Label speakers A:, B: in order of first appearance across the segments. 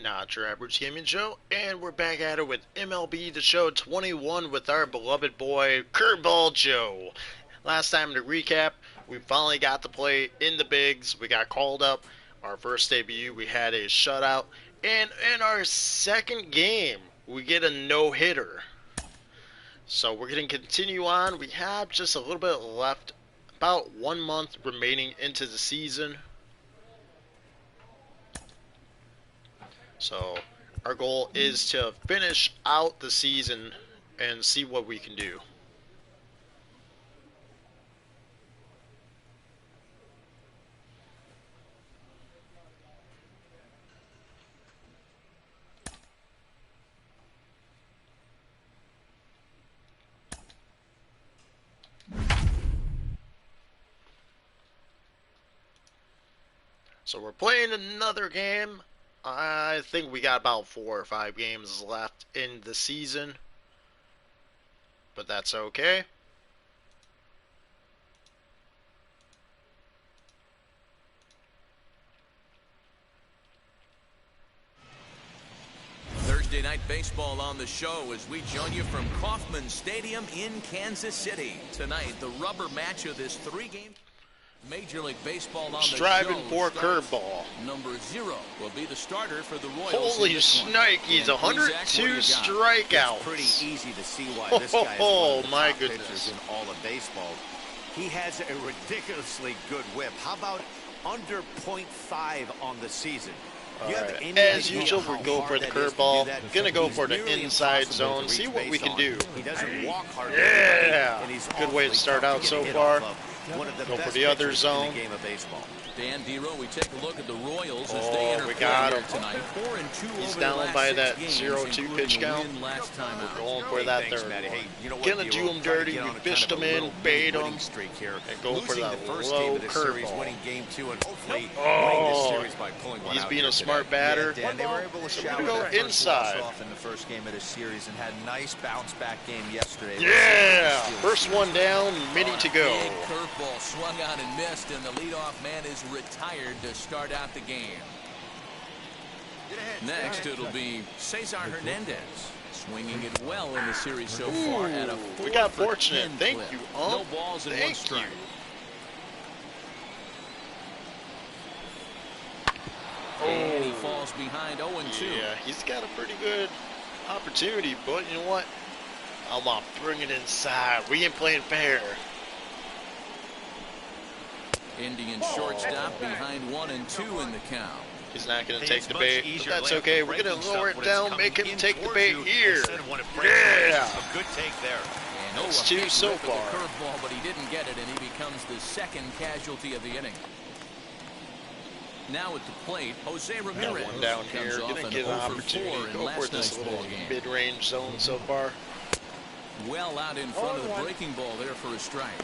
A: not your average gaming Joe, and we're back at it with MLB The Show 21 with our beloved boy, Curveball Joe. Last time to recap, we finally got to play in the bigs. We got called up. Our first debut, we had a shutout. And in our second game, we get a no-hitter. So we're going to continue on. We have just a little bit left, about 1 month remaining into the season. So our goal is to finish out the season and see what we can do. So we're playing another game. I think we got about 4 or 5 games left in the season, but that's okay.
B: Thursday night baseball on the show as we join you from Kauffman Stadium in Kansas City. Tonight, the rubber match of this 3-game Major League Baseball on the show.
A: Striving for curveball.
B: Number 0 will be the starter for the Royals.
A: Holy snike, he's 102 strikeouts.
C: It's pretty easy to see why this guy is one of the top pitchers in all of baseball. He has a ridiculously good whip. How about under .5 on the season?
A: Right. As usual, we go for the curveball. Gonna go for the inside zone. See what we can do.
C: He doesn't walk hard.
A: Yeah, good way to start out so far. Go for the other zone.
B: Dan Dero, we take a look at the Royals as they enter tonight. 4-2
A: He's down by that 0-2 pitch count. We're going for that third one. Gonna do him dirty. We fished him in, bait him, and go for that low curveball. Oh, he's being a smart batter.
D: They were able to shower
A: go inside
D: off in the first game of the series and had a nice bounce back game yesterday.
A: Yeah, first one down, many to go.
B: Big curveball swung on and missed, and the leadoff man is retired to start out the game. Next, it'll be Cesar Hernandez, swinging it well in the series so far at a 4
A: we got fortunate. Thank you,
B: No balls and 1 strike. And he falls behind 0-2.
A: Yeah, he's got a pretty good opportunity, but you know what? I'm gonna bring it inside. We ain't playing fair.
B: Indian shortstop behind 1-2 in the count.
A: He's not going to take the bait, but that's okay. We're going to lower it down, make him take the bait here. Yeah.
C: Good take there.
A: That's 2 so far.
B: Curveball, but he didn't get it, and he becomes the second casualty of the inning. Now at the plate, Jose Ramirez.
A: Got one down here. Going to get an opportunity to go for this little mid-range zone so far.
B: Well out in front of the breaking ball there for a strike.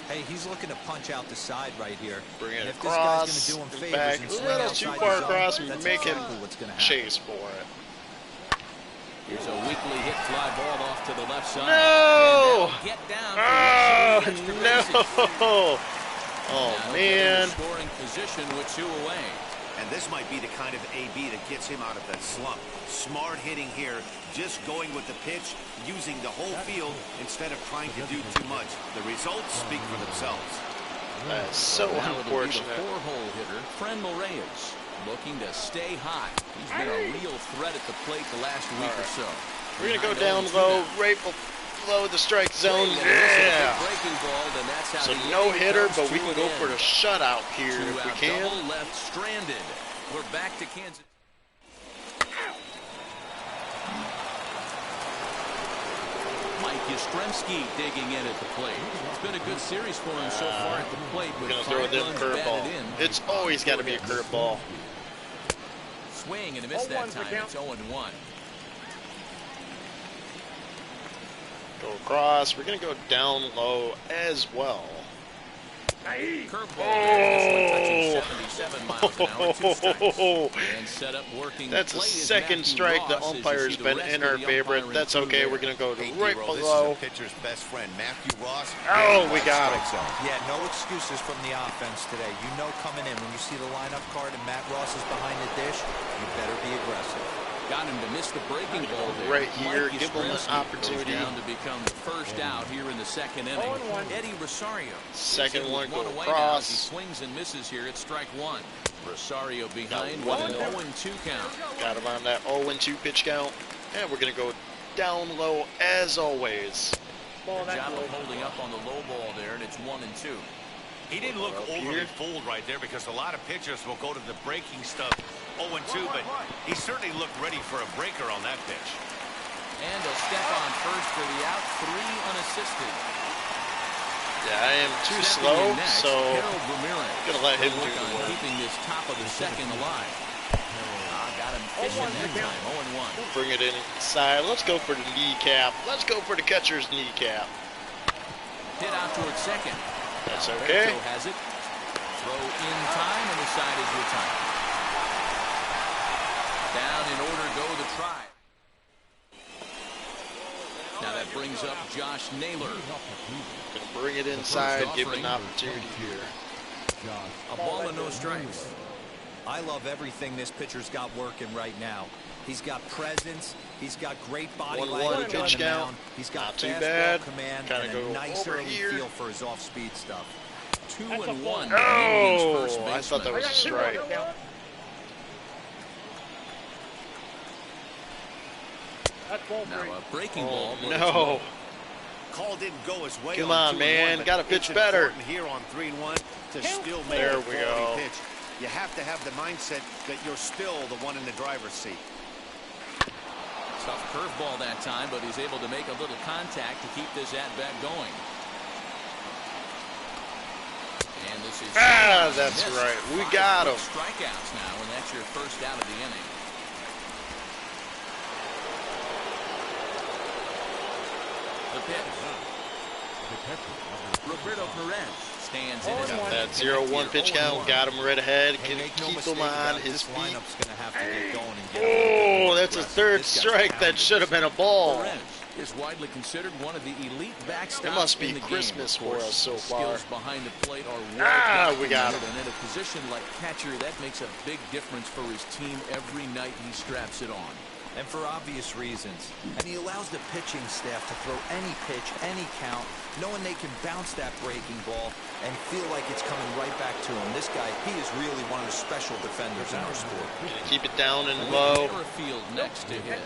D: Hey, he's looking to punch out the side right here.
A: Bring it
D: if
A: across,
D: this guy's going to do him
A: in fact,
D: favors
A: a little too far across and make him chase for it.
B: Here's a weakly hit fly ball off to the left side.
A: No!
B: Get down.
A: No! Oh, man.
B: Scoring position with 2 away.
C: And this might be the kind of AB that gets him out of that slump. Smart hitting here, just going with the pitch, using the whole field instead of trying to do too much. The results speak for themselves.
A: That's so unfortunate.
B: The 4-hole hitter, Fran Reyes, looking to stay hot. He's been a real threat at the plate the last week or so.
A: We're going to go down low, right below the strike zone. Yeah! So no hitter, but we can go for the shutout here if we can.
B: Double left stranded. We're back to Kansas. Mike Yastrzemski digging in at the plate. It's been a good series for him so far at the plate.
A: We're going to throw this curveball. It's always got to be a curveball.
B: Swing and a miss that time. It's 0-1.
A: Go across. We're going to go down low as well.
B: Curveball there, this one touching 77 miles an hour, 2 strikes. And set up working.
A: That's a second strike. The umpire's been in our favorite. That's okay. We're going to go to right below.
C: This is a pitcher's best friend, Matthew Ross.
A: Oh, we got him.
D: Yeah, no excuses from the offense today. You know coming in when you see the lineup card and Matt Ross is behind the dish, you better be aggressive.
B: Got him to miss the breaking ball there.
A: Right here, give him an opportunity.
B: Down to become the first out here in the second inning. Eddie Rosario.
A: Second one go
B: across. He
A: across.
B: swings and misses here at strike one. Rosario behind with an 0-2 count.
A: Got him on that 0-2 pitch count. And we're going to go down low as always.
B: Good job of holding up on the low ball there, and it's 1-2.
C: He didn't look overly fooled right there because a lot of pitchers will go to the breaking stuff 0-2, but he certainly looked ready for a breaker on that pitch.
B: And a step on first for the out, 3 unassisted.
A: Yeah, I am too
B: Stepping
A: slow,
B: in next,
A: so
B: Harold Ramirez.
A: gonna let him
B: Work
A: do the
B: on
A: work.
B: keeping this top of the second alive. Got him fishing that time, 0-1.
A: Bring it inside. Let's go for the kneecap. Let's go for the catcher's kneecap.
B: Hit out towards second.
A: That's okay.
B: Joe has it. Throw in time, and the side is retired. Down in order go the try. Now that brings up Josh Naylor.
A: Gonna bring it inside, give him an opportunity here.
B: A ball and no strikes.
D: I love everything this pitcher's got working right now. He's got presence. He's got great body
A: 1-1
D: language
A: pitch
D: on the
A: count.
D: mound. He's got
A: Not too
D: fastball
A: bad.
D: command
A: Kinda
D: and
A: go
D: a nice
A: over
D: early
A: here.
D: feel for his off-speed stuff.
B: 2-1.
A: Oh, I thought that was a strike.
B: Now a breaking ball.
A: Oh, no.
C: Call didn't go his way.
A: Come on,
C: 2-1,
A: man.
C: but
A: Gotta pitch
C: it's
A: better.
C: important here on 3-1 to still make
A: There
C: a
A: we
C: quality
A: go.
C: pitch. You have to have the mindset that you're still the one in the driver's seat.
B: Tough curveball that time, but he's able to make a little contact to keep this at-bat going. And this is
A: That's
B: missed.
A: right. We
B: 5
A: got him.
B: strikeouts now, and that's your first out of the inning. The pitch. Roberto Perez stands in.
A: Got that 0-1 pitch count. Got him right ahead. Can keep him on his feet.
D: Lineup's gonna have to get going and get
A: Oh, that's a third strike. That should have been a ball.
B: Perez is widely considered one of the elite backstops.
A: It must be
B: in the
A: Christmas
B: game.
A: for us so far.
B: Skills behind the plate are
A: We got him.
B: and in a position like catcher, that makes a big difference for his team every night he straps it on.
D: And for obvious reasons. And he allows the pitching staff to throw any pitch, any count, knowing they can bounce that breaking ball and feel like it's coming right back to him. This guy, he is really one of the special defenders in our sport.
A: Gonna keep it down and low.
B: Field next to him.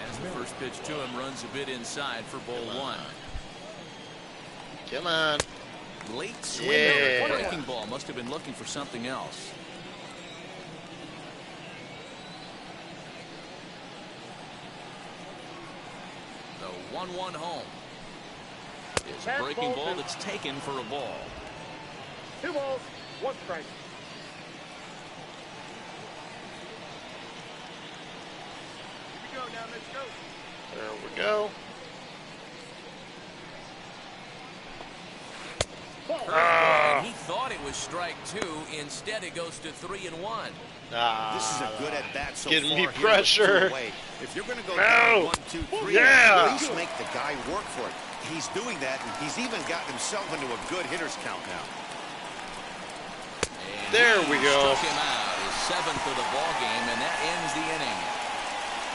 B: As the first pitch to him runs a bit inside for ball 1.
A: Come on.
B: Late swing
A: Yeah.
B: of the breaking ball. Must have been looking for something else. The 1-1 home is a breaking ball that's taken for a ball.
E: 2 balls, 1 strike. Here we go, now let's go.
A: There we go.
B: And he thought it was strike 2. Instead, it goes to 3-1.
C: This is a good at-bat so
A: Getting
C: far
A: me
C: here with
A: pressure.
C: 2 away. If you're going to go
A: No.
C: down 1, 2, 3,
A: Yeah.
C: at least make the guy work for it. He's doing that, and he's even gotten himself into a good hitter's count now.
B: And
A: There we
B: he
A: go.
B: Struck him out, his 7th of the ball game, and that ends the inning.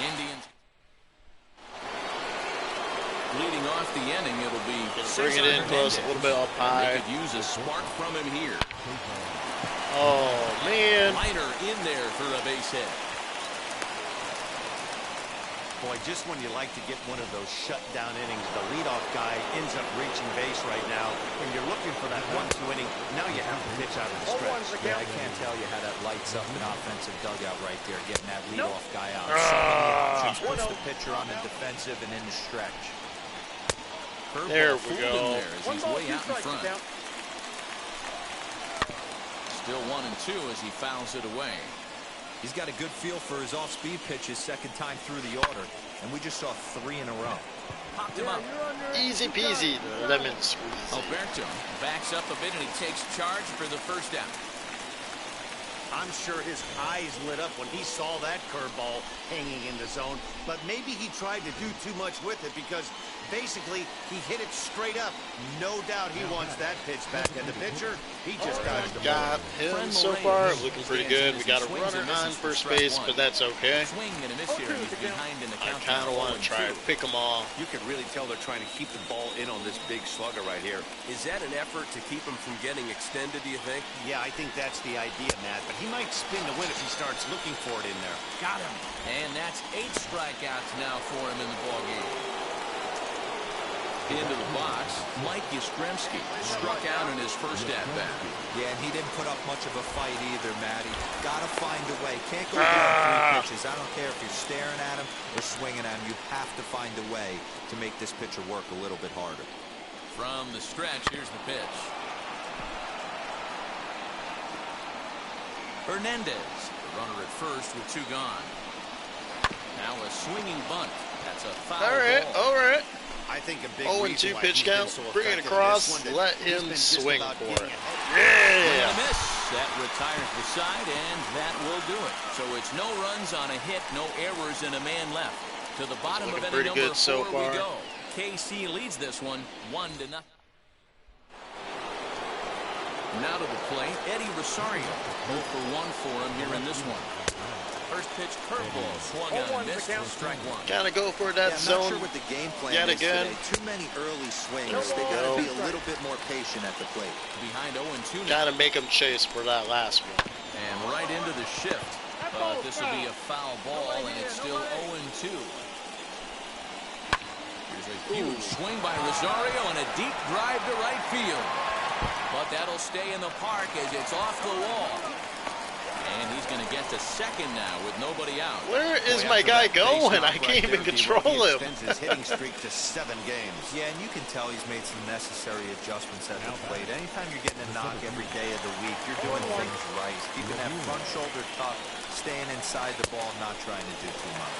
B: Indians leading off the inning. It'll be
A: Bring it in close, a little bit up high.
B: They could use a spark from him here.
A: Oh, man.
B: Liner in there for a base hit.
C: Boy, just when you like to get one of those shutdown innings, the leadoff guy ends up reaching base right now. When you're looking for that 1-2 inning, now you have to pitch out of the stretch.
D: Yeah, I can't tell you how that lights up an offensive dugout right there, getting that leadoff guy out. So many options, puts the pitcher on the defensive and in the stretch.
B: Curveball
A: There we
B: fooled
A: go.
B: him there as
E: 1
B: he's
E: ball,
B: way
E: 2
B: out in
E: strikes,
B: front.
E: down.
B: Still 1-2 as he fouls it away.
D: He's got a good feel for his off-speed pitches second time through the order, and we just saw 3 in a row.
B: Popped him up.
A: Easy peasy, lemon squeeze.
B: Alberto backs up a bit and he takes charge for the first down.
C: I'm sure his eyes lit up when he saw that curveball hanging in the zone, but maybe he tried to do too much with it because basically he hit it straight up. No doubt he wants that pitch back, and the pitcher, he just dodged the
A: Got him so far, looking pretty good. We got a runner on first base, but that's okay.
B: Swing and a miss here. He's behind in the
A: I
B: count.
A: kind of want to try to pick them all.
C: You can really tell they're trying to keep the ball in on this big slugger right here.
F: Is that an effort to keep him from getting extended, do you think?
C: Yeah, I think that's the idea, Matt, but he might spin the win if he starts looking for it in there.
B: Got him. And that's 8 strikeouts now for him in the ballgame. Into the box, Mike Yastrzemski struck out in his first at-bat.
D: Yeah, and he didn't put up much of a fight either, Matty. Gotta find a way. Can't go beyond 3 pitches. I don't care if you're staring at him or swinging at him. You have to find a way to make this pitcher work a little bit harder.
B: From the stretch, here's the pitch. Hernandez, the runner at first with 2 gone. Now a swinging bunt. That's a foul ball.
A: All right.
C: I think a big
A: 0-2
C: reason why
A: pitch
C: he's been
A: count.
C: so
A: Bring it
C: effective in
A: across.
C: this one,
A: Let
C: he's
A: him
C: been just
A: swing
C: about
A: for
C: getting
A: it.
C: ahead.
B: And
A: Yeah.
B: a miss. That retires the side, and that will do it. So it's no runs on a hit, no errors, and a man left. To the bottom
A: Looking
B: of
A: pretty
B: inning number
A: good so
B: 4 we
A: far.
B: go. KC leads this one 1-0. Now to the plate, Eddie Rosario. 0 for 1 for him here in this one. First pitch curveball swung on and missed for strike 1.
A: Gotta go for that
D: I'm
A: zone.
D: not sure what the game plan
A: Yet
D: is
A: again.
D: today. Too many early swings. They gotta be a little bit more patient at the plate.
B: Behind 0-2 now.
A: Gotta make him chase for that last one.
B: And right into the shift. But this will be a foul ball, and it's still 0-2. Here's a huge swing by Rosario and a deep drive to right field. But that'll stay in the park as it's off the wall. And he's going to get to second now with nobody out.
A: Where is my guy going? I can't even control him.
C: He extends his hitting streak to 7 games.
D: Yeah, and you can tell he's made some necessary adjustments at the plate. Anytime you're getting a knock every day of the week, you're doing things right. Keeping that front shoulder tough, staying inside the ball, not trying to do too much.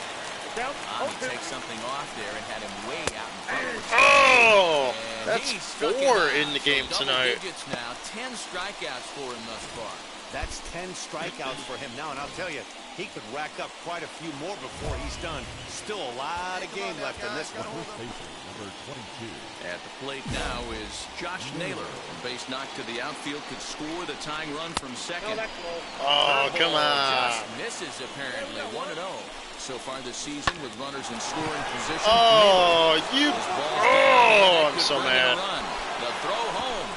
B: He takes something off there and had him way out in front of the
A: Oh,
B: And
A: that's
B: he struck
A: 4
B: him out.
A: in the game
B: So
A: tonight.
B: double digits now, 10 strikeouts for him thus far.
C: That's 10 strikeouts for him now, and I'll tell you, he could rack up quite a few more before he's done. Still a lot of game left in this one.
B: At the plate now is Josh Naylor. Base knock to the outfield could score the tying run from second.
A: Oh, come on.
B: Just misses apparently. 1-0 so far this season with runners in scoring position.
A: Oh, you.
B: His ball's
A: Oh,
B: down.
A: I'm
B: Could
A: so
B: bring in a
A: mad.
B: run. The throw home.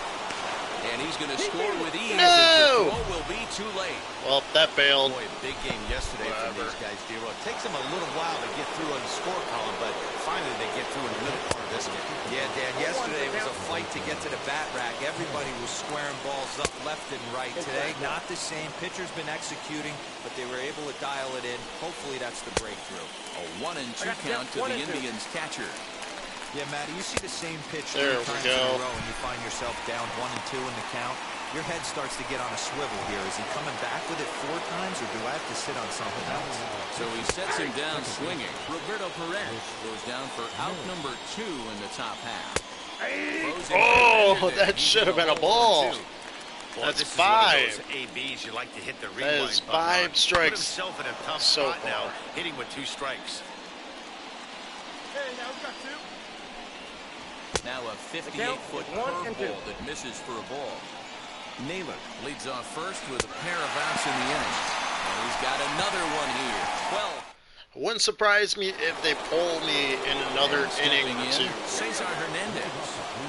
B: And he's going to score with ease.
A: No!
B: As the throw will be too late.
A: Well, that failed.
C: Boy, big game yesterday for these guys, D-Roll. It takes them a little while to get through on the score column, but finally they get through in the middle part of this game.
D: Yeah, Dan, yesterday was a fight to get to the bat rack. Everybody was squaring balls up left and right. Today, not the same. Pitcher's been executing, but they were able to dial it in. Hopefully that's the breakthrough.
B: A 1-2 count to the Indians catcher.
D: Yeah, Matty, you see the same pitch
A: There
D: 3
A: we
D: times
A: go.
D: in a row and you find yourself down 1-2 in the count. Your head starts to get on a swivel here. Is he coming back with it 4 times, or do I have to sit on something else?
B: So he sets him down swinging. Roberto Perez goes down for out number 2 in the top half.
A: Oh, that should have been a ball.
C: Boy,
A: That's
C: this is one of
A: 5.
C: those ABs you like to hit the
A: That
C: rewind
A: is
C: button
A: 5
C: on.
A: strikes
C: Put himself in a tough
A: so
C: spot now,
A: far.
C: hitting with 2 strikes.
E: Hey, now we got 2.
B: Now a 58-foot curveball that misses for a ball. Naylor leads off first with a pair of outs in the inning. And he's got another one here. 12.
A: Wouldn't surprise me if they pull me in another
B: And
A: inning
B: stepping
A: or
B: in,
A: 2.
B: Cesar Hernandez,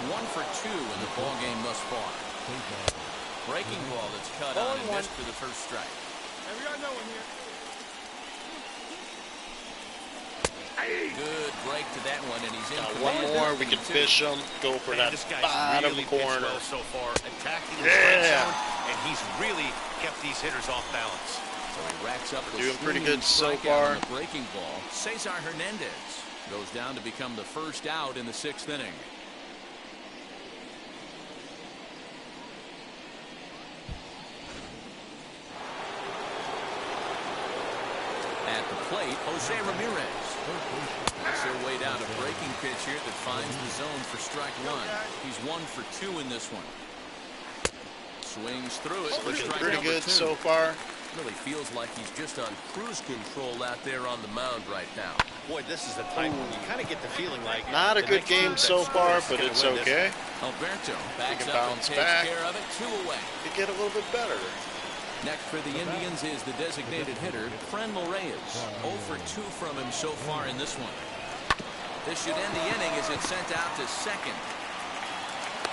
B: 1 for 2 in the ball game thus far. Breaking ball that's cut on and missed for the first strike.
E: Hey, we got no one here.
B: Good break to that one, and he's in
A: Got
B: command.
A: one more. We
B: between
A: can
B: two.
A: fish him. Go for
C: Man,
A: that
C: this guy's
A: bottom
C: really pitched
A: corner.
C: well so far, attacking the
A: Yeah.
C: strike zone, and he's really kept these hitters off balance.
B: So he racks up the
A: Doing pretty
B: swinging
A: good so
B: strikeout
A: far.
B: on the breaking ball. Cesar Hernandez goes down to become the first out in the 6th inning. At At the plate, Jose Ramirez. Makes their way down a breaking pitch here that finds the zone for strike one. He's 1 for 2 in this one. Swings through it for
A: Looking
B: strike
A: pretty
B: number
A: good
B: 2.
A: so far.
F: Really feels like he's just on cruise control out there on the mound right now.
C: Boy, this is the type when you kind of get the feeling like
A: Not a
C: the
A: good
C: next
A: game
C: team
A: so
C: that
A: far,
C: scores
A: but
C: is
A: it's
C: gonna win this
A: okay.
B: Alberto backs
A: can
B: up and
A: bounce
B: takes
A: back.
B: care of it. 2 away.
A: Could get a little bit better.
B: Next for the Indians is the designated hitter, Franmil Reyes. 0 for 2 from him so far in this one. This should end the inning as it's sent out to second.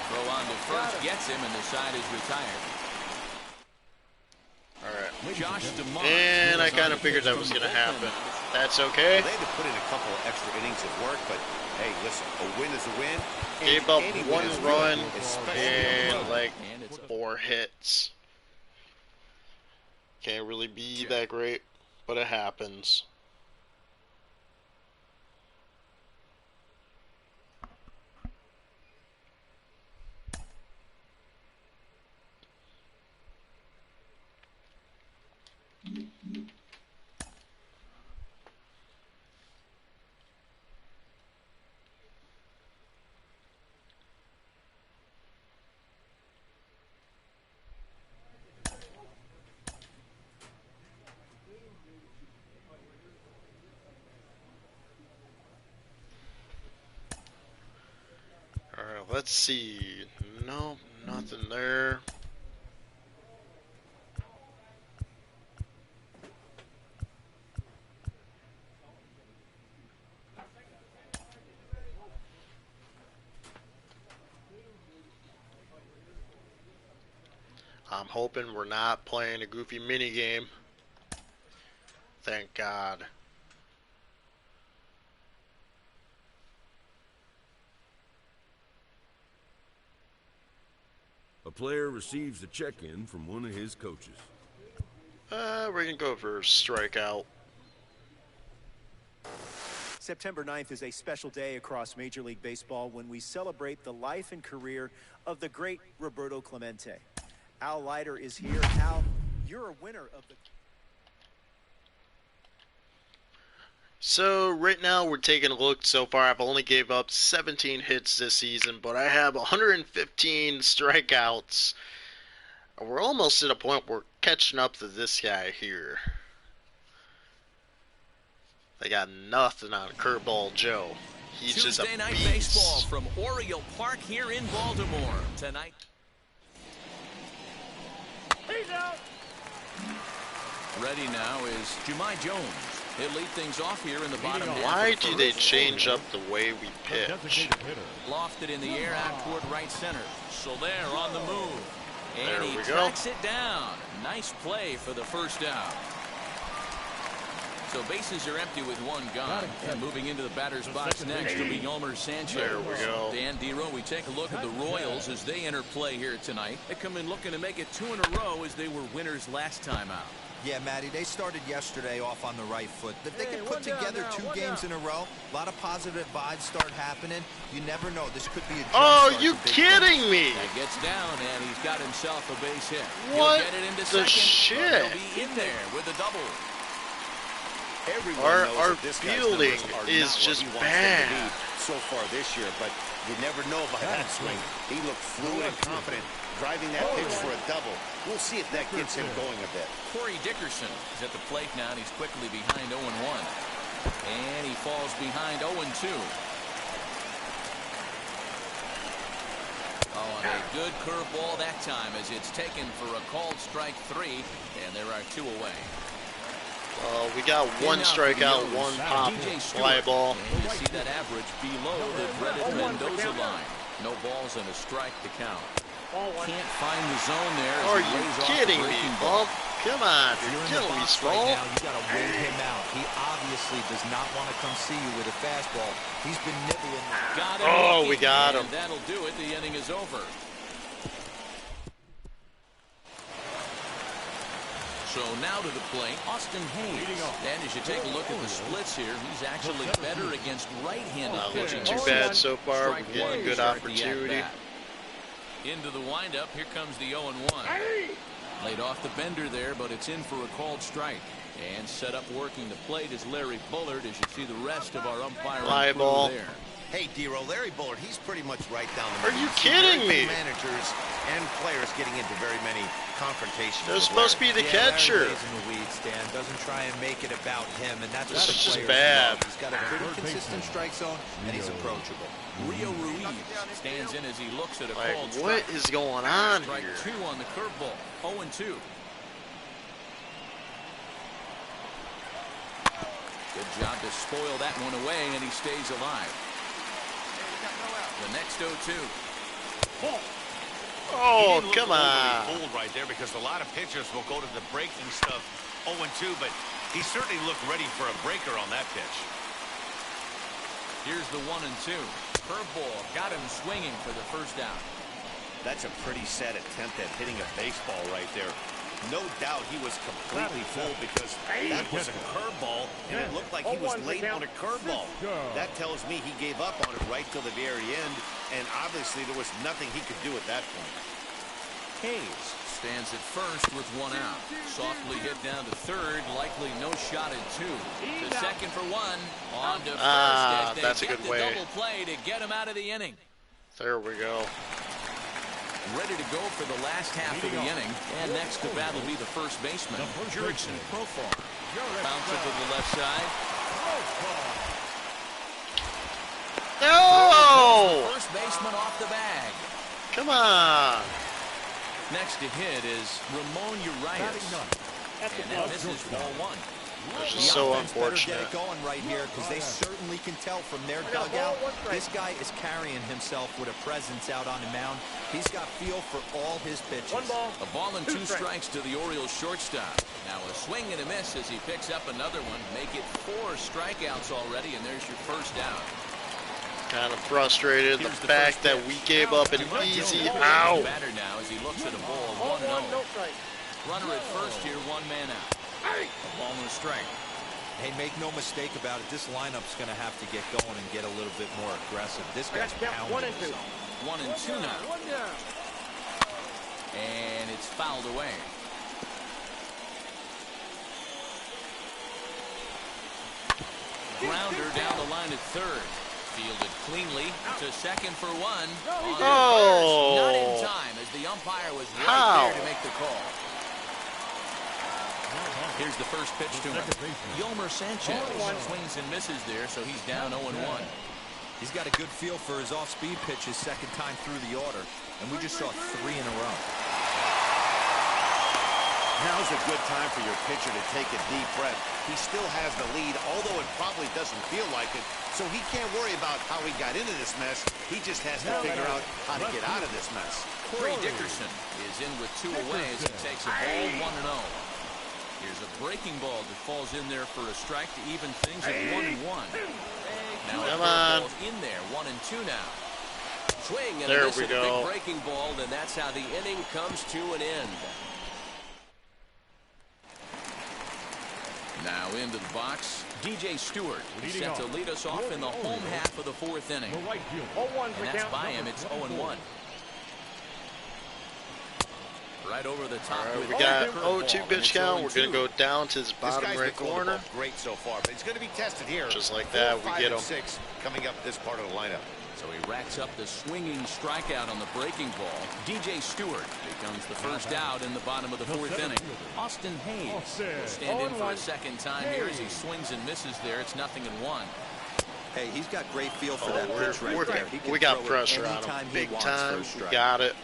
B: Throw on to first gets him, and the side is retired.
A: All right.
B: Josh DeMar.
A: And I kind of figured that was going to happen. That's okay.
C: They had to put in a couple of extra innings of work, but hey, listen, a win is a win.
A: Gave up
C: Any win
A: 1
C: is
A: run
C: good, especially
A: and like
B: And it's
A: 4 hits. Can't really be that great, but it happens. Alright, let's see. No, nothing there. I'm hoping we're not playing a goofy mini game. Thank God.
G: A player receives a check-in from one of his coaches.
A: We're going to go for strikeout.
H: September 9th is a special day across Major League Baseball when we celebrate the life and career of the great Roberto Clemente. Al Leiter is here. Al, you're a winner of the...
A: So right now we're taking a look. So far I've only gave up 17 hits this season, but I have 115 strikeouts. We're almost at a point where we're catching up to this guy here. They got nothing on Curveball Joe. He's just a
B: Tuesday night
A: beast.
B: baseball from Oriole Park here in Baltimore tonight.
E: He's out.
B: Ready now is Jahmai Jones. He'll lead things off here in the bottom half.
A: Why
B: of the
A: do they
B: first.
A: change up the way we pitch?
B: Lofted in the air out toward right center. Soler on the move. And
A: There
B: he
A: we go.
B: tracks it down. Nice play for the first out. So bases are empty with 1 gone. And moving into the batter's box next will be Yolmer Sanchez.
A: There we go.
B: Dan Dero, we take a look at the Royals as they enter play here tonight. They come in looking to make it 2 in a row as they were winners last time out.
D: Yeah, Matty, they started yesterday off on the right foot. If they could put together 2 games in a row, a lot of positive vibes start happening. You never know. This could be a
A: Oh,
D: jump start
A: you
D: to big
A: kidding me?
B: That gets down, and he's got himself a base hit.
A: What
B: He'll get it into
A: the
B: second.
A: shit?
B: He'll be in there with a double.
C: Everyone
A: Our
C: knows that this guy's
A: fielding
C: numbers are
A: is
C: not
A: just
C: what he wants them to
A: bad.
C: be so far this year, but you never know by that swing. He looked fluid and confident, driving that pitch for a double. We'll see if that gets him going a bit.
B: Corey Dickerson is at the plate now, and he's quickly behind 0-1. And he falls behind 0-2. Oh, and a good curveball that time as it's taken for a called strike 3, and there are 2 away.
A: We got 1 strikeout, 1 pop fly ball.
B: And you see that average below the dreaded Mendoza line. No balls and a strike to count. Can't find the zone there. As
A: Are
B: he
A: you
B: lays off the
A: kidding me,
B: breaking ball.
A: Bump? Come on,
D: If you're
A: you're
D: in the
A: killing me,
D: box
A: Small.
D: right now, you got to wait him out. He obviously does not want to come see you with a fastball. He's been nibbling.
B: Got him
A: Oh, we
B: looking,
A: got him.
B: and that'll do it. The inning is over. So now to the plate, Austin Hayes. And as you take a look at the splits here, he's actually better against right-handed
A: Not
B: pitching.
A: looking too bad so far. We're
B: Strike
A: getting
B: one
A: a good
B: to start the
A: opportunity.
B: at-bat. Into the windup, here comes the 0-1. Laid off the bender there, but it's in for a called strike. And set up working the plate is Larry Bullard, as you see the rest of our umpiring
A: Fly
B: crew
A: ball.
B: there.
C: Hey, Dero, Larry Bullard, he's pretty much right down the
A: Are
C: middle.
A: you
C: see
A: kidding
C: very
A: me?
C: few managers and players getting into very many confrontations.
A: They're
C: with
A: supposed to
C: Larry.
A: be the
D: Yeah,
A: catcher.
D: Larry lays in the weeds, Dan. Doesn't try and make it about him, and that's
A: This
D: what the
A: is just
D: players
A: bad.
D: love. He's got a pretty consistent strike zone, and he's approachable.
B: Rio Ruiz stands in as he looks at a
A: Like,
B: called
A: what
B: strike.
A: is going on
B: Strike
A: here?
B: 2 on the curveball. 0-2. Good job to spoil that one away, and he stays alive. The next 0-2.
A: Oh,
C: He didn't
A: come
C: look
A: on.
C: overly fooled right there, because a lot of pitchers will go to the breaking stuff 0-2, but he certainly looked ready for a breaker on that pitch.
B: Here's the 1-2. Curveball got him swinging for the first out.
C: That's a pretty sad attempt at hitting a baseball right there. No doubt he was completely fooled, because that was a curveball, and it looked like he was late on a curveball. That tells me he gave up on it right till the very end, and obviously there was nothing he could do at that point.
B: Hayes stands at first with 1 out. Softly hit down to third, likely no shot at 2. To second for 1. On to first as they
A: that's a
B: get
A: good
B: the
A: way.
B: double play to get him out of the inning.
A: There we go.
B: Ready to go for the last half of the inning. And next to bat will be the first baseman, Jurickson Profar. Bounce it to the left side.
A: No!
B: First baseman off the bag.
A: Come on.
B: Next to hit is Ramon Urias. And that misses ball 1.
A: This is so
D: Offense better
A: unfortunate.
D: get it going right here, because they certainly can tell from their dugout. This guy is carrying himself with a presence out on the mound. He's got feel for all his pitches.
B: A ball and 2 strikes to the Orioles shortstop. Now a swing and a miss as he picks up another one. Make it 4 strikeouts already, and there's your first out.
A: Kind of frustrated the
B: Here's the
A: fact
B: first
A: that
B: pitch.
A: we gave up an easy
B: Joe
A: out.
B: is batter now as he looks at a ball 1-0. Runner at first here, 1 man out. A ball and a strike.
D: Hey, make no mistake about it, this lineup's going to have to get going and get a little bit more aggressive. This guy's pounding himself.
B: 1-2 now. And it's fouled away. Grounder down the line at third. Fielded cleanly to second for 1. On to first. Not in time as the umpire was right there to make the call. Here's the first pitch to him. Yolmer Sanchez swings and misses there, so he's down 0-1.
D: He's got a good feel for his off-speed pitches second time through the order, and we just saw 3 in a row.
C: Now's a good time for your pitcher to take a deep breath. He still has the lead, although it probably doesn't feel like it, so he can't worry about how he got into this mess. He just has to figure out how to get out of this mess.
B: Corey Dickerson is in with 2 away as he takes a ball 1-0. Here's a breaking ball that falls in there for a strike to even things at 1-1. Now
A: Come on.
B: ball's in there, 1-2 now. Swing and
A: There
B: a miss
A: we
B: at a
A: go.
B: big breaking ball, and that's how the inning comes to an end. Now into the box, DJ Stewart is set to lead us off in the home half of the 4th inning. And that's by him, it's 0-1. Right over the top.
A: All right,
B: with
A: we got
B: curveball,
A: 0-2
B: and
A: pitch
B: it's
A: count. We're going to
B: 0-2.
A: go down to his
C: This
A: bottom
C: guy's
A: right
C: been throwing the
A: corner.
C: ball great so far, but he's going to be tested here.
A: Just like that,
C: 4,
A: we
C: 5,
A: get
C: and
A: him.
C: 6 coming up this part of the lineup.
B: So he racks up the swinging strikeout on the breaking ball. DJ Stewart becomes the first out in the bottom of the 4th inning. Austin Hayes will stand in for a second time here as he swings and misses there. It's 0-1.
D: Hey, he's got great feel for that
A: We're-
D: pitch right
A: we're-
D: there. He can
A: we got
D: throw it
A: pressure on
D: anytime
A: him.
D: he
A: Big
D: wants
A: time.
D: first
A: We
D: strike.
A: got it.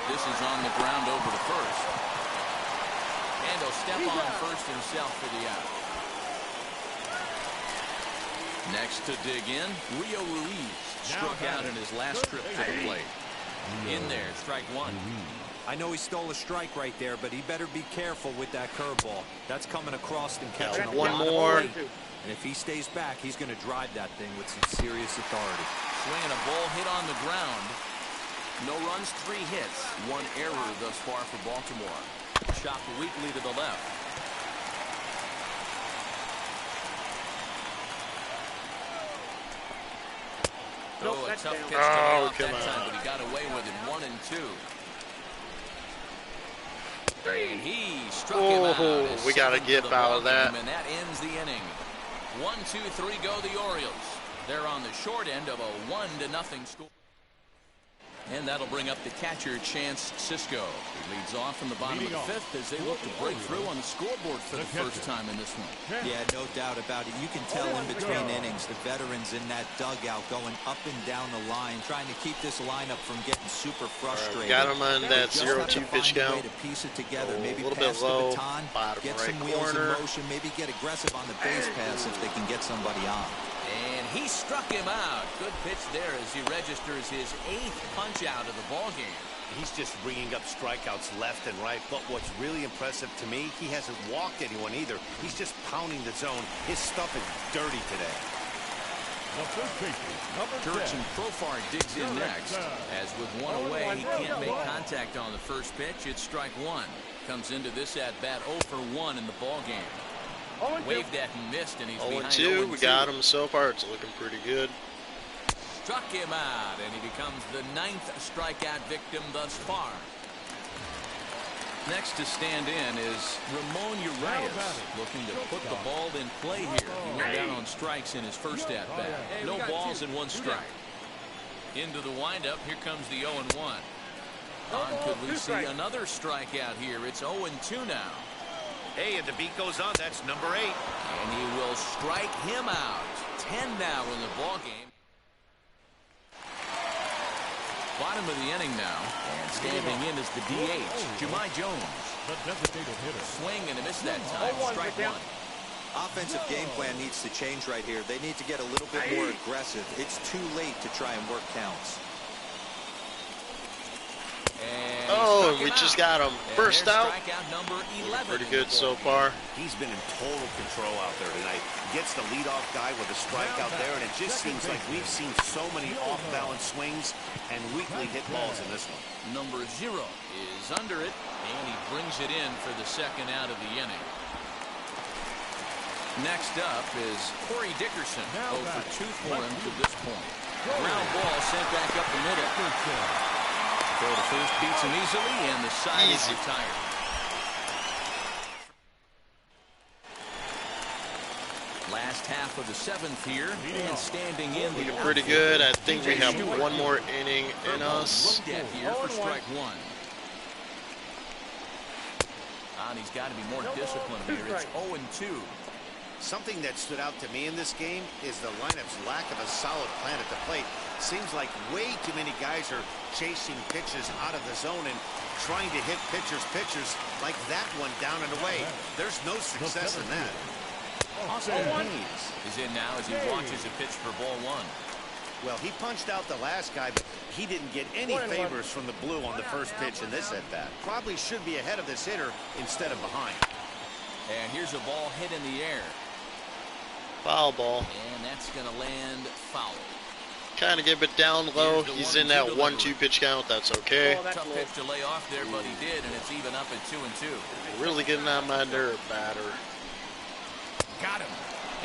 B: This is on the ground over to first. And he'll step on first himself for the out. Next to dig in, Rio Ruiz struck out in his last trip to the plate. In there, strike 1.
D: I know he stole a strike right there, but he better be careful with that curveball. That's coming across and catching a
A: one
D: lot of
A: more.
D: weight. And if he stays back, he's going to drive that thing with some serious authority.
B: Swinging a ball hit on the ground. No runs, 3 hits. 1 error thus far for Baltimore. Chopped weakly to the left. Oh, a tough pitch to lay off that
A: come
B: time,
A: on.
B: but he got away with it. 1-2. And he struck him out.
A: Oh, we got to get out of that.
B: And that ends the inning. 1, 2, 3 go the Orioles. They're on the short end of a 1-0 score. And that'll bring up the catcher, Chance Sisco. He leads off in the bottom of the fifth as they look to break through on the scoreboard for the first time in this one.
D: Yeah, no doubt about it. You can tell in between innings, the veterans in that dugout going up and down the line, trying to keep this lineup from getting super frustrated.
A: Got him on that 0-2 pitch count.
D: To piece it together,
A: Oh,
D: maybe
A: a little
D: pass
A: bit low,
D: the baton,
A: bottom
D: get
A: right
D: some wheels
A: corner.
D: in motion, maybe get aggressive on the base pass if they can get somebody on.
B: And he struck him out. Good pitch there as he registers his 8th punch out of the ball game.
C: He's just bringing up strikeouts left and right, but what's really impressive to me, he hasn't walked anyone either. He's just pounding the zone. His stuff is dirty today.
B: Jurickson Profar digs in next. As with one away, he can't make contact on the first pitch. It's strike one. Comes into this at-bat 0 for 1 in the ball game. Waved at and missed, and he's behind
A: 0-2.
B: 0-2.
A: We got him so far. It's looking pretty good.
B: Struck him out, and he becomes the 9th strikeout victim thus far. Next to stand in is Ramon Urias, looking to put the ball in play here. He went down on strikes in his first at-bat. No balls and 1 strike. Into the windup, here comes the 0-1. Could we see another strikeout here? It's 0-2 now.
C: Hey, and the beat goes on. That's number 8.
B: And he will strike him out. 10 now in the ball game. Bottom of the inning now, and standing in is the DH, Jahmai Jones. Swing and a miss that time. Strike 1.
D: Offensive game plan needs to change right here. They need to get a little bit more aggressive. It's too late to try and work counts.
A: Oh, we just got him. First out.
B: Strikeout number 11.
A: Pretty good so far.
C: He's been in total control out there tonight. Gets the leadoff guy with a strikeout there, and it just seems like we've seen so many off-balance swings and weakly hit balls in this one.
B: Number 0 is under it, and he brings it in for the second out of the inning. Next up is Corey Dickerson. 0 for 2 for him to this point. Ground ball sent back up the middle. Throw to first beats him easily, and the side is retired. Last half of the 7th here, and standing in the
A: Pretty good. I think we have one more inning in us.
B: Looked at here for strike 1. And he's got to be more disciplined here. It's 0-2.
C: Something that stood out to me in this game is the lineup's lack of a solid plan at the plate. Seems like way too many guys are chasing pitches out of the zone and trying to hit pitchers like that one down and away. There's no success in that.
B: Austin Hayes is in now as he watches a pitch for ball 1.
C: Well, he punched out the last guy, but he didn't get any favors from the blue on the first pitch in this at-bat. Probably should be ahead of this hitter instead of behind.
B: And here's a ball hit in the air.
A: Foul ball.
B: And that's going to land foul.
A: Kind of give it down low. He's in that 1-2 pitch count. That's okay.
B: Tough pitch to lay off there, but he did, and it's even up at 2-2.
A: Really getting on my nerve, batter.
B: Got him.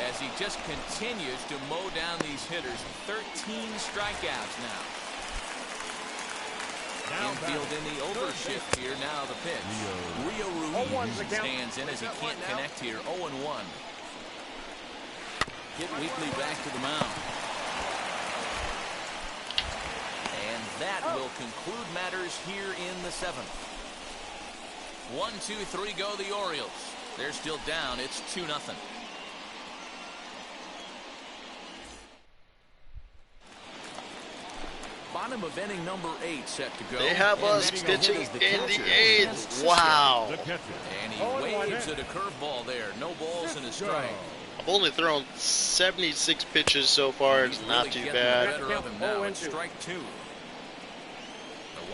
B: As he just continues to mow down these hitters. 13 strikeouts now. Infield in the overshift here. Now the pitch. Rio Ruiz stands in as he can't connect here. 0-1. Hit weakly back to the mound. And that will conclude matters here in the 7th. 1, 2, 3 go the Orioles. They're still down. It's 2-0. Bottom of inning number 8 set to go.
A: They have us pitching in the 8th. Wow.
B: And he waves at a curveball there. No balls and a strike.
A: I've only thrown 76 pitches so far. It's not too bad.
B: Better of him now. It's strike 2. The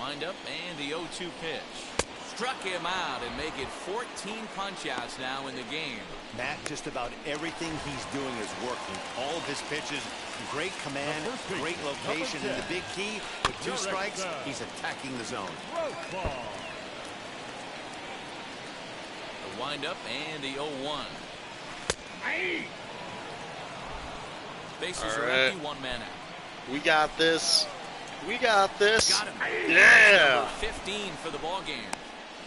B: windup and the 0-2 pitch. Struck him out and make it 14 punch-outs now in the game.
C: Matt, just about everything he's doing is working. All of his pitches, great command, great location, and the big key, with 2 strikes, he's attacking the zone.
B: The windup and the 0-1. Bases are empty, 1 man out.
A: We got this. We got this.
B: Got him.
A: Yeah.
B: Number 15 for the ball game.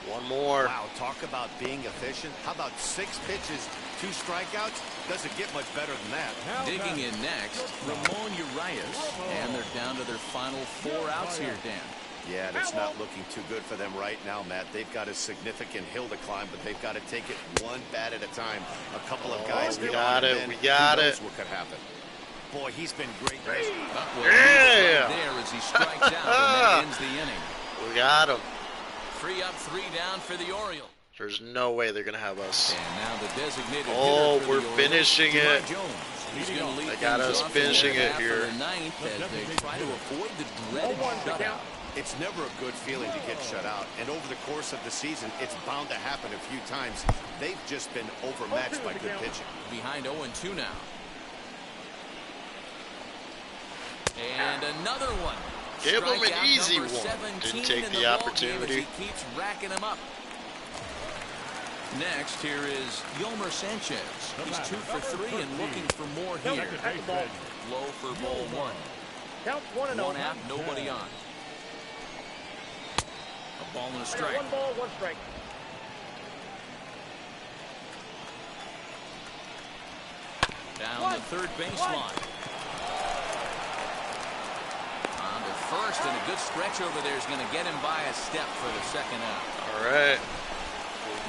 A: One more.
C: Wow, talk about being efficient. How about 6 pitches, 2 strikeouts? Doesn't get much better than that.
B: Digging in next, Ramon Urias. And they're down to their final 4 outs here, Dan.
C: Yeah, and it's not looking too good for them right now, Matt. They've got a significant hill to climb, but they've got to take it one bat at a time. A couple of guys.
A: We got it. We got it.
C: What could happen? Boy, he's been great.
A: Yeah.
B: There as he strikes out, and that ends the inning.
A: We got him.
B: 3 up, 3 down for the Orioles.
A: There's no way they're gonna have us.
B: And now the designated
A: Oh,
B: hitter for
A: we're
B: the Orioles,
A: finishing it.
B: He's going to lead
A: They got
B: things
A: us
B: off
A: finishing
B: in the
A: it
B: half of
A: here.
B: the ninth as they try to avoid the dreaded shutout.
C: It's never a good feeling to get shut out, and over the course of the season, it's bound to happen a few times. They've just been overmatched by good pitching.
B: Behind 0-2 now. And another one.
A: Give him an
B: Strikeout
A: easy
B: number
A: one.
B: 17
A: Didn't take
B: in
A: the
B: ball game
A: opportunity.
B: as he keeps racking them up. Next, here is Yolmer Sanchez. He's 2 for 3 and looking for more here. Low for ball 1.
E: Count 1-0.
B: 1 out, nobody on. A ball and a strike.
E: 1 ball, 1 strike.
B: Down the third baseline. On to first, and a good stretch over there is going to get him by a step for the second out.
A: All right.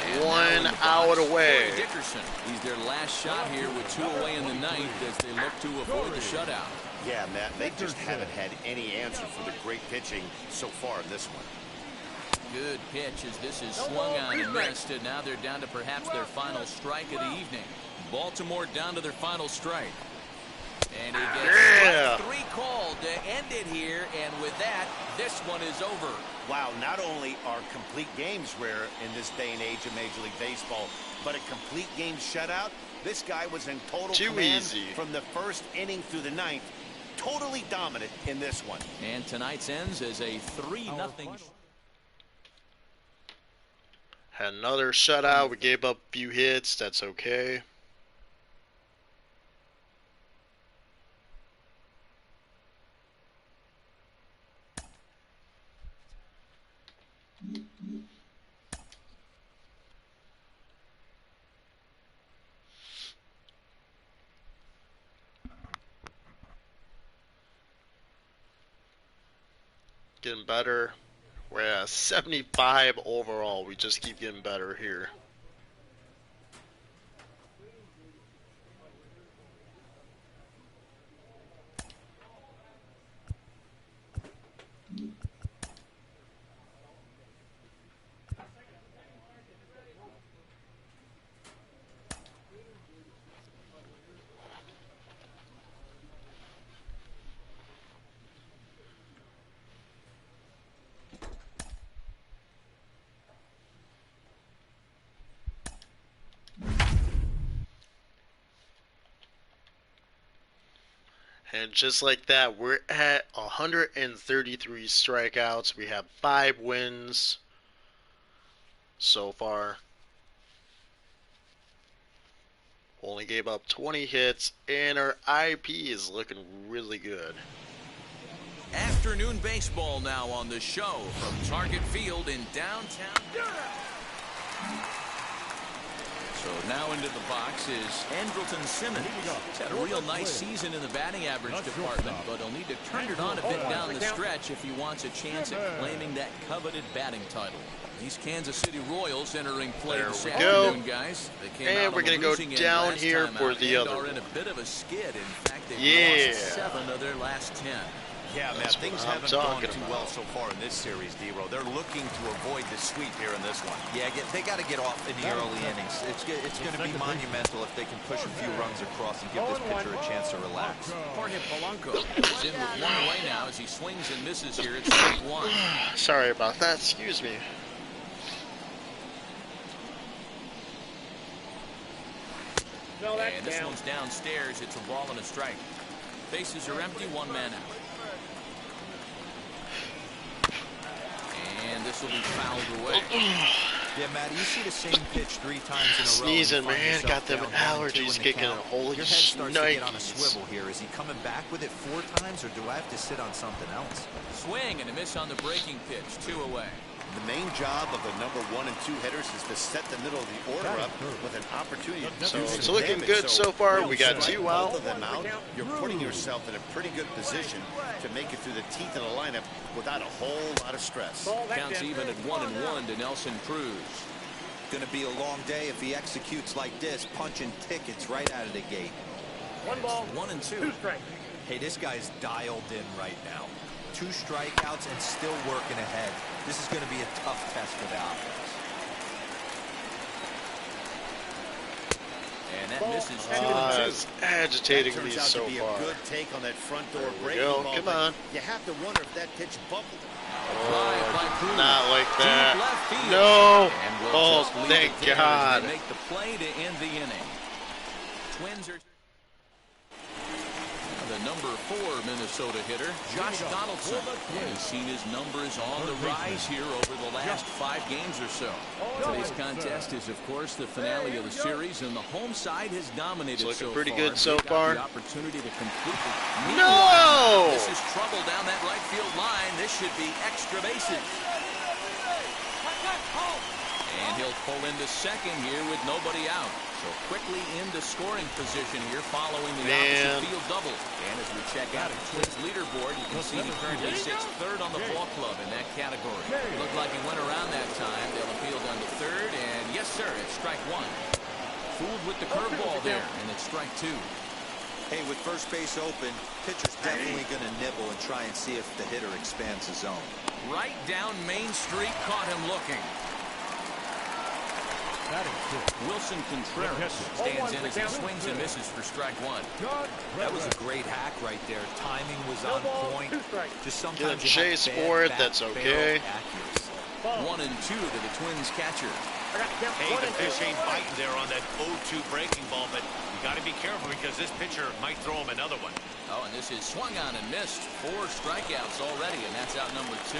B: And
A: 1 out away.
B: Corey Dickerson. He's their last shot here with 2 away in the ninth as they look to avoid the shutout.
C: Yeah, Matt, they just haven't had any answer for the great pitching so far in this one.
B: Good pitch as this is swung on and missed, and now they're down to perhaps their final strike of the evening. Baltimore down to their final strike. And he gets strike 3 called to end it here, and with that, this one is over.
C: Wow, not only are complete games rare in this day and age of Major League Baseball, but a complete game shutout. This guy was in total command from the first inning through the ninth. Totally dominant in this one.
B: And tonight's ends as a 3-0.
A: Had another shutout. We gave up a few hits. That's okay. Getting better. We're at 75 overall. We just keep getting better here. And just like that, we're at 133 strikeouts. We have 5 wins so far. Only gave up 20 hits, and our IP is looking really good.
B: Afternoon baseball now on the show from Target Field in downtown. So now into the box is Andrelton Simmons. He's had a real nice season in the batting average department, but he'll need to turn it on a bit down the stretch if he wants a chance at claiming that coveted batting title. These Kansas City Royals entering play this afternoon, guys. They came out
A: we're going to go down here for the other
B: one. In a bit of a skid. In fact, they've lost 7 of their last 10.
C: Yeah, Matt, things haven't gone too well so far in this series, D-Row. They're looking to avoid the sweep here in this one.
D: Yeah, they got to get off in the early innings. It's going to be monumental if they can push a few runs across and give this pitcher a chance to relax.
B: Jorge Polanco is in with 1 away now as he swings and misses here at strike 1.
A: Sorry about that. Excuse me.
B: And this one's downstairs. It's a ball and a strike. Bases are empty, 1 man out. And this will be fouled away.
D: Yeah, Matt, you see the same pitch 3 times in a row.
A: Sneezing, man. Got them allergies kicking. Holy
D: Your head starts to get on a
A: shnikes.
D: swivel here. Is he coming back with it 4 times, or do I have to sit on something else?
B: Swing and a miss on the breaking pitch. 2 away.
C: The main job of the number 1 and 2 hitters is to set the middle of the order up with an opportunity to
A: So
C: do
A: it's
C: some
A: looking
C: damage.
A: good so far. We got
C: strike
A: 2
C: both
A: out.
C: of them out. You're putting yourself in a pretty good position to make it through the teeth of the lineup without a whole lot of stress.
B: Counts even at 1-1 to Nelson Cruz.
D: Going to be a long day if he executes like this, punching tickets right out of the gate.
E: 1 ball,
B: 1-2.
E: 2 strikes.
D: Hey, this guy's dialed in right now. 2 strikeouts and still working ahead. This is going to be a tough test for the offense.
B: And that misses 2-2.
A: It's agitating
C: That
A: me
C: turns out
A: so
C: to be
A: far.
C: a good take on that front door
A: There we
C: breaking
A: go.
C: ball.
A: Come
C: but
A: on.
C: You have to wonder if that pitch bubbled.
B: Drive by Cruz.
A: Not like
B: Deep
A: that.
B: left field.
A: No.
B: And we'll
A: Oh,
B: just leave
A: thank
B: it there as
A: God.
B: they make the play to end the inning. Twins are the number 4 Minnesota hitter, Josh Donaldson. And he's seen his numbers on the rise here over the last 5 games or so. Today's contest is, of course, the finale of the series, and the home side has dominated
A: It's looking
B: so
A: pretty
B: far.
A: good so
B: They've got
A: far.
B: the opportunity to completely.
A: No!
B: This is trouble down that right field line. This should be extra bases. And he'll pull into second here with nobody out. So quickly into scoring position here following the opposite field double. And as we check out the Twins leaderboard, you can see he currently sits 3rd on the ball club in that category. Looked like he went around that time. They'll appeal down to 3rd, and yes, sir, it's strike 1. Fooled with the curveball there, and it's strike 2.
D: Hey, with first base open, pitcher's definitely going to nibble and try and see if the hitter expands the zone.
B: Right down Main Street, caught him looking. Wilson Contreras stands in as he swings and misses for strike 1.
D: That was a great hack right there. Timing was on point. Just sometimes
A: Get a chase for it. That's okay.
B: 1-2 to the Twins catcher.
C: Hey, the fish ain't biting there on that 0-2 breaking ball, but you got to be careful because this pitcher might throw him another one.
B: Oh, and this is swung on and missed. 4 strikeouts already, and that's out number 2.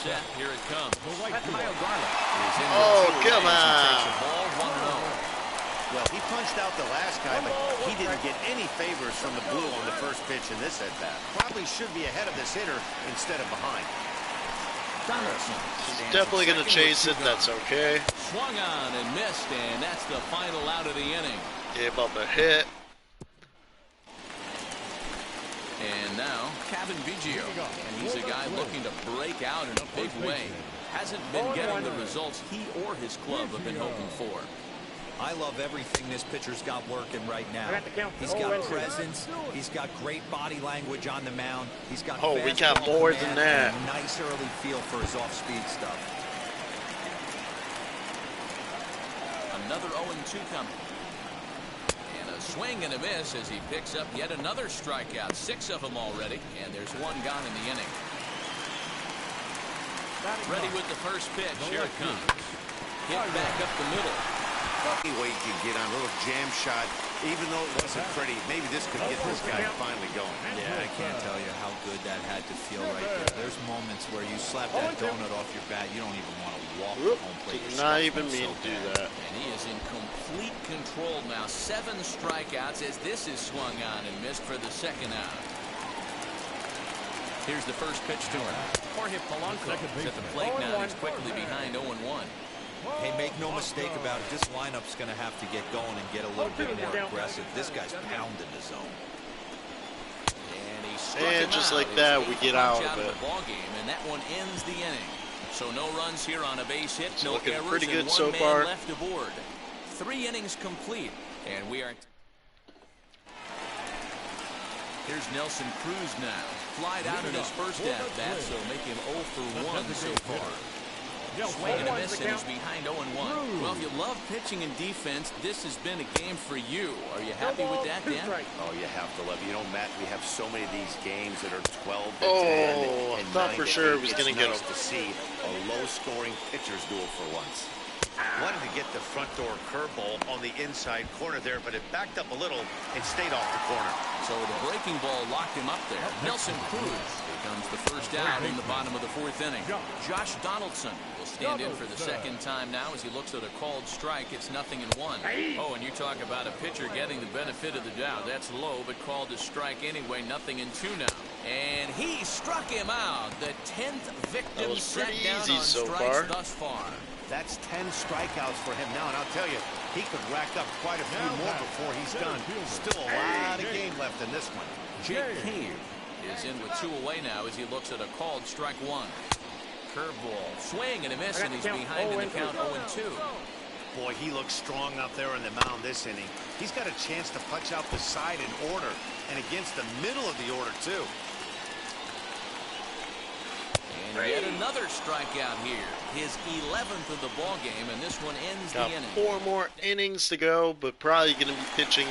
B: Set, here it comes. Kyle Garland is in
A: Oh,
B: with 2
A: come
B: away as he takes
A: on.
B: a ball 1-0.
C: Well, he punched out the last guy, but he didn't get any favors from the blue on the first pitch in this at-bat. Probably should be ahead of this hitter instead of behind.
B: Donaldson
A: Definitely going to chase it.
B: gone.
A: That's okay.
B: Swung on and missed, and that's the final out of the inning.
A: Gave up a hit.
B: And now, Kevin Biggio. And he's a guy looking to break out in a big way. Hasn't been getting the results he or his club have been hoping for.
D: I love everything this pitcher's got working right now. He's got presence. He's got great body language on the mound. He's got
A: Oh, we got
D: fastball
A: more
D: command
A: than that.
D: and a nice early feel for his off-speed stuff.
B: Another 0-2 coming. And a swing and a miss as he picks up yet another strikeout. 6 of them already, and there's 1 gone in the inning. Ready with the first pitch. Here it comes. Hit back up the middle.
C: Any way you can get on a little jam shot, even though it wasn't pretty, maybe this could get this guy finally going.
D: Yeah, I can't tell you how good that had to feel right there. There's moments where you slap that donut off your bat, you don't even want to walk the home plate.
A: Did not even mean to do that.
B: And he is in complete control now. 7 strikeouts as this is swung on and missed for the second out. Here's the first pitch to him. Jorge Polanco is at the plate now. He's quickly behind 0-1.
D: Hey, make no mistake about it. This lineup's going to have to get going and get a little bit more aggressive. This guy's pounding the zone.
B: And he struck
A: And
B: him
A: just
B: out.
A: like
B: His
A: that,
B: 8th
A: we get
B: punch
A: out of it.
B: the ball game, and that one ends the inning. So no runs here on a base hit, no
A: looking
B: errors,
A: pretty good
B: and
A: so
B: 1 man
A: far.
B: left aboard. 3 innings complete, and we are. Here's Nelson Cruz now. Flied out in his first at-bat, so make him 0 for 1 so far. Swing and a miss, and he's behind 0-1. Well, if you love pitching and defense, this has been a game for you. Are you happy with that, Dan?
C: Oh, you have to love it. You know, Matt, we have so many of these games that are 12 to 10
A: Oh, I
C: and
A: thought
C: 9
A: for
C: to
A: sure
C: 8.
A: it was
C: It's
A: going to get
C: nice
A: him.
C: to see a low-scoring pitcher's duel for once. Wanted to get the front door curveball on the inside corner there, but it backed up a little and stayed off the corner.
B: So the breaking ball locked him up there. Nelson Cruz becomes the first out in the bottom of the fourth inning. Josh Donaldson will stand in for the second time now as he looks at a called strike. It's 0-1. Oh, and you talk about a pitcher getting the benefit of the doubt. That's low, but called a strike anyway. 0-2 now. And he struck him out. The 10th victim set down on strikes thus far.
C: That's 10 strikeouts for him now, and I'll tell you, he could rack up quite a few more before he's done. Still a lot of game left in this one.
B: Jake Cave is in with 2 away now as he looks at a called strike 1. Curveball, swing and a miss, and he's behind in the count 0-2.
C: Boy, he looks strong out there on the mound this inning. He's got a chance to punch out the side in order, and against the middle of the order, too.
B: And yet another strikeout here. His 11th of the ball game, and this one ends
A: Got
B: the inning.
A: 4 more innings to go, but probably going to be pitching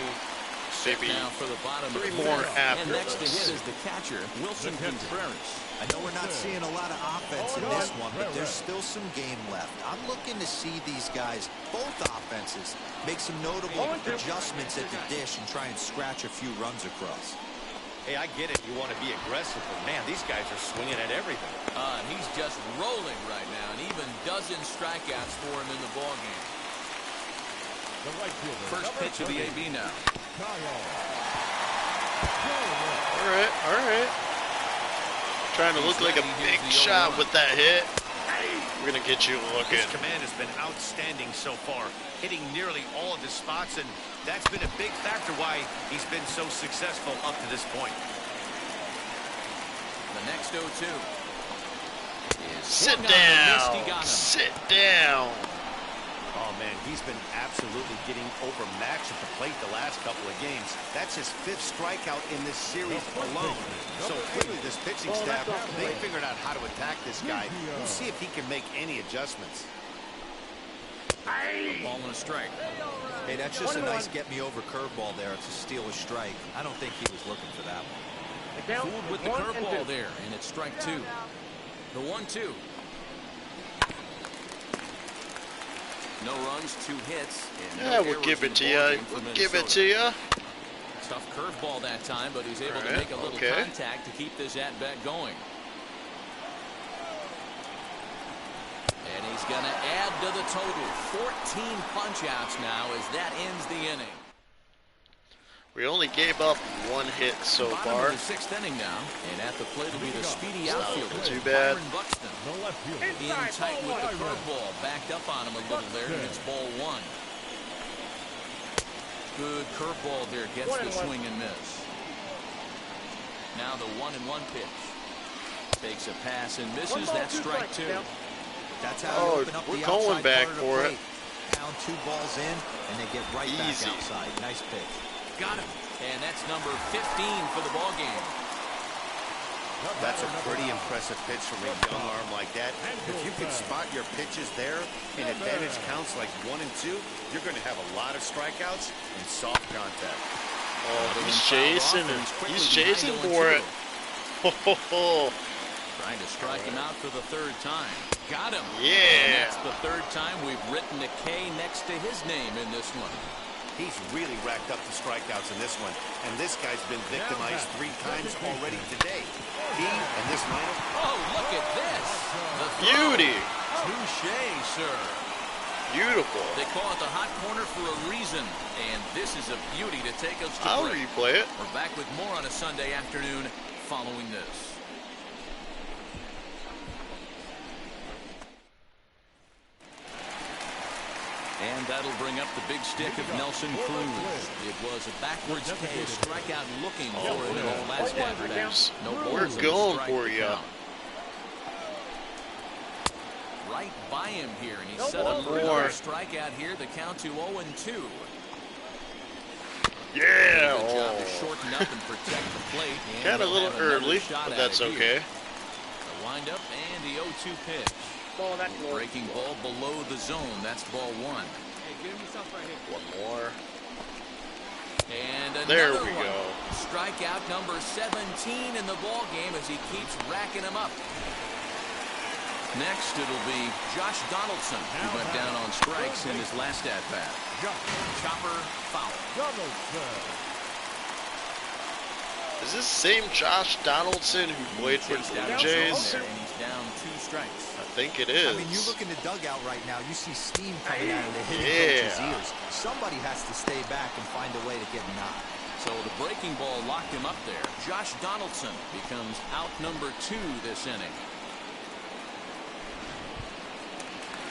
A: maybe
B: now for the bottom
A: 3
B: of the
A: more
B: fifth.
A: after
B: And next to
A: this.
B: hit is the catcher, Wilson Contreras.
D: I know we're not seeing a lot of offense in this one, but there's still some game left. I'm looking to see these guys, both offenses, make some notable adjustments at the dish and try and scratch a few runs across.
C: Hey, I get it. You want to be aggressive, but man, these guys are swinging at everything.
B: And he's just rolling right now, and even dozen strikeouts for him in the ball game. First pitch of the AB now.
A: All right. Trying to look like a big shot with that hit. We're going to get you looking.
C: His command has been outstanding so far, hitting nearly all of his spots, and that's been a big factor why he's been so successful up to this point.
B: The next 0-2.
A: Sit down. Sit down.
C: Oh, man, he's been absolutely getting overmatched at the plate the last couple of games. That's his 5th strikeout in this series alone. So clearly this pitching staff, they figured out how to attack this guy. We'll see if he can make any adjustments.
B: A ball and a strike.
D: Hey, that's just a nice get-me-over curveball there. It's a steal a strike. I don't think he was looking for that one.
B: Fooled with the curveball there, and it's strike 2. The 1-2. No runs, 2 hits.
A: Yeah, we'll give it to you. We'll give it to you.
B: Tough curveball that time, but he's able to make a little contact to keep this at-bat going. And he's going to add to the total. 14 punch-outs now as that ends the inning.
A: We only gave up 1 hit so far.
B: The 6th inning now, and at the plate will be the speedy outfielder.
A: Too bad.
B: Byron Buxton. In tight with the curveball, backed up on him a little there, and it's ball 1. Good curveball there, gets the swing and miss. Now the 1-1 pitch. Takes a pass and misses. That's strike 2.
D: That's how you open up the outside
A: going back
D: part of the
A: for
D: plate. Pound 2 balls in, and they get right back outside. Nice pitch.
B: Got him. And that's number 15 for the ball game.
C: That's a pretty impressive pitch from a young arm like that. If you can spot your pitches there in advantage counts like 1 and 2, you're going to have a lot of strikeouts and soft contact.
A: Oh, he's chasing it. He's chasing for it.
B: Trying to strike him out for the 3rd time. Got him.
A: Yeah.
B: And that's the 3rd time we've written a K next to his name in this one.
C: He's really racked up the strikeouts in this one, and this guy's been victimized 3 times already today. He and this lineup.
B: Oh, look at this. The
A: Beauty.
B: Touché, sir.
A: Beautiful.
B: They call it the hot corner for a reason, and this is a beauty to take us to
A: I'll
B: break.
A: replay it.
B: We're back with more on a Sunday afternoon following this. And that'll bring up the big stick of Nelson Cruz. It was a backwards K, a strikeout looking for him in the last at-bat. No
A: We're
B: balls
A: going for you.
B: Right by him here, and he set up for another strikeout here. The count to 0-2.
A: Yeah.
B: Good job to shorten up and protect the plate.
A: Kind of a little early, but that's okay.
B: The windup and the 0-2 pitch. Breaking ball below the zone. That's ball 1.
E: Hey, give me something right here.
A: 1 more.
B: And
A: There
B: another
A: we
B: one.
A: go.
B: Strikeout number 17 in the ball game as he keeps racking them up. Next, it'll be Josh Donaldson, who went down on strikes in his last at-bat. Chopper foul.
A: Is this the same Josh Donaldson who played for the Blue Jays?
B: And he's down 2 strikes.
A: I think it is.
D: I mean, you look in the dugout right now, you see steam coming out of the hitting coach's ears. Somebody has to stay back and find a way to get him out.
B: So the breaking ball locked him up there. Josh Donaldson becomes out number 2 this inning.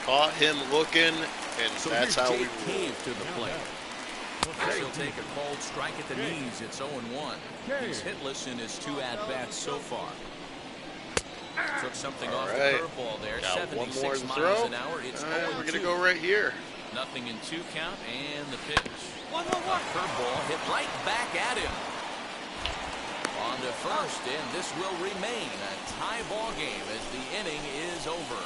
A: Caught him looking, and
B: So
A: that's
B: here's
A: how we
B: Jake
A: roll.
B: Cave to the plate. He'll take a cold strike at the knees. It's 0-1. He's hitless in his 2 at-bats so far. Took something off the curveball there.
A: Got one
B: 76
A: more to
B: miles
A: throw.
B: an hour. It's
A: We're gonna go right here.
B: Nothing in 2 count, and the pitch. A curveball hit right back at him. On to first, and this will remain a tie ball game as the inning is over.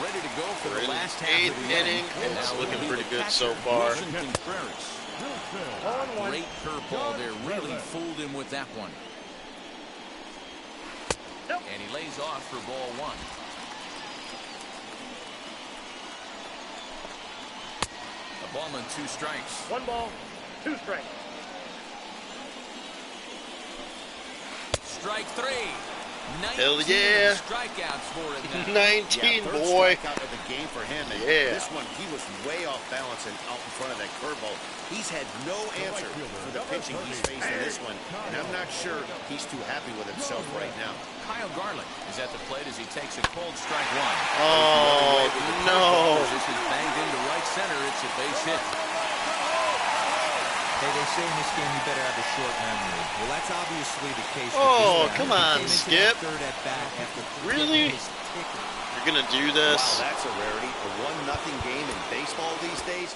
B: Ready to go for the last half of the
A: inning.
B: And
A: It's
B: now
A: looking
B: it'll be
A: pretty
B: the
A: good
B: catcher,
A: so far.
B: Wilson Contreras. Great curveball there. Really fooled him with that one. And he lays off for ball 1. A ball and 2 strikes.
E: 1 ball, 2 strikes.
B: Strike 3. 19
A: Hell yeah.
B: strikeouts for him now.
A: 19,
C: third
A: boy.
C: strikeout of the game for him. And
A: Yeah.
C: this one, he was way off balance and out in front of that curveball. He's had no answer for the pitching he's faced in this one, and I'm not sure he's too happy with himself right now.
B: Kyle Garlick is at the plate as he takes a cold strike 1.
A: Oh, no.
B: This is banged into right center. It's a base hit.
D: Hey, they say in this game you better have a short memory. Well, that's obviously the case.
A: Oh,
D: with this
A: come
D: guy.
A: on,
D: He came into
A: Skip.
D: that third at bat after
A: Really?
D: his ticker.
A: You're gonna do this?
C: Wow, that's a rarity. A 1-0 game in baseball these days.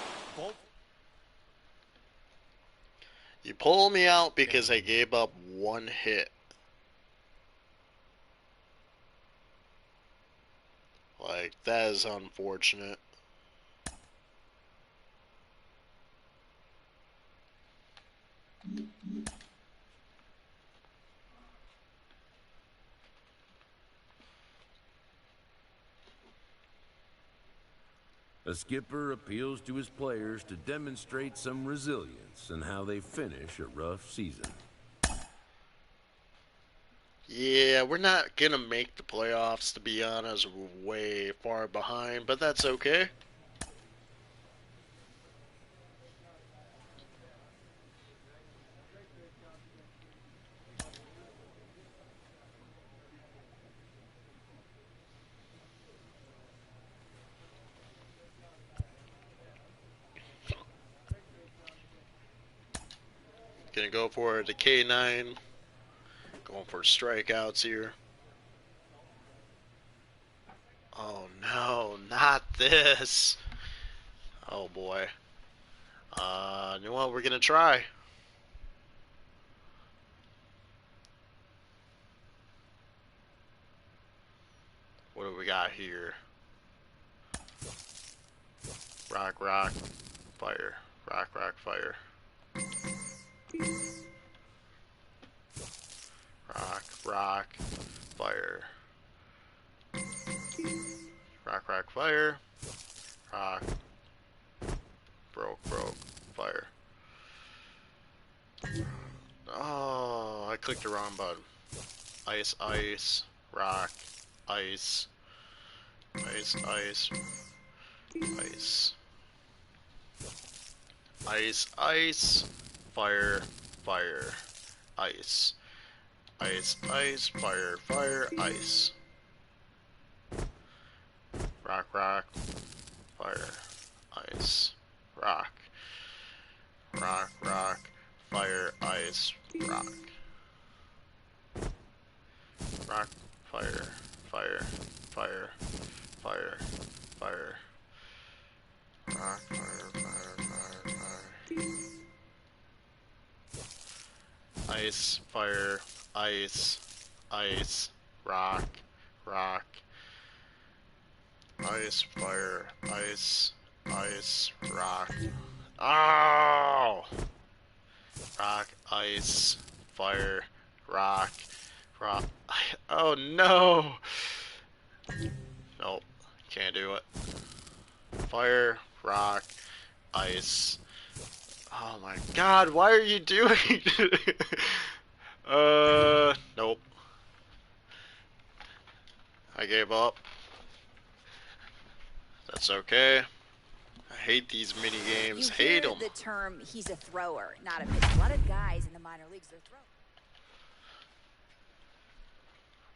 A: You pull me out because I gave up 1 hit. Like, that is unfortunate.
G: A skipper appeals to his players to demonstrate some resilience in how they finish a rough season.
A: Yeah, we're not gonna make the playoffs, to be honest. We're way far behind, but that's okay. Gonna go for the K9. Going for strikeouts here. Oh no, not this. Oh boy. You know what? We're gonna try. What do we got here? Rock, rock, fire. Rock, rock, fire. Rock, rock, fire. Rock, rock, fire. Rock. Broke, fire. Oh, I clicked the wrong button. Ice, ice, rock, ice. Ice, ice, ice. Ice, ice, fire, fire, ice. Ice, ice, fire, fire, ice. Rock, rock, fire, ice. Rock. Rock, rock, fire, ice, rock. Rock, fire, fire, fire, fire, fire. Rock, fire, fire, fire, fire. Ice, fire, ice, ice, rock, rock. Ice, fire, ice, ice, rock. Oh! Rock, ice, fire, rock, rock. Oh no! Nope, can't do it. Fire, rock, ice. Oh my god, why are you doing it? Nope. I gave up. That's okay. I hate these mini games. Hate them.
I: The term he's a thrower, not a pitcher. A lot of guys in the minor leagues, they're throwers.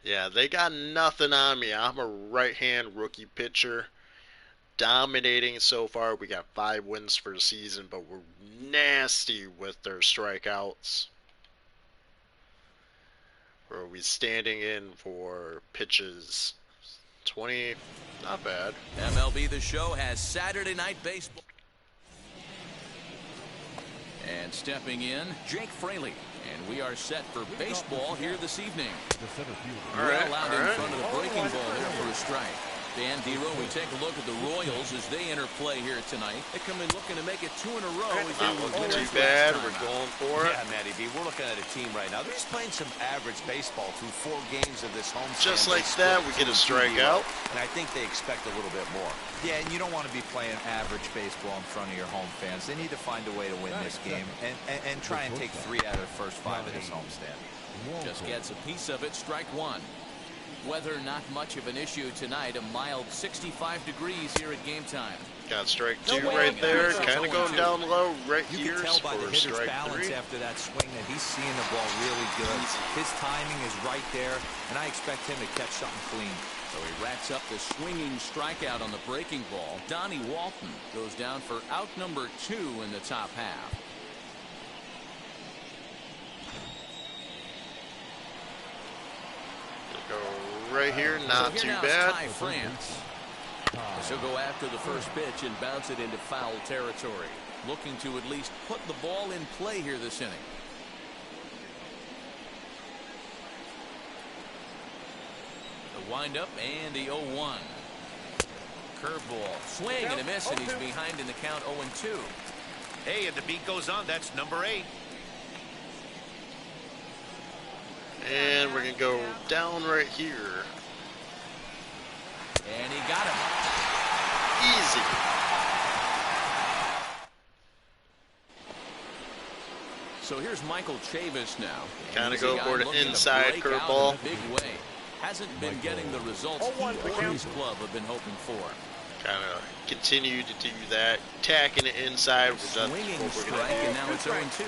A: Yeah, they got nothing on me. I'm a right-hand rookie pitcher. Dominating so far. We got 5 wins for the season, but we're nasty with their strikeouts. Or are we standing in for pitches? 20, not bad.
B: MLB The Show has Saturday Night Baseball. And stepping in, Jake Fraley. And we are set for baseball here this evening. Well out in front of the breaking ball there for a strike. Dan Dero, we take a look at the Royals as they enter play here tonight. They come in looking to make it 2 in a row.
A: Not looking too bad. We're going for it.
C: Yeah, Matty B, we're looking at a team right now. They're just playing some average baseball through 4 games of this home.
A: Just like that, we get a strikeout.
C: And I think they expect a little bit more.
D: Yeah, and you don't want to be playing average baseball in front of your home fans. They need to find a way to win this game and try and take 3 out of the first 5 of this homestand.
B: Just gets a piece of it, strike 1. Weather not much of an issue tonight. A mild 65 degrees here at game time.
A: Got strike 2 right there. Kind of going down low right here.
D: You can tell by the hitter's
A: strike
D: balance
A: 3.
D: after that swing that he's seeing the ball really good. His timing is right there, and I expect him to catch something clean.
B: So he racks up the swinging strikeout on the breaking ball. Donnie Walton goes down for out number 2 in the top half.
A: Go right here, not
B: so
A: too
B: now
A: bad.
B: Ty France. She'll go after the first pitch and bounce it into foul territory. Looking to at least put the ball in play here this inning. The windup and the 0-1. Curveball. Swing and a miss, and he's behind in the count 0-2.
C: Hey, and the beat goes on. That's number 8.
A: And we're going to go down right here.
B: And he got him.
A: Easy.
B: So here's Michael Chavis now.
A: Kind of go for the inside curveball.
B: Big way. Hasn't been getting the results he or his club have been hoping for.
A: Kind of continue to do that. Tacking it inside.
B: Swinging strike, and now it's 0-2.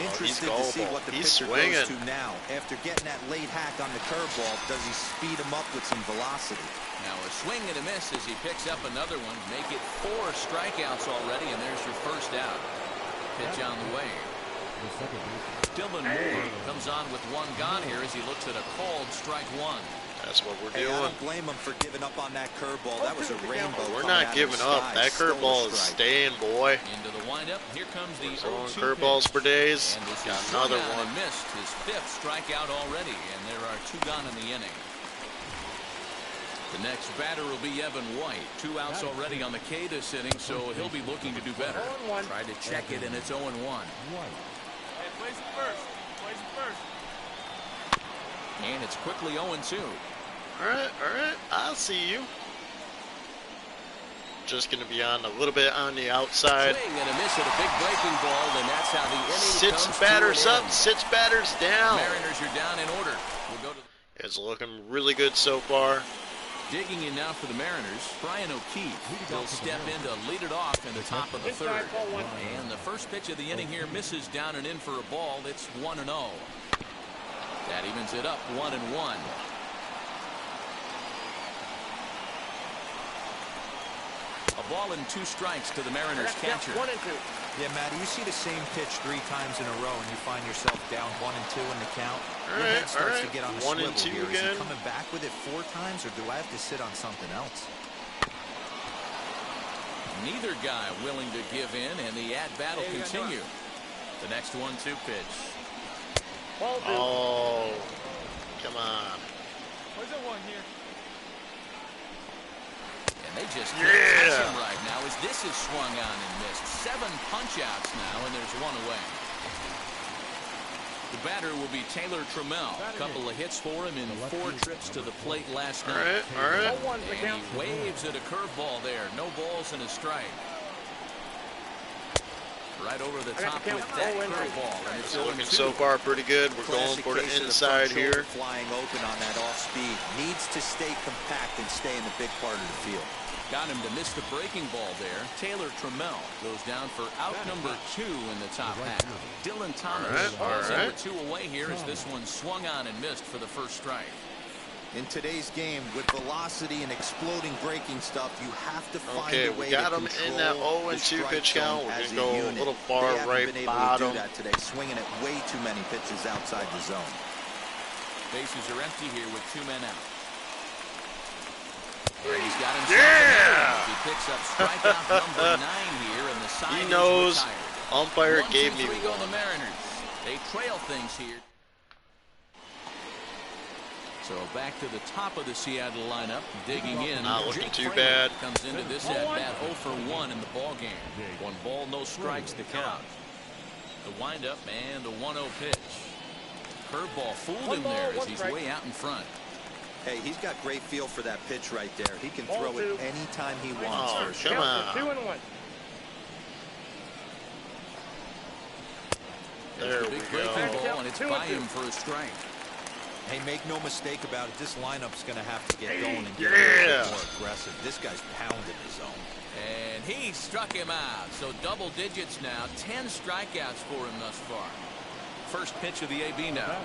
D: Interested to see what the pitcher goes to now. After getting that late hack on the curveball, does he speed him up with some velocity?
B: Now a swing and a miss as he picks up another one. Make it 4 strikeouts already, and there's your first out. Pitch on the way. Dylan Moore comes on with 1 gone here as he looks at a called strike 1.
A: That's what we're doing.
D: I don't blame him for giving up on that curveball. That was a rainbow.
A: We're not giving up. That curveball is staying, boy.
B: Into the windup. Here comes the 0-2
A: curveballs for days.
B: And this
A: got
B: is
A: another one.
B: Missed his 5th strikeout already, and there are 2 gone in the inning. The next batter will be Evan White. 2 outs already on the K this inning, so he'll be looking to do better. Try to check it, and it's 0-1.
F: Hey, place it first. Place it first.
B: And it's quickly 0-2.
A: All right. I'll see you. Just going to be on a little bit on the outside.
B: Swing and a miss at a big breaking ball, and that's how the inning
A: sits
B: comes
A: batters
B: to an
A: up,
B: end.
A: sits batters down.
B: Mariners are down in order. We'll go to
A: it's looking really good so far.
B: digging in now for the Mariners. Brian O'Keefe will step in to lead it off in the top of the 3rd. And the first pitch of the inning here misses down and in for a ball. It's 1-0. That evens it up 1-1. A ball and 2 strikes to the Mariners catcher.
E: 1-2.
D: Yeah, Matty, you see the same pitch 3 times in a row, and you find yourself down 1-2 in the count. Your head starts to get on the
A: 1
D: swivel
A: and 2
D: here.
A: again.
D: Is he coming back with it 4 times, or do I have to sit on something else?
B: Neither guy willing to give in, and the at-bat will continue. The next 1-2 pitch.
A: Oh, come on.
F: Where's that one here?
B: And they just can't catch him right now as this is swung on and missed. 7 punch-outs now, and there's 1 away. The batter will be Taylor Trammell. A couple of hits for him in 4 trips to the plate last night.
A: All right.
B: And he waves at a curveball there. No balls and a strike. Right over the top with that curveball. And it's
A: Looking so far pretty good. We're going for the inside here.
D: Flying open on that off speed. Needs to stay compact and stay in the big part of the field.
B: Got him to miss the breaking ball there. Taylor Trammell goes down for out number 2 in the top half. Dylan Thomas is number 2 away here as this one swung on and missed for the first strike.
D: In today's game, with velocity and exploding breaking stuff, you have to find a way
A: we got
D: to
A: him
D: control
A: in that 0-2 pitch count. We're going to go a little far right bottom.
D: Do that today, swinging at way too many pitches outside the zone.
B: Bases are empty here with 2 men out. He's got himself he picks up strikeout number 9 here, and the side
A: he knows
B: is retired.
A: umpire gave me
B: 1-2-3 go the Mariners. They trail things here. So back to the top of the Seattle lineup, digging in.
A: Not looking
B: Jake
A: too
B: Framer
A: bad.
B: Comes into this at bat 0 for 1 in the ball game. 1 ball, no strikes to count. The windup and the 1-0 pitch. Curveball fooled him there as he's way out in front.
D: Hey, he's got great feel for that pitch right there. He can throw it anytime he wants.
A: Oh, come on.
E: 2-1.
A: There we go.
B: Ball, and it's by him for a strike.
D: Hey, make no mistake about it. This lineup's going to have to get going and get a little bit more aggressive. This guy's pounding his zone.
B: And he struck him out. So double digits now. 10 strikeouts for him thus far. First pitch of the AB now.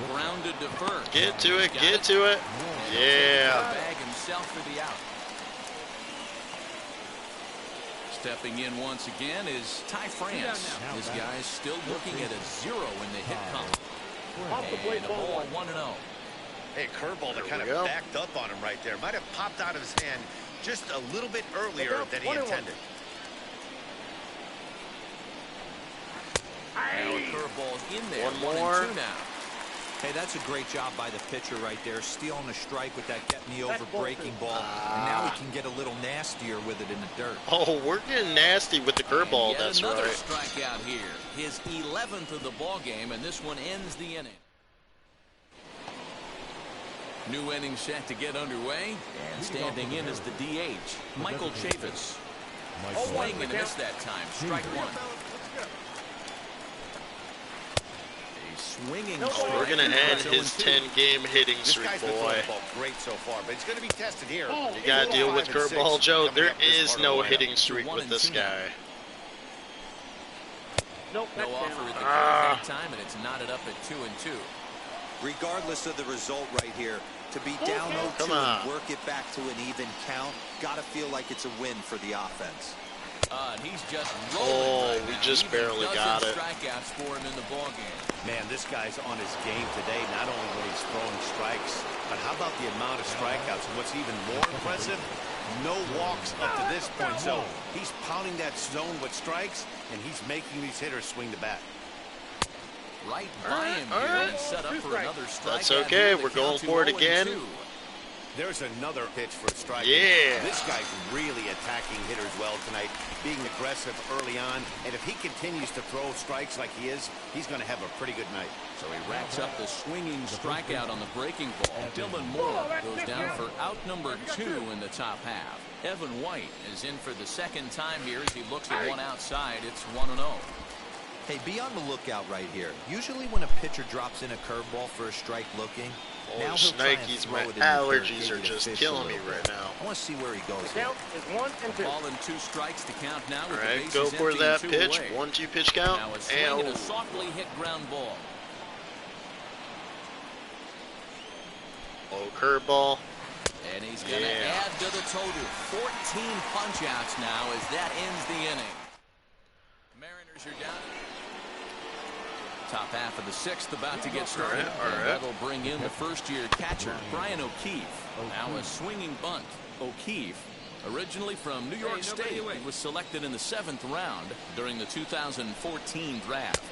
B: Grounded to first.
A: Get to it. Get to it. Yeah.
B: Bag himself for the out. Stepping in once again is Ty France. This guy's still looking at a 0 in the hit column. And a ball 1-0.
C: Hey, curveball that kind of backed up on him right there. Might have popped out of his hand just a little bit earlier than he intended.
B: Now a curveball in there.
A: 1 more.
B: 1-2 now.
D: Hey, that's a great job by the pitcher right there, stealing a strike with that get-me-over breaking ball. And now he can get a little nastier with it in the dirt.
A: Oh, we're getting nasty with the curveball. That's
B: another
A: right.
B: strikeout here. His 11th of the ball game, and this one ends the inning. New inning set to get underway, and standing in is the DH, Michael Chavis. Swing and miss that time. Strike 1. Swinging.
A: We're going to end his 10-game hitting streak, boy.
C: Great so far, but he's going to be tested here.
A: You got to deal with Curveball Joe. There is no hitting streak with this guy.
B: No offer at the correct time, and it's knotted up at 2-2.
D: Regardless of the result right here, to be down 0-2 and work it back to an even count, got to feel like it's a win for the offense.
B: And he's just rolling.
A: We just barely got it.
B: Strikeouts for him in the ball game.
C: Man, this guy's on his game today, not only when he's throwing strikes, but how about the amount of strikeouts? And what's even more impressive, no walks up to this point. So he's pounding that zone with strikes, and he's making these hitters swing the bat.
B: Right by him here and set up for another strike.
A: That's okay. We're going for it again.
C: There's another pitch for a strike.
A: Yeah.
C: This guy's really attacking hitters well tonight, being aggressive early on. And if he continues to throw strikes like he is, he's going to have a pretty good night.
B: So he racks up the swinging strikeout on the breaking ball. Dylan Moore goes down for out number 2 in the top half. Evan White is in for the second time here as he looks at one outside. It's 1-0.
D: Hey, be on the lookout right here. Usually when a pitcher drops in a curveball for a strike looking,
A: oh, Shnikes, my allergies are just killing me right now.
D: I want to see where he goes.
E: The count is 1-2.
B: Ball and 2 strikes to count now.
A: All right, go for that pitch. 1-2 pitch count.
B: Now a swing and a softly hit ground ball.
A: Oh, curveball.
B: And he's going to add to the total. 14 punch-outs now as that ends the inning. Mariners are down. Top half of the 6th about to get started. And that'll bring in the first-year catcher, Brian O'Keefe. Now a swinging bunt. O'Keefe, originally from New York State, he was selected in the 7th round during the 2014 draft.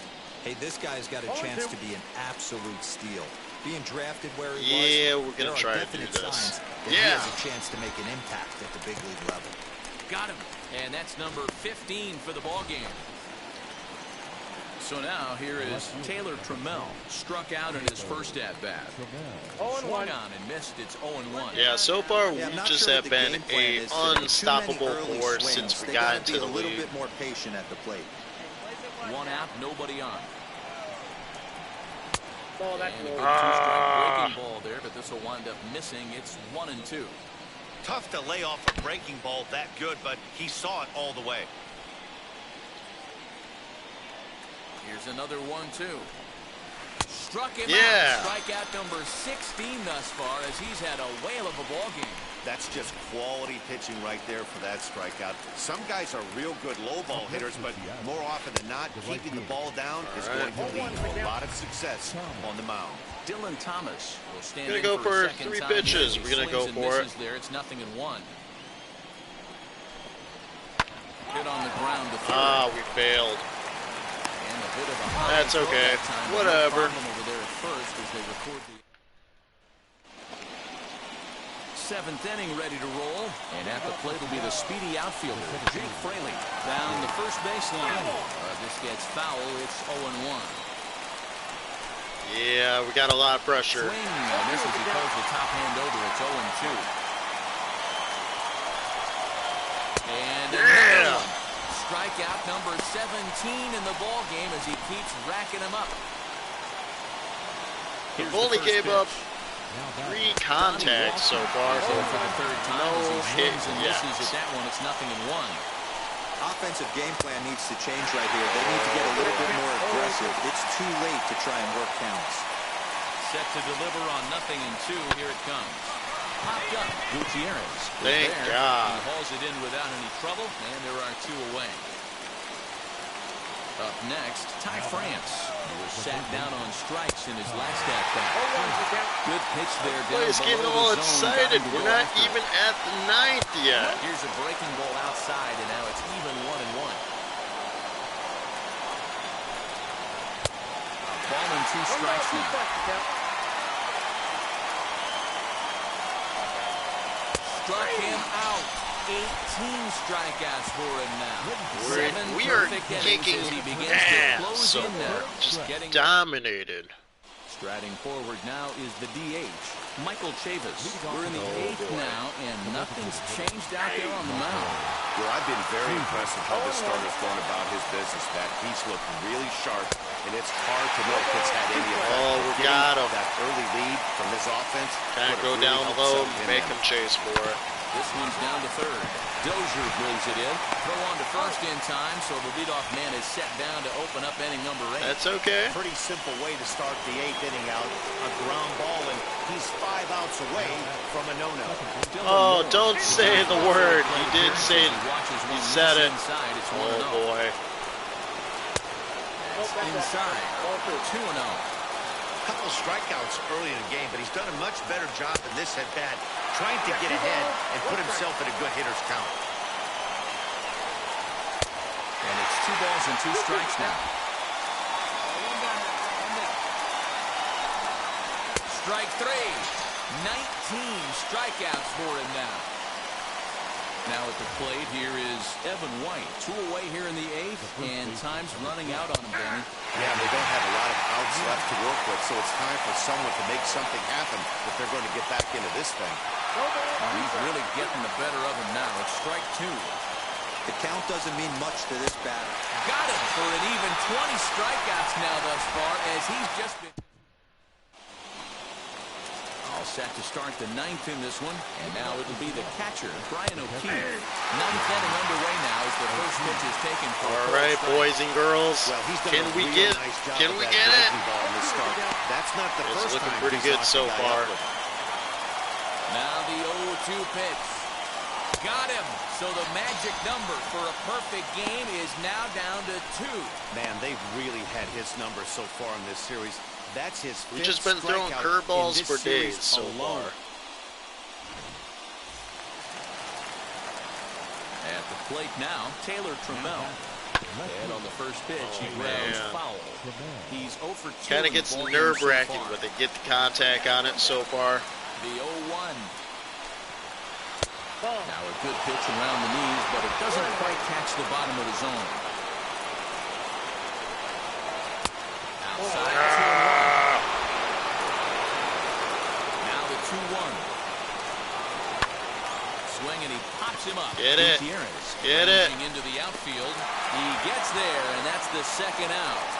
D: Hey, this guy's got a chance to be an absolute steal. Being drafted where he was,
A: yeah, we're going to try to do this.
D: He has a chance to make an impact at the big league level.
B: Got him. And that's number 15 for the ball game. So now here is Taylor Trammell, struck out in his first at-bat. Swung on and missed. It's 0-1.
A: Yeah, so far we
D: I'm not
A: just
D: sure
A: have
D: what the
A: been
D: game plan
A: a
D: is today.
A: unstoppable
D: Too many early
A: force
D: swings.
A: since we
D: They
A: got
D: gotta
A: into
D: be
A: the
D: a little
A: league.
D: bit more patient at the plate.
B: One out, nobody on.
E: Ball, that's
B: And a
E: low.
B: good two-strike breaking ball there, but this will wind up missing. It's 1-2.
C: Tough to lay off a breaking ball that good, but he saw it all the way.
B: Here's another 1-2. Struck him
A: Yeah.
B: out. Strikeout number 16 thus far, as he's had a whale of a ball game.
C: That's just quality pitching right there for that strikeout. Some guys are real good low ball hitters, but more often than not, keeping the ball down is going to lead to a lot of success on the mound.
B: Dylan Thomas will stand
A: Gonna
B: in
A: go
B: for
A: for
B: a second
A: 3
B: time
A: pitches.
B: here. He
A: We're gonna go
B: swings and
A: for it.
B: misses there. It's 0-1. Hit on the ground to third.
A: Ah, we failed.
B: And a bit of a high
A: That's
B: throw
A: okay.
B: that time.
A: Whatever.
B: No problem over there at first as they record the 7th inning ready to roll. And at the plate will be the speedy outfielder, Jake Fraley. Down the first baseline. This gets foul. It's 0-1.
A: Yeah, we got a lot of pressure.
B: Swing and misses. He pulls the top hand over. It's 0-2. And another one. Strikeout number 17 in the ball game as he keeps racking them up.
A: We've
B: Here's the
A: only
B: first
A: gave
B: pitch.
A: up 3 contacts so far.
B: He's in for the third time
A: No
B: as he
A: hit
B: swings and
A: yet.
B: misses at that one. It's 0-1.
D: Offensive game plan needs to change right here. They need to get a little bit more aggressive. It's too late to try and work counts.
B: Set to deliver on 0-2. Here it comes. Popped up. Gutierrez. is
A: Thank
B: there.
A: God.
B: He hauls it in without any trouble, and there are 2 away. Up next, Ty France, who was sat down on strikes in his last at-bat. Good pitch there down
A: Players getting
B: below
A: all
B: the zone. Got
A: excited.
B: him to
A: We're
B: go
A: not
B: after it.
A: even at the 9th yet.
B: Here's a breaking ball outside, and now it's even 1-1. Ball and 2 strikes now. Struck him out. 18 strikeouts for him now. 7
A: We are
B: perfect innings
A: kicking
B: as he begins to
A: ass
B: close
A: so
B: in now.
A: far. Just
B: Getting
A: dominated.
B: striding forward now is the DH, Michael Chavis. We're in the 8th now, and nothing's changed out there on the mound.
C: Well, I've been very impressed with how this starter's going about his business, Matt. He's looked really sharp, and it's hard to know if it's had any effect.
A: Oh, we
C: Getting
A: got him.
C: that early lead from this offense.
A: Kind of
C: would
A: go
C: have really
A: down
C: helped
A: low,
C: settle
A: make
C: in.
A: him chase for it.
B: This one's down to third. Dozier brings it in. Throw on to first in time, so the leadoff man is set down to open up inning number 8.
A: That's okay.
C: Pretty simple way to start the 8th inning out. A ground ball, and he's 5 outs away from a no-no.
A: Oh, don't say the word. He did say it. He said it.
B: Inside. It's
A: Oh,
B: 1-0.
A: boy.
B: That's inside. 2-0.
C: Couple strikeouts early in the game, but he's done a much better job in this at-bat, trying to get ahead and put himself in a good hitter's count.
B: And it's 2 balls and 2 strikes now. Strike 3. 19 strikeouts for him now. Now at the plate, here is Evan White. 2 away here in the 8th, and time's running out on him, Danny.
C: Yeah, they don't have a lot of outs left to work with, so it's time for someone to make something happen if they're going to get back into this thing.
B: He's really getting the better of him now. It's strike 2.
D: The count doesn't mean much to this batter.
B: Got him for an even 20 strikeouts now thus far, as he's just been... All set to start the 9th in this one, and now it'll be the catcher, Brian O'Keefe. 9th inning underway now as the first pitch is taken for
A: All right, boys and girls.
C: Well, he's done
A: Can
C: a
A: we
C: real
A: get
C: nice job
A: can
C: of
A: we
C: that
A: get it?
C: breaking ball in this start. That's not the
A: It's
C: first
A: looking
C: time
A: pretty
C: he's
A: good
C: knocked
A: so
C: a guy
A: far.
C: out with it.
B: Now the 0-2 pitch. Got him. So the magic number for a perfect game is now down to 2.
C: Man, they've really had his number so far in this series. That's his
A: We've
C: fifth
A: just been throwing
C: strikeout
A: curveballs
C: in this
A: for
C: series
A: days so
C: alone.
A: far.
B: At the plate now, Taylor Trammell. And on the first pitch, he
A: Oh,
B: grounds
A: man.
B: foul. He's 0 for 2.
A: Kind
B: in
A: of
B: the
A: gets
B: ball game
A: nerve-wracking
B: so far.
A: when they get the contact on it so far.
B: The 0-1. Now a good pitch around the knees, but it doesn't quite catch the bottom of the zone. outside 2-1. Now the 2-1. Swing and he pops him up.
A: Get it. Get it.
B: Into the outfield. He gets there, and that's the second out.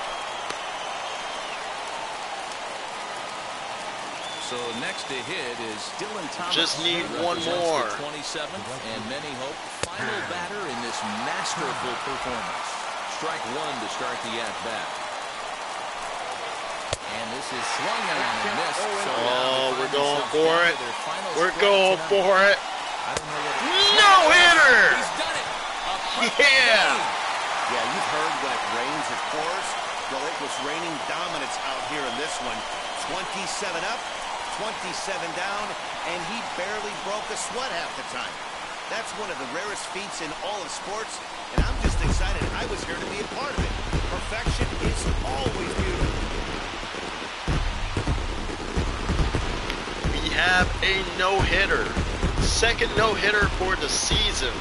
B: So next to hit is Dylan Thomas.
A: Just need one more.
B: 27th, and many hope final batter in this masterful performance. Strike one to start the at-bat. And this is swung on and missed. So
A: we're going for it. We're going for it. No hitter.
B: He's done it.
A: Yeah.
C: Yeah, you've heard when it rains, it pours. Well, it was raining dominance out here in this one. 27 up, 27 down, and he barely broke a sweat half the time. That's one of the rarest feats in all of sports, and I'm just excited I was here to be a part of it. Perfection is always beautiful.
A: We have a no-hitter. Second no-hitter for the season.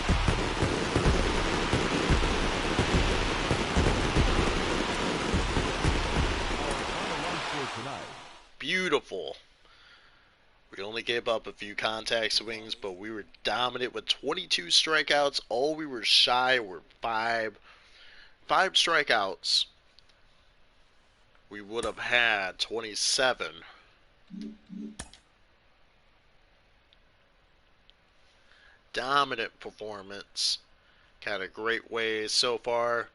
A: Beautiful. We only gave up a few contact swings, but we were dominant with 22 strikeouts. All we were shy were five strikeouts. We would have had 27. Dominant performance. Got a great way so far.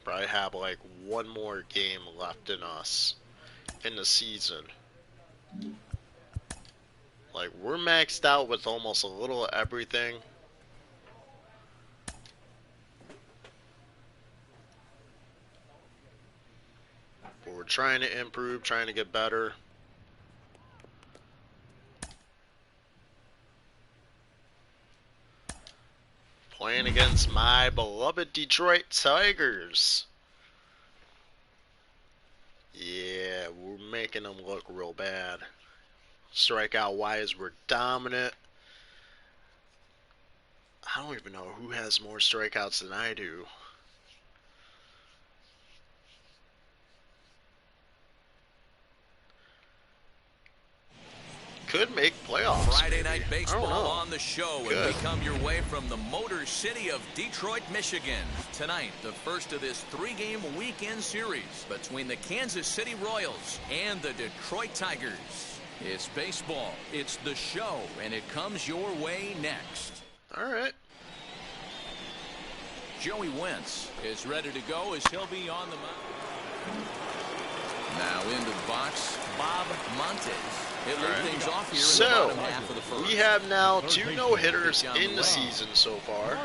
A: Probably have like one more game left in us in the season. Like, we're maxed out with almost a little of everything. But we're trying to improve, trying to get better. Playing against my beloved Detroit Tigers. Yeah, we're making them look real bad. Strikeout wise, we're dominant. I don't even know who has more strikeouts than I do. Could make playoffs.
B: Friday
A: maybe.
B: Night Baseball on the show as we come your way from the Motor City of Detroit, Michigan. Tonight, the first of this three-game weekend series between the Kansas City Royals and the Detroit Tigers. It's baseball, it's the show, and it comes your way next.
A: All right.
B: Joey Wentz is ready to go as he'll be on the mound. Now into the box, Bob Montes. It lit things off here in the bottom half of the first.
A: We have now 2 no-hitters in the season so far.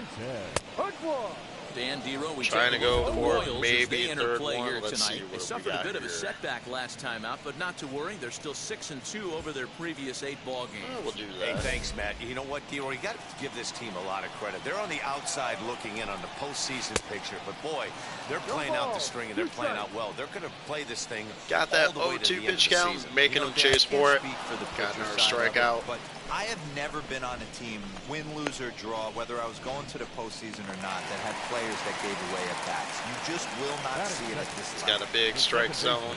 B: Dan Dero, we
A: trying to go for
B: Royals
A: maybe third
B: play
A: one.
B: here
A: Let's
B: tonight.
A: see what
B: They suffered a bit of a setback last time out, but not to worry. They're still 6-2 over their previous 8 ball games.
A: Oh, we'll do that.
C: Hey, thanks, Matt. You know what, Dero? You got to give this team a lot of credit. They're on the outside looking in on the postseason picture, but boy, they're playing out the string and they're playing out well. They're going to play this thing.
A: Got that
C: all the way to
A: 0-2
C: the end
A: pitch
C: of the
A: count,
C: season.
A: making them chase for it. Got
D: pitcher
A: another
D: side of it,
A: strikeout.
D: But I have never been on a team, win, lose, or draw, whether I was going to the postseason or not, that had players that gave away at bats. You just will not see it at this
A: He's
D: level.
A: got a big strike zone.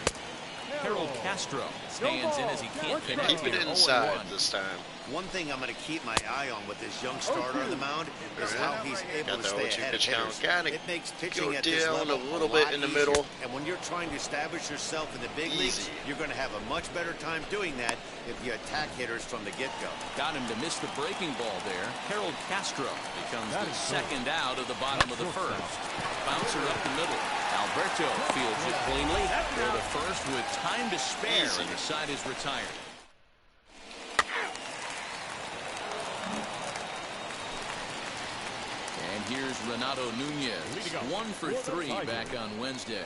B: Harold Castro stands in as he can't connect.
A: Keep it inside this time.
C: One thing I'm going to keep my eye on with this young starter on the mound is how he's able to stay ahead of hitters. It makes pitching at this level
A: a little bit in the middle.
C: And when you're trying to establish yourself in the big leagues, you're going to have a much better time doing that if you attack hitters from the get-go.
B: Got him to miss the breaking ball there. Harold Castro becomes the second out of the bottom of the first. Bouncer up the middle. Alberto fields it cleanly. Go to first with time to spare, and the side is retired. And here's Renato Nunez, 1 for 3 back on Wednesday.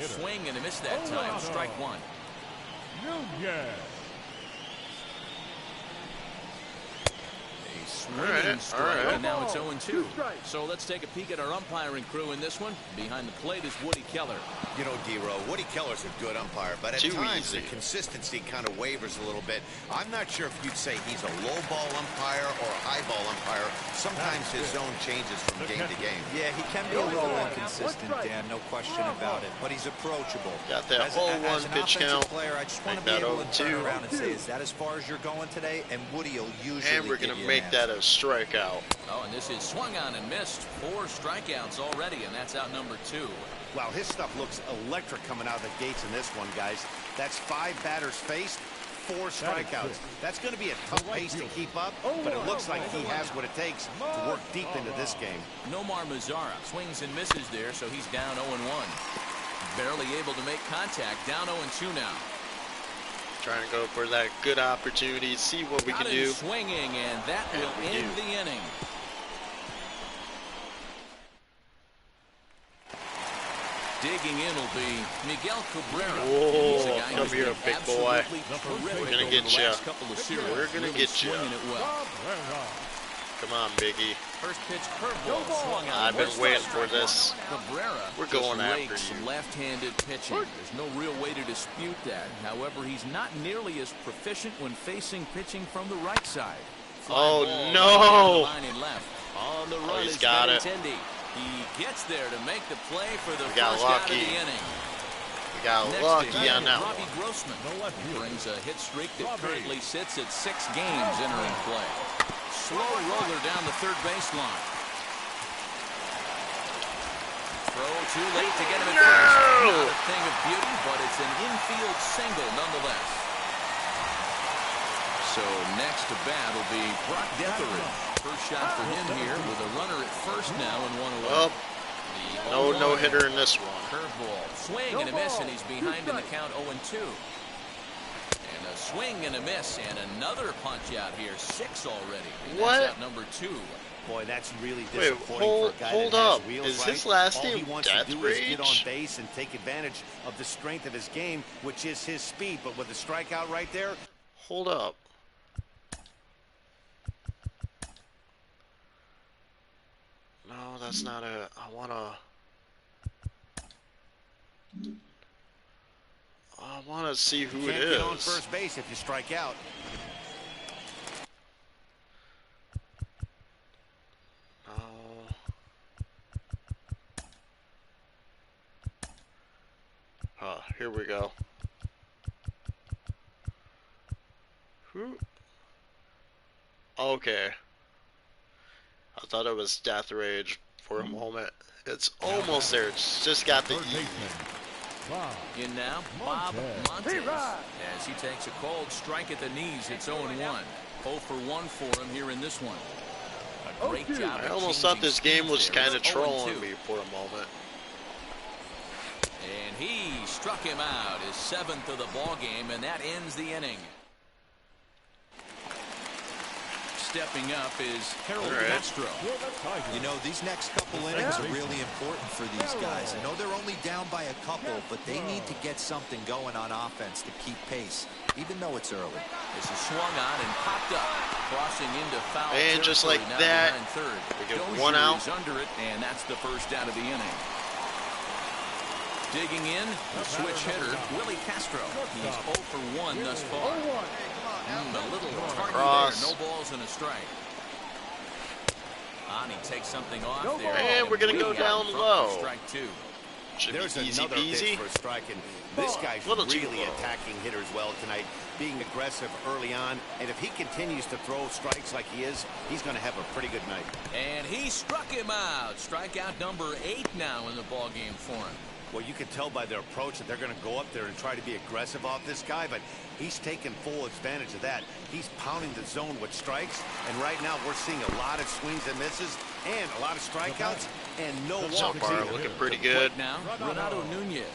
B: Swing and a miss that time. Strike one. A Swinging strike, and now it's 0-2. So let's take a peek at our umpiring crew in this one. Behind the plate is Woody Keller.
C: You know, D-Row, Woody Keller's a good umpire, but at
A: Too
C: times
A: easy.
C: the consistency kind of wavers a little bit. I'm not sure if you'd say he's a low ball umpire or a high ball umpire. Sometimes his zone changes from game to game.
D: Yeah, he can be a little inconsistent, Dan, no question about it, but he's approachable.
A: Got that
D: As
A: whole
D: an
A: one pitch
D: offensive
A: count.
D: player, I just want to
A: Make
D: be
A: that
D: able to turn
A: 0-2.
D: around and say, is that as far as you're going today? And Woody will usually
A: And we're
D: give
A: gonna
D: you
A: make
D: an
A: that
D: answer.
A: a strikeout.
B: Oh, and this is swung on and missed. 4 strikeouts already, and that's out number 2.
C: Wow, his stuff looks electric coming out of the gates in this one, guys. That's 5 batters faced, 4 strikeouts. That's going to be a tough pace to keep up, but it looks like he has what it takes to work deep into this game.
B: Nomar Mazara swings and misses there, so he's down 0-1. Barely able to make contact, down 0-2 now.
A: Trying to go for that good opportunity, see what we can
B: Got him
A: do.
B: swinging, and that will
A: we
B: end
A: do.
B: the inning. Digging in will be Miguel Cabrera.
A: Whoa,
B: He's a guy
A: come
B: who's
A: here,
B: been
A: big boy.
B: absolutely terrific
A: We're gonna
B: over
A: get
B: the
A: ya.
B: last couple of series.
A: We're gonna
B: Really
A: get ya.
B: swinging it well.
A: Come on, Biggie.
B: First pitch curveball swung out.
A: I've been
B: First
A: waiting
B: strike
A: for this.
B: one. Cabrera
A: We're going
B: just
A: after
B: rakes
A: you.
B: left-handed pitching. There's no real way to dispute that. However, he's not nearly as proficient when facing pitching from the right side. Fly
A: Oh,
B: ball
A: no.
B: right down the line and left. On the run
A: he's
B: is
A: got it.
B: Benintendi. He gets there to make the play for the
A: got
B: first out of
A: lucky.
B: the inning.
A: We got
B: Next
A: lucky
B: to hit,
A: on that
B: Robbie
A: one.
B: Grossman brings a hit streak that currently sits at 6 games entering play. Slow roller down the third baseline. Throw too late to get him at first. Not a thing of beauty, but it's an infield single nonetheless. So next to bat will be Brock Detheridge. First shot for him here with a runner at first now and 1 away.
A: Well, no hitter in this one.
B: Curveball, swing and a miss, and he's behind in the count 0-2. And a swing and a miss, and another punch out here, 6 already. And
A: What?
B: That's out number 2.
C: Boy, that's really
A: Wait,
C: disappointing
A: hold-
C: for a guy
A: hold
C: that has
A: up.
C: wheels,
A: Is
C: right?
A: his last
C: All
A: name
C: he wants
A: Death
C: to do is get on
A: Rage?
C: base and take advantage of the strength of his game, which is his speed. But with the strikeout right there,
A: Hold up. No, that's not it. I wanna see who
C: you
A: it
C: can't get on
A: is.
C: first base if you strike out.
A: No. Here we go. Who? Okay. I thought it was Death Rage for a moment. It's almost there. It's just got the E.
B: In now, Bob Montes. As he takes a cold strike at the knees, it's 0-1. 0 for 1 for him here in this one. A great job.
A: I
B: of
A: almost thought
B: changing
A: this game
B: speeds
A: was
B: there.
A: kind of
B: It's 0-2.
A: trolling me for a moment.
B: And he struck him out, his 7th of the ball game, and that ends the inning. Stepping up is Harold Castro.
D: You know, these next couple innings are really important for these guys. I know they're only down by a couple, but they need to get something going on offense to keep pace, even though it's early.
B: This is swung on and popped up, crossing into foul
A: And just like
B: territory now
A: that,
B: behind third.
A: we get
B: Dozier
A: one out.
B: is under it, and that's the first out of the inning. Digging in, the switch hitter, Willie Castro. He's 0 for 1 thus far. A little tardy
A: Cross.
B: there, no balls and a strike. On, he takes something off there.
A: And we're gonna go
B: Way
A: down
B: out front
A: low.
B: for strike 2.
A: Should
C: There's
A: be easy
C: another pitch
A: peasy.
C: for a strike, and this guy's
A: Little too
C: really
A: low.
C: attacking hitters well tonight, being aggressive early on. And if he continues to throw strikes like he is, he's going to have a pretty good night.
B: And he struck him out. Strikeout number 8 now in the ball game for him.
C: Well, you can tell by their approach that they're going to go up there and try to be aggressive off this guy, but he's taking full advantage of that. He's pounding the zone with strikes, and right now we're seeing a lot of swings and misses and a lot of strikeouts and no
A: So
C: walks
A: far,
C: either.
A: looking pretty
B: To the
A: good.
B: plate now, Renato Nunez.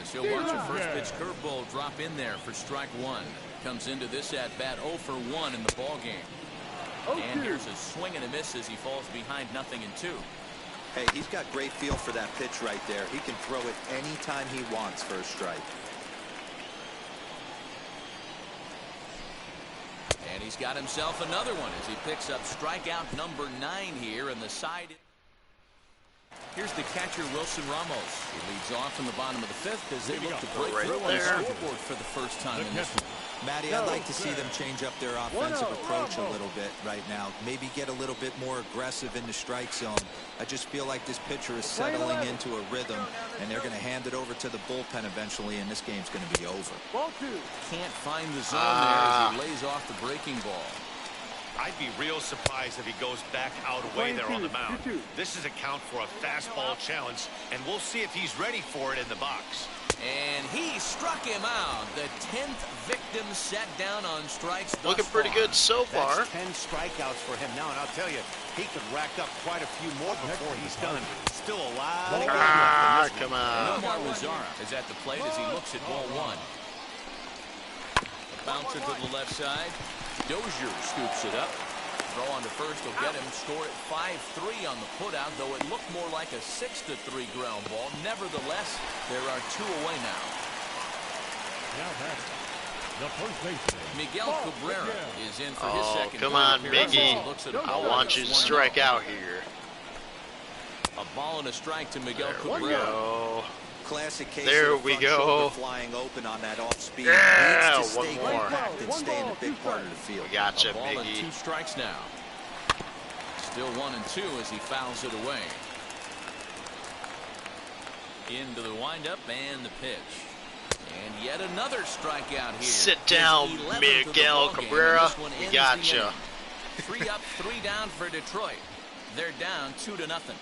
B: As he'll watch a first pitch curveball drop in there for strike 1. Comes into this at bat 0 for 1 in the ball game. And here's a swing and a miss as he falls behind 0-2.
D: Hey, he's got great feel for that pitch right there. He can throw it anytime he wants for a strike.
B: And he's got himself another one as he picks up strikeout number 9 here in the side. Here's the catcher, Wilson Ramos. He leads off in the bottom of the 5th as they look to break through on the scoreboard for the first time in this one.
D: Matty, I'd like to see them change up their offensive approach a little bit right now. Maybe get a little bit more aggressive in the strike zone. I just feel like this pitcher is settling into a rhythm, and they're going to hand it over to the bullpen eventually, and this game's going to be over.
B: Can't find the zone there as he lays off the breaking ball.
C: I'd be real surprised if he goes back out away there on the mound. This is a count for a fastball challenge, and we'll see if he's ready for it in the box.
B: And he struck him out. The 10th victim set down on strikes.
A: Looking pretty good so far.
C: That's 10 strikeouts for him now, and I'll tell you, he could rack up quite a few more before he's done. Still a lot of game left in this
A: come on.
B: Omar Mazara is at the plate as he looks at ball 1. A bouncer to the left side. Dozier scoops it up. Throw on to first will get him. Score at 5-3 on the putout, though it looked more like a 6-3 ground ball. Nevertheless, there are 2 away now.
J: The first baseman,
B: Miguel Cabrera is in for his second.
A: Come on,
B: appearance.
A: Miggy. I want you to strike out here.
B: A ball and a strike to Miguel
A: There we
B: Cabrera.
A: go.
D: Classic case
A: There
D: of the
A: we
D: front
A: go.
D: shoulder flying open on that off speed.
A: Yeah,
D: Needs to
A: one
D: stay
A: more.
D: compact and stay in the big part of the field.
A: We gotcha,
B: A ball and 2
A: Miggy.
B: strikes now. Still 1-2 as he fouls it away. Into the windup and the pitch. And yet another strikeout here.
A: Sit down,
B: His 11th of the
A: Miguel
B: ballgame, and
A: Cabrera.
B: this one
A: We
B: ends
A: gotcha.
B: the inning. 3 up, 3 down for Detroit. They're down 2-0.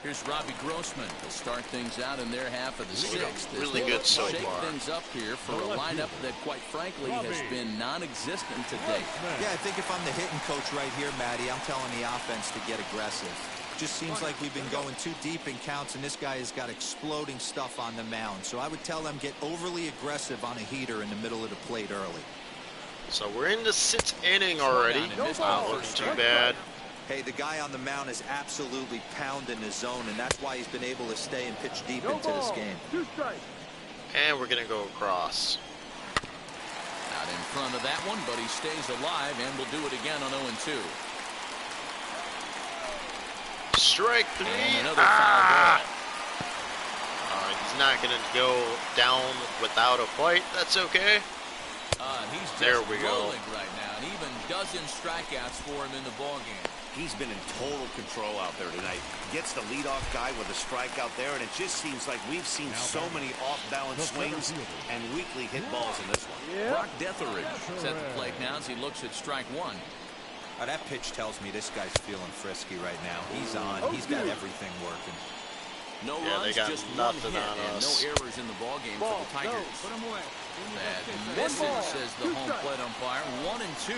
B: Here's Robbie Grossman to start things out in their half of the 6th.
A: Really
B: They
A: good so
B: shake
A: far.
B: things up here for a lineup that, quite frankly, has been non-existent to date.
D: Yeah, I think if I'm the hitting coach right here, Matty, I'm telling the offense to get aggressive. Just seems like we've been going too deep in counts, and this guy has got exploding stuff on the mound. So I would tell them get overly aggressive on a heater in the middle of the plate early.
A: So we're in the 6th inning already. Not looking too bad.
D: Hey, the guy on the mound is absolutely pounding the zone, and that's why he's been able to stay and pitch deep into this game.
A: And we're going to go across.
B: Out in front of that one, but he stays alive and will do it again on 0-2.
A: Strike 3.
B: And another foul ball.
A: He's not going to go down without a fight. That's okay.
B: He's just
A: There we go.
B: rolling right now, and even dozen strikeouts for him in the ballgame.
C: He's been in total control out there tonight. Gets the leadoff guy with a strikeout there, and it just seems like we've seen so many off-balance swings and weakly hit balls in this one.
B: Brock Detheridge is at the plate now as he looks at strike 1.
D: That pitch tells me this guy's feeling frisky right now. He's on. He's got everything working.
B: No
A: Yeah, they
B: runs,
A: got
B: just 1
A: nothing
B: hit
A: on
B: and
A: us.
B: no errors in the ballgame for the Tigers. That misses, says the home plate umpire. 1-2.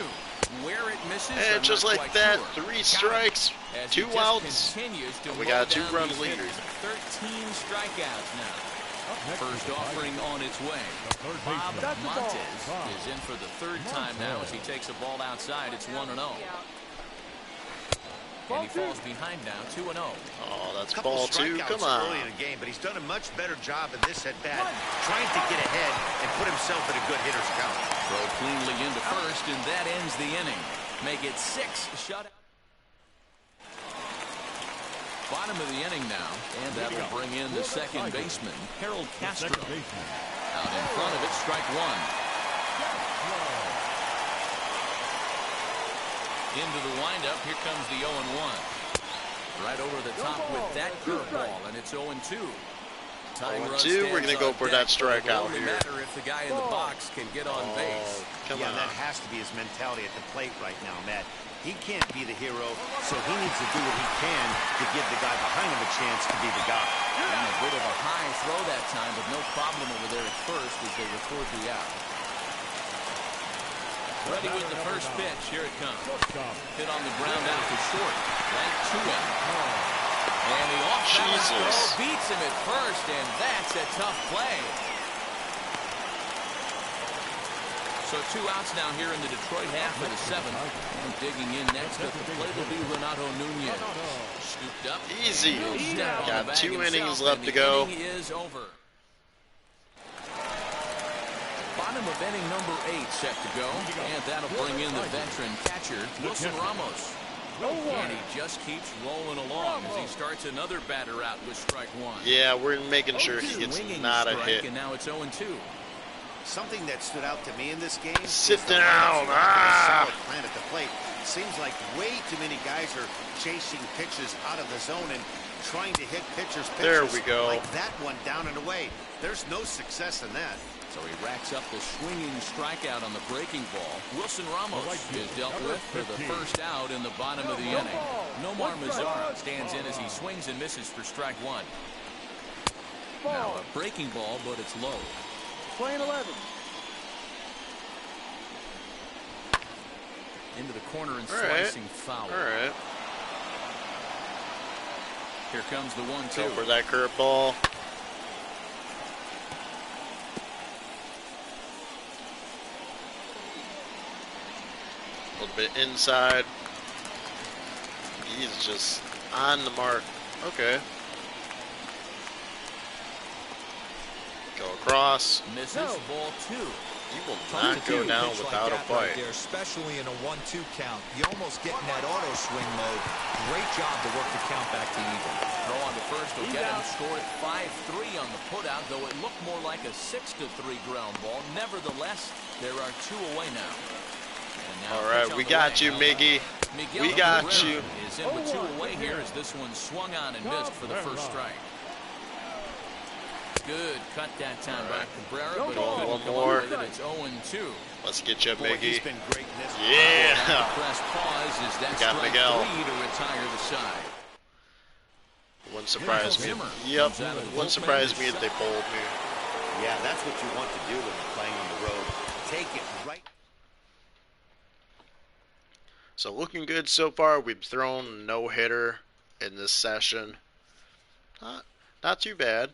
B: Where it misses,
A: And
B: I'm
A: just
B: not
A: like
B: quite
A: that,
B: sure.
A: 3 strikes,
B: As he
A: 2
B: just
A: outs.
B: continues to
A: We
B: mow
A: got a
B: down
A: 2-run
B: these
A: lead.
B: hitters. 13 strikeouts now. First offering on its way. Bob Montes is in for the 3rd time now as he takes a ball outside. It's 1-0. And he falls behind now, 2-0.
A: Oh, that's
C: Couple
A: ball 2.
C: strikeouts
A: Come on.
C: early in the game, but he's done a much better job in this at-bat, trying to get ahead and put himself in a good hitter's count.
B: Throw cleanly into first, and that ends the inning. Make it 6 shutout. Bottom of the inning now, and that will bring in the second baseman, Harold Castro. Out in front of it, strike 1. Into the windup, here comes the 0-1. Right over the top with that curveball, and it's 0-2. Tying run
A: 0-2, we're
B: stands
A: going to go
B: on
A: for
B: deck,
A: that
B: but it
A: strikeout
B: will only
A: here.
B: matter if the guy in the box can get on base.
A: Come
C: Yeah,
A: on.
C: that has to be his mentality at the plate right now, Matt. He can't be the hero, so he needs to do what he can to give the guy behind him a chance to be the guy.
B: And a bit of a high throw that time, but no problem over there at first as they record the out. Ready with the first pitch. Here it comes. Hit on the ground out to short. Right to him. And the off-balance throw beats him at first, and that's a tough play. So 2 outs now here in the Detroit half of the 7th. And digging in next at the plate will be Renato Nunez. Scooped up.
A: Easy.
B: He'll step on the
A: Got
B: bag
A: 2
B: himself,
A: innings
B: and
A: left
B: the
A: to go.
B: inning is over. Bottom of inning number 8 set to go. And that'll bring in the veteran catcher, Wilson Ramos. And he just keeps rolling along as he starts another batter out with strike 1.
A: Yeah, we're making sure he gets not a hit.
B: And now it's 0-2.
C: Something that stood out to me in this game.
A: Sit down.
C: Solid plan at the plate. Seems like way too many guys are chasing pitches out of the zone and trying to hit pitchers.
A: There we go.
C: Like that one down and away. There's no success in that.
B: So he racks up the swinging strikeout on the breaking ball. Wilson Ramos is dealt with for the first out in the bottom of the inning. Nomar Mazara stands in as he swings and misses for strike 1. Now a breaking ball, but it's low.
E: Playing 11.
B: Into the corner and slicing foul.
A: All right.
B: Here comes the 1-2.
A: Go for that curveball. A little bit inside. He's just on the mark. Okay. Go across.
B: Misses ball 2.
A: You will not go down without a fight.
D: There, especially in a 1-2 count. You almost get in that auto swing mode. Great job to work the count back to even.
B: Throw on the first will get him scored 5-3 on the putout, though it looked more like a 6-3 ground ball. Nevertheless, there are 2 away now.
A: All right, we got you, Miggy. We got you.
B: Is in with 2 away here as this one swung on and missed for the first strike. Good cut that time by Cabrera, but
A: one more.
B: It's 0-2.
A: Let's get you,
C: Boy, he's
A: Miggy.
C: been great in this.
A: Yeah.
B: Press pause is that
A: Got
B: strike
A: Miguel.
B: 3 to retire the side.
A: Wouldn't surprise me. Yep. Wouldn't surprise me if they pulled me.
C: Yeah, that's what you want to do when you're playing on the road. Take it right.
A: So looking good so far. We've thrown no hitter in this session. Not too bad.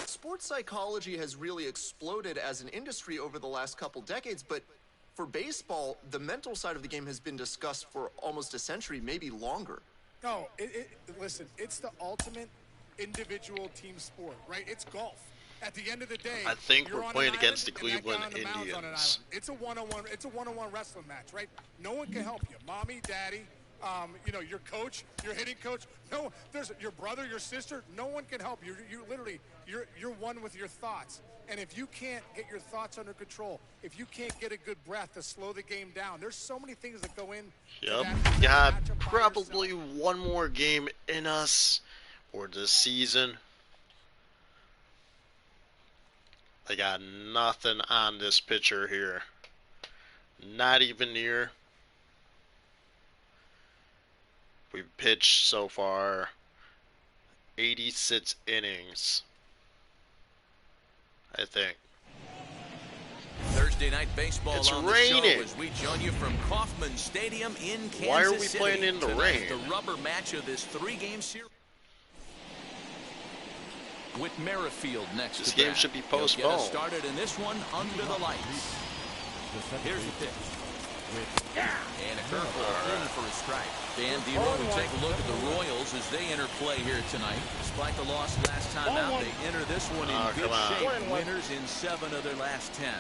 K: Sports psychology has really exploded as an industry over the last couple decades, but for baseball, the mental side of the game has been discussed for almost a century, maybe longer.
L: No, listen, it's the ultimate individual team sport, right? It's golf. At the end of the day,
A: I think we're playing against the Cleveland Indians.
L: It's a one-on-one wrestling match, right? No one can help you. Mommy, daddy, your coach, your hitting coach. No, there's your brother, your sister. No one can help you. You're one with your thoughts. And if you can't get your thoughts under control, if you can't get a good breath to slow the game down, there's so many things that go in.
A: Yep. Got probably one more game in us for this season. I got nothing on this pitcher here. Not even near. We've pitched so far 86 innings, I think.
B: Thursday night baseball
A: It's
B: on
A: raining.
B: the show as we join you from Kauffman Stadium in Kansas City.
A: Why are we playing in the rain?
B: The rubber match of this 3-game series. With Merrifield next
A: This
B: to
A: game
B: bat.
A: should be
B: He'll
A: postponed.
B: Get us started in this one under the lights. Here's the pitch. And a curveball in for a strike. Dan Dero, we take a look at the Royals as they enter play here tonight. Despite the loss last time out, they enter this one in good shape. Winners in 7 of their last 10.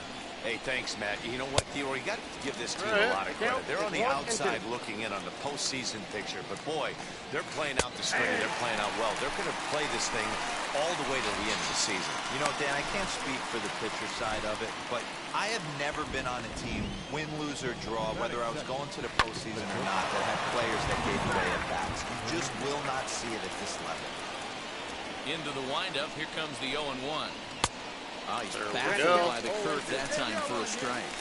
C: Hey, thanks, Matt. You know what, Theodore? You got to give this team a lot of credit. They're on the outside looking in on the postseason picture, but boy, they're playing out the string. They're playing out well. They're going to play this thing all the way to the end of the season.
D: You know, Dan, I can't speak for the pitcher side of it, but I have never been on a team, win, lose, or draw, whether I was going to the postseason or not, that had players that gave away at bats. You just will not see it at this level.
B: Into the windup, here comes the 0-1. He's
A: There we
B: baffled
A: go.
B: by the curve that time for a strike.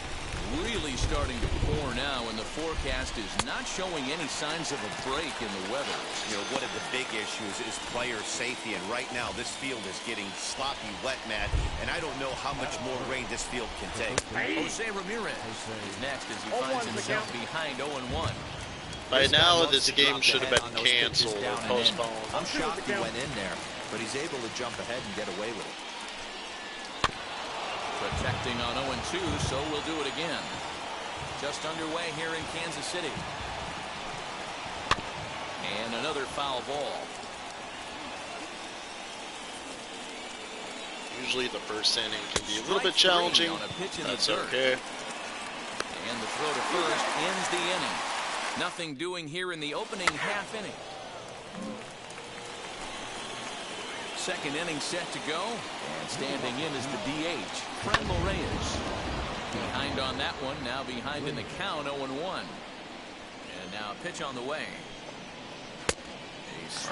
B: Really starting to pour now, and the forecast is not showing any signs of a break in the weather.
C: You know, one of the big issues is player safety, and right now this field is getting sloppy wet, Matt, and I don't know how much more rain this field can take.
B: Jose Ramirez is next as he finds himself behind 0-1.
A: By now, this game should have been canceled or postponed.
D: I'm shocked he went in there, but he's able to jump ahead and get away with it.
B: Protecting on 0-2, so we'll do it again. Just underway here in Kansas City. And another foul ball.
A: Usually the first inning can be a little bit challenging. That's okay.
B: And the throw to first ends the inning. Nothing doing here in the opening half inning. Second inning set to go. And standing in is the DH, Frenlo Reyes. Behind on that one. Now behind in the count, 0-1. And now a pitch on the way.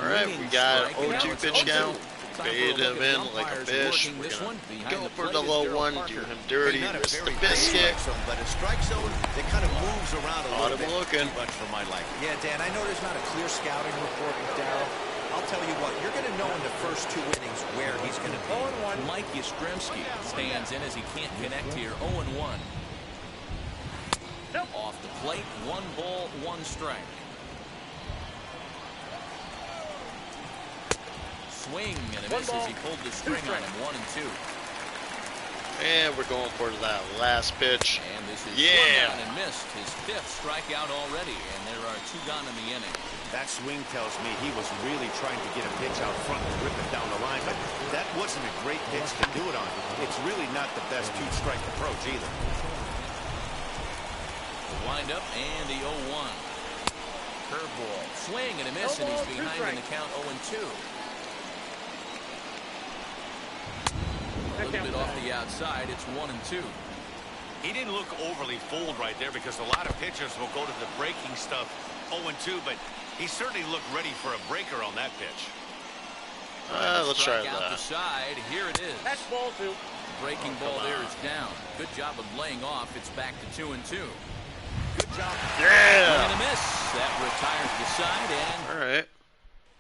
A: All right, we got 0-2 pitch count. Fade him in like a fish. We're going to go for the low one, do him dirty, risk the biscuit.
C: But a strike zone that kind of moves around a little bit
A: looking.
C: too much for my liking.
D: Yeah, Dan, I know there's not a clear scouting report with Darryl. I'll tell you what, you're going to know in the first 2 innings where he's going to be.
B: Mike Yastrzemski stands in as he can't connect here. 0-1. Off the plate, 1 ball, 1 strike. Swing and a miss as he pulled the string on him. 1-2.
A: And we're going for that last pitch.
B: And this is swung on and missed. His 5th strikeout already, and there are 2 gone in the inning.
C: That swing tells me he was really trying to get a pitch out front and rip it down the line, but that wasn't a great pitch to do it on. It's really not the best 2-strike approach either.
B: The windup and the 0-1. Curveball, swing and a miss, and he's behind in the count. 0-2. A little bit off the outside. It's 1-2.
C: He didn't look overly fooled right there because a lot of pitchers will go to the breaking stuff 0-2, but he certainly looked ready for a breaker on that pitch.
A: Let's try
B: out
A: that.
B: the side. Here it is.
E: That's ball 2.
B: Breaking ball there is down. Good job of laying off. It's back to 2-2.
C: Good job.
A: Yeah.
B: And a miss. That retires the side. And
A: all right.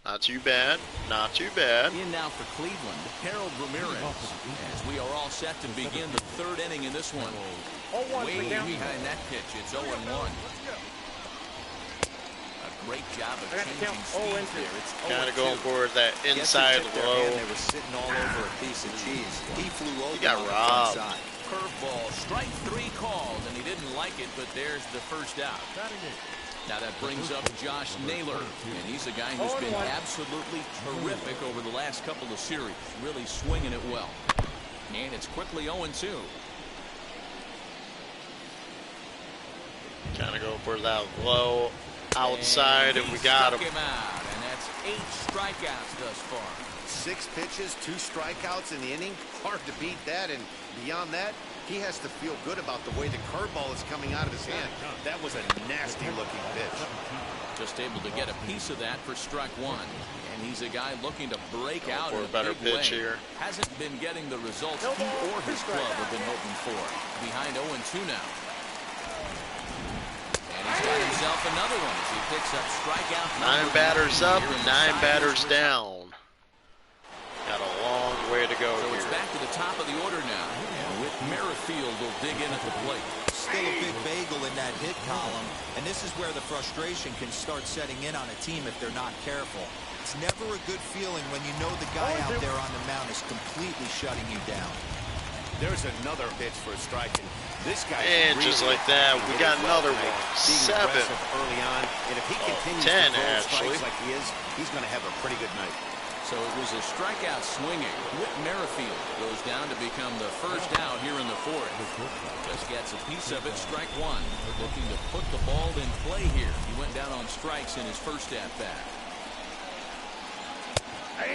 A: Not too bad. Not too bad.
B: in now for Cleveland, Harold Ramirez. As we are all set to begin the 3rd inning in this one. Way behind that pitch. It's 0-1. A great job of changing speed there. It's
A: kind of going for that inside low.
D: They were sitting all over a piece of cheese. He flew over.
A: He got robbed.
B: Curveball, strike 3 called, and he didn't like it, but there's the first out. Now that brings up Josh Naylor, and he's a guy who's been absolutely terrific over the last couple of series, really swinging it well. And it's quickly 0-2.
A: Kind of go for that low outside, and we got him.
B: Out, and that's 8 strikeouts thus far.
C: 6 pitches, 2 strikeouts in the inning. Hard to beat that, and beyond that, he has to feel good about the way the curveball is coming out of his hand. That was a nasty-looking pitch.
B: Just able to get a piece of that for strike 1. And he's a guy looking to break out
A: for
B: in
A: a better
B: big
A: pitch
B: way.
A: here.
B: Hasn't been getting the results he or his club have been hoping for. Behind 0-2 now. And he's got himself another one as he picks up strikeout.
A: 9 batters up, 9 batters down. Got a long way to go
B: so
A: here.
B: It's back to the top of the order now. And Whit Merrifield will dig in at the plate.
D: Still a big bagel in that hit column, and this is where the frustration can start setting in on a team if they're not careful. It's never a good feeling when you know the guy out there on the mound is completely shutting you down.
C: There's another pitch for a strike, and this guy.
A: And
C: really
A: just like that, we got another one. 7.
C: Early on, and if he continues
A: 10
C: to throw
A: actually.
C: strikes like he is, he's going to have a pretty good night.
B: So it was a strikeout swinging. Whit Merrifield goes down to become the first out here in the 4th. Just gets a piece of it, strike 1. Looking to put the ball in play here. He went down on strikes in his first at-bat.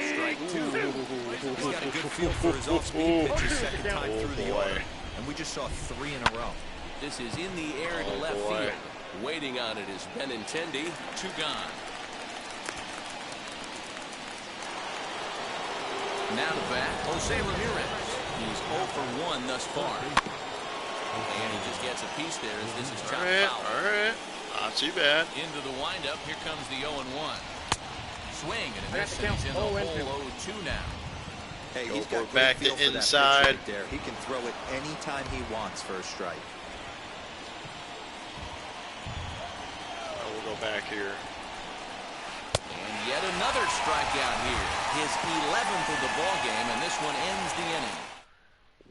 B: Strike 2.
D: He's got a good feel for his off-speed pitches second time through the order. And we just saw 3 in a row.
B: This is in the air to left field. Waiting on it is Benintendi. 2 gone. Now to bat, Jose Ramirez. He's 0 for 1 thus far. And he just gets a piece there as this is chopped foul.
A: All right. Not too bad.
B: Into the windup. Here comes the 0-1. Swing and a miss, and he's in the hole 0-2 now.
D: Hey, he's got
A: back to inside.
D: Right there. He can throw it anytime he wants for a strike.
A: We'll go back here.
B: And yet another strikeout here. His 11th of the ball game, and this one ends the inning.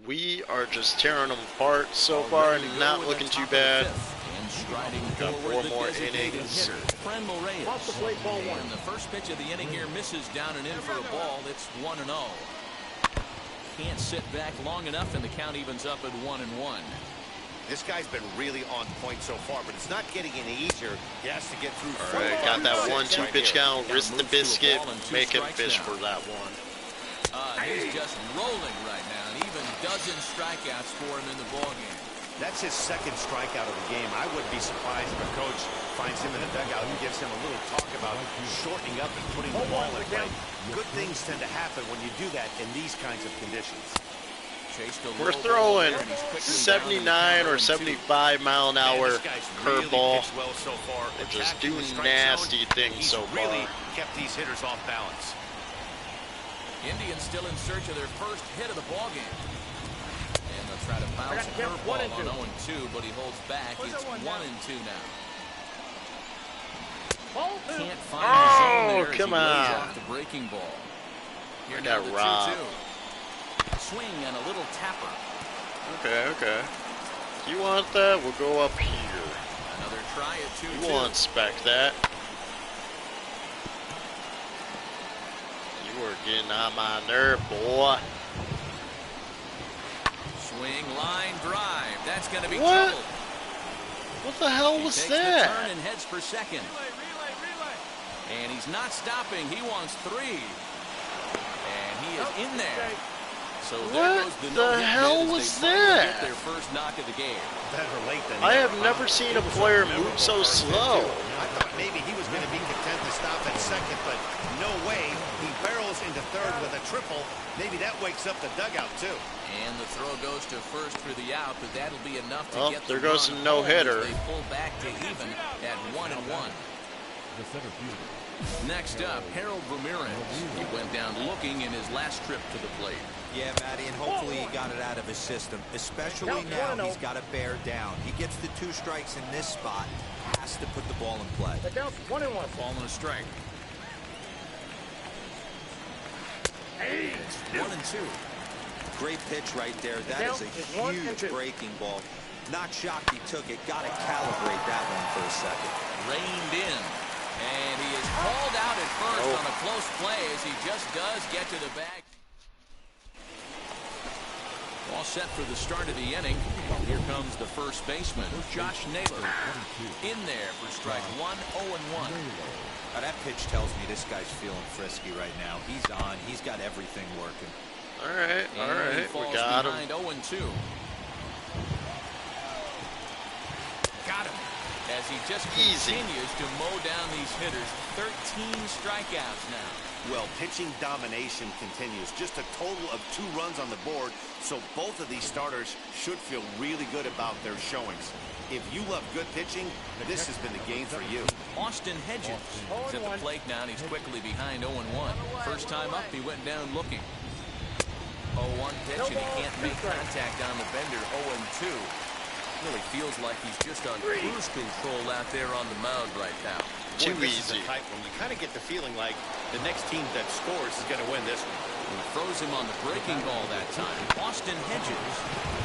A: We are just tearing them apart so far, and not looking too bad.
B: And striding
A: Got
B: forward,
A: 4
B: the
A: more
B: designated
A: innings.
B: hitter, Prenmel Reyes.
E: Off the plate, ball 1.
B: And the first pitch of the inning here misses down and in for a ball. It's 1-0. Can't sit back long enough, and the count evens up at 1-1.
C: This guy's been really on point so far, but it's not getting any easier. He has to get through.
A: All right, got that 1-2 pitch count. Wrist the biscuit. Make him fish
B: now.
A: for that one.
B: He's just rolling right now, and even dozen strikeouts for him in the ballgame.
C: That's his second strikeout of the game. I wouldn't be surprised if a coach finds him in the dugout and gives him a little talk about shortening up and putting the ball in play. Good things tend to happen when you do that in these kinds of conditions.
A: We're throwing 79 or 75 mile an hour curveball.
C: Well so far.
A: We're just
C: Attacking
A: doing
C: the strike
A: nasty
C: zone,
A: things
C: and
A: so
C: he's really
A: far.
C: kept these hitters off balance.
B: Indians still in search of their first hit of the ballgame. And they'll try to bounce a curveball on 0-2, but he holds back. It's 1-2 now. Can't find the zone there as
A: come
B: he lays
A: on.
B: off the breaking ball. Here
A: I
B: now
A: got
B: the
A: robbed.
B: 2-2. Swing and a little tapper.
A: Okay. If you want that, we'll go up here.
B: Another try at 2-2.
A: You won't expect that. You were getting on my nerve, boy.
B: Swing, line, drive. That's going to be
A: What?
B: trouble.
A: What the hell
B: He
A: was
B: takes
A: that?
B: the turn and heads for second. And he's not stopping. He wants 3. And he is in there. So there goes the
A: What the hell
B: no-hit
A: was
B: as they finally
A: that?
B: get their first knock of the game.
C: Better late than
A: I
C: never.
A: have never seen a player move so slow.
C: I thought maybe he was going to be content to stop at second, but no way. He barrels into third with a triple. Maybe that wakes up the dugout, too.
B: And the throw goes to first for the out, but that'll be enough to
A: Oh,
B: get
A: there
B: the
A: goes
B: run
A: a no-hitter.
B: home as they pull back to even at 1-1.
J: The center fielder.
B: Next up, Harold Ramirez. He went down looking in his last trip to the plate.
D: Yeah, Matty, and hopefully he got it out of his system, especially now he's got to bear down. He gets the 2 strikes in this spot, has to put the ball in play.
E: The count's 1-1.
B: Ball and a strike. 1-2.
D: Great pitch right there. That is a huge breaking ball. Not shocked he took it. Got to calibrate that one for a second.
B: Reined in. And he is hauled out at first on a close play as he just does get to the bag. All set for the start of the inning. Here comes the first baseman, Josh Naylor. In there for strike 1, 0-1.
D: Now that pitch tells me this guy's feeling frisky right now. He's on. He's got everything working.
A: All right. We got him.
B: 0-2. Got him. As he just continues to mow down these hitters. 13 strikeouts now.
C: Well, pitching domination continues. Just a total of 2 runs on the board, so both of these starters should feel really good about their showings. If you love good pitching, this has been the game for you.
B: Austin Hedges is at the plate now, and he's quickly behind 0-1. First time up, he went down looking. 0-1 pitch, and he can't make contact on the bender. 0-2. Really feels like he's just on cruise control out there on the mound right now.
A: Too
C: This is
A: easy.
C: a tight one. You kind of get the feeling like the next team that scores is going to win this one.
B: He throws him on the breaking ball that time. Austin Hedges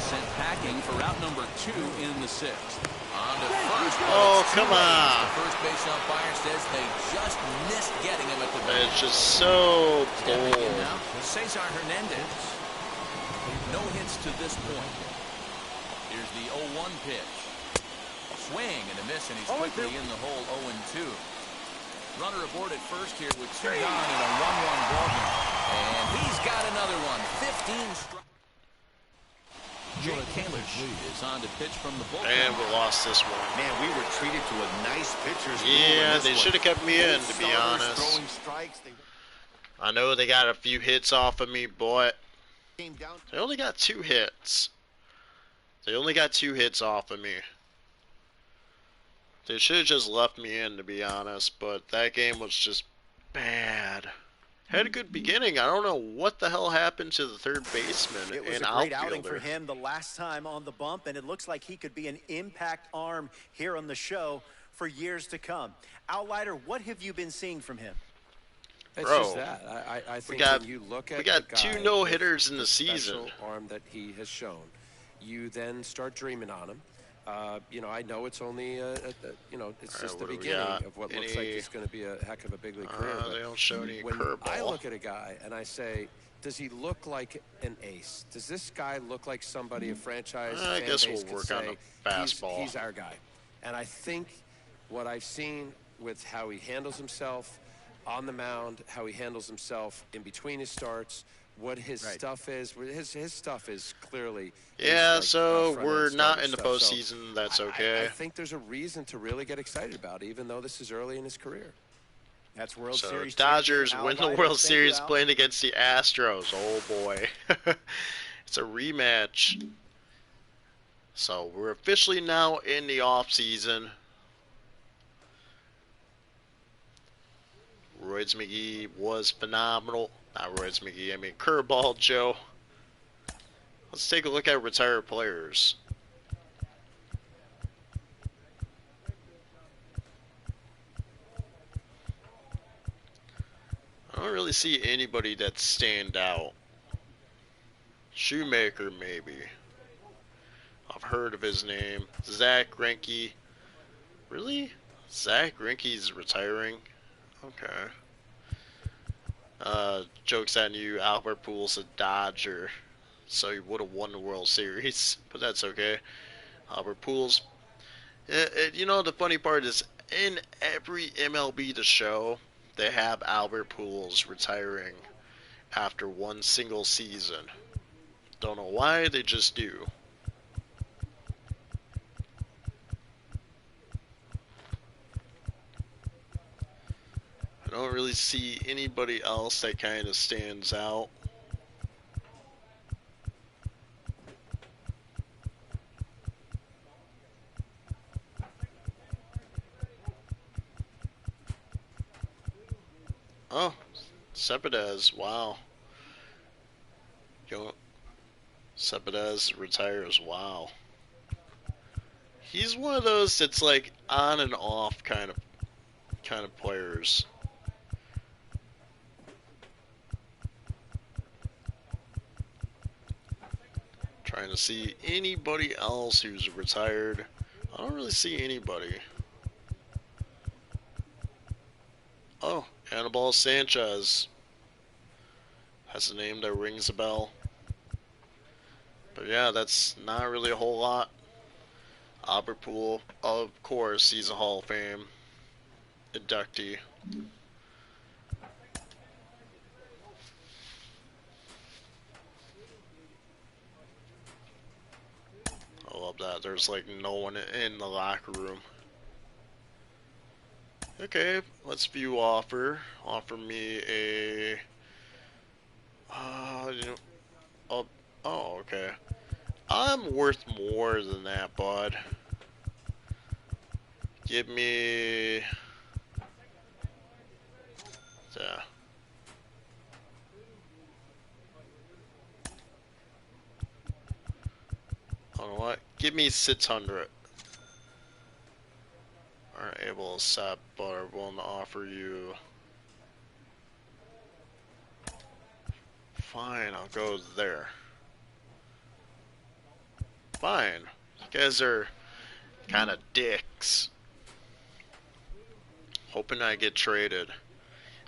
B: sent packing for out number 2 in the 6th. On to first.
A: Oh, come on.
B: The first base umpire says they just missed getting him at the base.
A: It's just so
B: Stepping in
A: bold.
B: now, Cesar Hernandez. No hits to this point. Here's the 0-1 pitch. Swing and a miss, and he's quickly in the hole. 0-2. Runner aboard at first here with 2 gone in a 1-1 ballgame. And he's got another one. 15 strikes. Jake Kalish is on to pitch from the bullpen.
A: And we lost this one.
C: Man, we were treated to a nice pitcher's duel
A: Yeah,
C: in this
A: they
C: one.
A: should have kept me in,
C: Both
A: to be
C: starters
A: honest.
C: throwing strikes.
A: I know they got a few hits off of me, but
C: Came down.
A: they only got 2 hits. They only got 2 hits off of me. They should have just left me in, to be honest, but that game was just bad. Had a good beginning. I don't know what the hell happened to the third baseman
H: It was
A: and
H: a great outing for
A: outfielder.
H: him the last time on the bump, and it looks like he could be an impact arm here on the show for years to come. Outlighter, what have you been seeing from him?
F: It's
A: Bro,
F: just that. I think
A: got-
F: when you look at
A: we got
F: the guy
A: 2 no-hitters
F: with
A: in the season.
F: special arm that he has shown, you then start dreaming on him.
M: You know, I know it's only, you know, it's just the
A: what do we
M: beginning
A: got?
M: of what looks like it's going to be a heck of a big league career.
A: They don't show any
M: When I
A: curveball.
M: look at a guy and I say, does he look like an ace? Does this guy look like somebody a franchise
A: I
M: fan
A: guess
M: base
A: we'll
M: could
A: work on
M: say,
A: the fastball.
M: he's our guy? And I think what I've seen with how he handles himself on the mound, how he handles himself in between his starts, what his stuff is. His stuff is clearly
A: so we're not in the
M: stuff.
A: postseason. That's okay.
M: I think there's a reason to really get excited about it, even though this is early in his career.
H: That's World
A: So
H: Series
A: Dodgers
H: champion
A: win
H: Al
A: the
H: Leiter.
A: World
H: Thank you,
A: Series
H: Al.
A: playing against the Astros. Oh boy. It's a rematch. So we're officially now in the off season. Royds McGee was phenomenal. Not Royds McGee, I mean Curveball Joe. Let's take a look at retired players. I don't really see anybody that stand out. Shoemaker, maybe. I've heard of his name. Zach Greinke. Really? Zach Greinke's retiring? Okay. Joke's on you. Albert Pujols a Dodger. So he would have won the World Series. But that's okay. Albert Pujols. You know, the funny part is, in every MLB The Show, they have Albert Pujols retiring after one single season. Don't know why, they just do. I don't really see anybody else that kind of stands out. Oh, Cespedes, wow. Cespedes retires, wow. He's one of those that's like on and off kind of players. Trying to see anybody else who's retired. I don't really see anybody. Oh, Anibal Sanchez has a name that rings a bell. But yeah, that's not really a whole lot. Albert Pujols, of course, he's a Hall of Fame inductee. I love that. There's like no one in the locker room. Okay, let's view offer. Offer me a. Oh, okay. I'm worth more than that, bud. Give me. Yeah. You know what? Give me 600. Aren't able to accept, but are willing to offer you. Fine, I'll go there. Fine. You guys are kind of dicks. Hoping I get traded.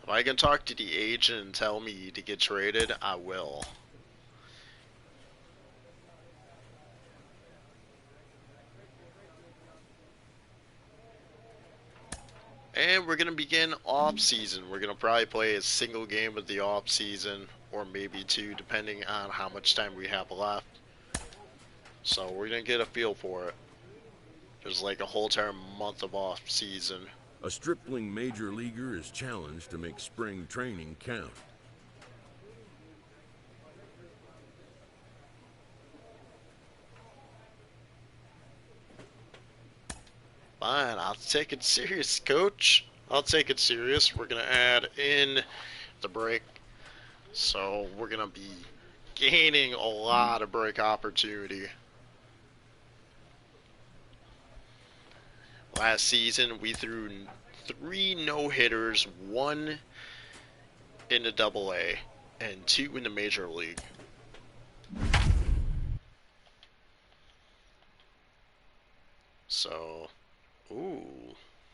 A: If I can talk to the agent and tell me to get traded, I will. And we're going to begin off-season. We're going to probably play a single game of the off-season, or maybe two, depending on how much time we have left. So we're going to get a feel for it. There's like a whole entire month of off-season.
G: A stripling major leaguer is challenged to make spring training count.
A: Fine, I'll take it serious, coach. I'll take it serious. We're going to add in the break. So we're going to be gaining a lot of break opportunity. Last season, we threw 3 no-hitters, 1 in the Double-A, and 2 in the Major League. So, ooh,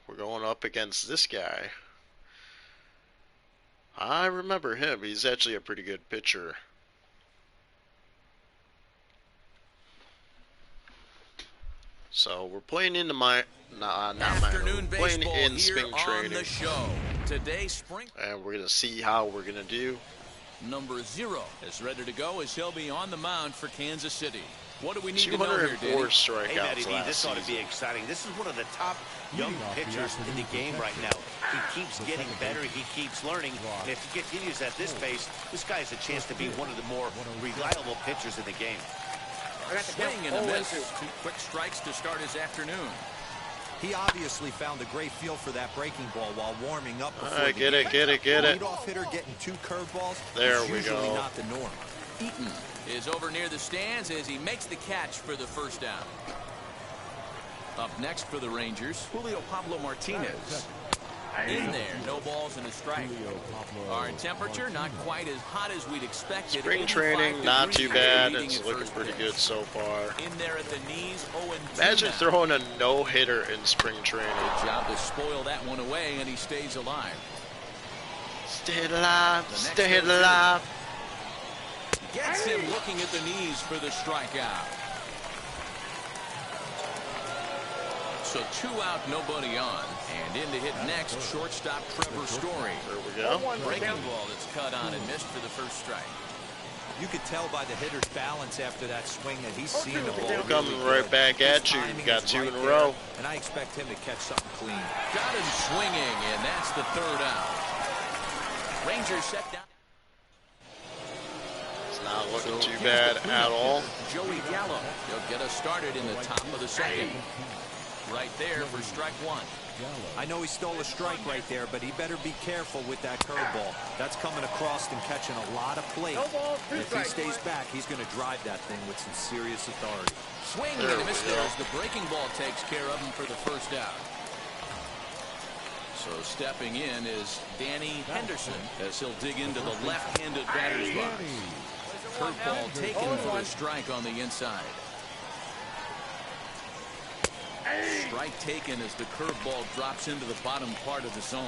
A: we're going up against this guy. I remember him. He's actually a pretty good pitcher. So we're playing into my
B: afternoon
A: playing
B: baseball
A: in
B: here
A: spring
B: on
A: training.
B: the show. Today, spring.
A: And we're gonna see how we're gonna do.
B: Number 0 is ready to go as he'll be on the mound for Kansas City. What do we need to know here,
A: 204
B: Danny?
A: strikeouts
C: Hey, Matty B,
A: last
C: this ought to be
A: season.
C: exciting. This is one of the top young pitchers in the game right now. He keeps getting better. He keeps learning. And if he continues at this pace, this guy has a chance to be one of the more reliable pitchers in the game.
B: Swing and a miss. 2 quick strikes to start his afternoon.
D: He obviously found a great feel for that breaking ball while warming up before the
A: Get
D: game.
A: it.
D: Leadoff hitter getting 2 curveballs.
A: There
D: is
A: we
D: usually
A: go.
D: not the norm.
B: Eaton is over near the stands as he makes the catch for the first down. Up next for the Rangers, Julio Pablo Martinez. In there, no balls and a strike. Our temperature not quite as hot as we'd expected.
A: Spring
B: 85
A: training, not too
B: degrees,
A: bad.
B: leading
A: It's
B: at
A: looking
B: first
A: pretty
B: base.
A: good so far.
B: In there at the knees, 0-2
A: Imagine
B: now.
A: throwing a no-hitter in spring training.
B: Good job to spoil that one away, and he stays alive.
A: Stay alive,
B: The next
A: stay
B: 0-2.
A: alive.
B: Gets him looking at the knees for the strikeout. So 2 out, nobody on. And in to hit next, shortstop Trevor Story.
A: There we go.
B: Breaking ball that's cut on and missed for the first strike.
D: You could tell by the hitter's balance after that swing that he's seeing the ball.
A: We're coming right back at you.
D: Timing
A: Got
D: is
A: 2
D: right
A: in a
D: there,
A: row.
D: and I expect him to catch something clean.
B: Got him swinging, and that's the 3rd out. Rangers set down.
A: It's not looking too bad at all.
B: Joey Gallo. He'll get us started in the top of the 2nd. Right there for strike 1.
D: I know he stole a strike right there, but he better be careful with that curveball. That's coming across and catching a lot of plate. If he stays back, he's going to drive that thing with some serious authority.
B: Swing and a miss there as the breaking ball takes care of him for the first out. So stepping in is Danny Henderson as he'll dig into the left-handed batter's box. Curveball taken for a strike on the inside. Strike taken as the curveball drops into the bottom part of the zone.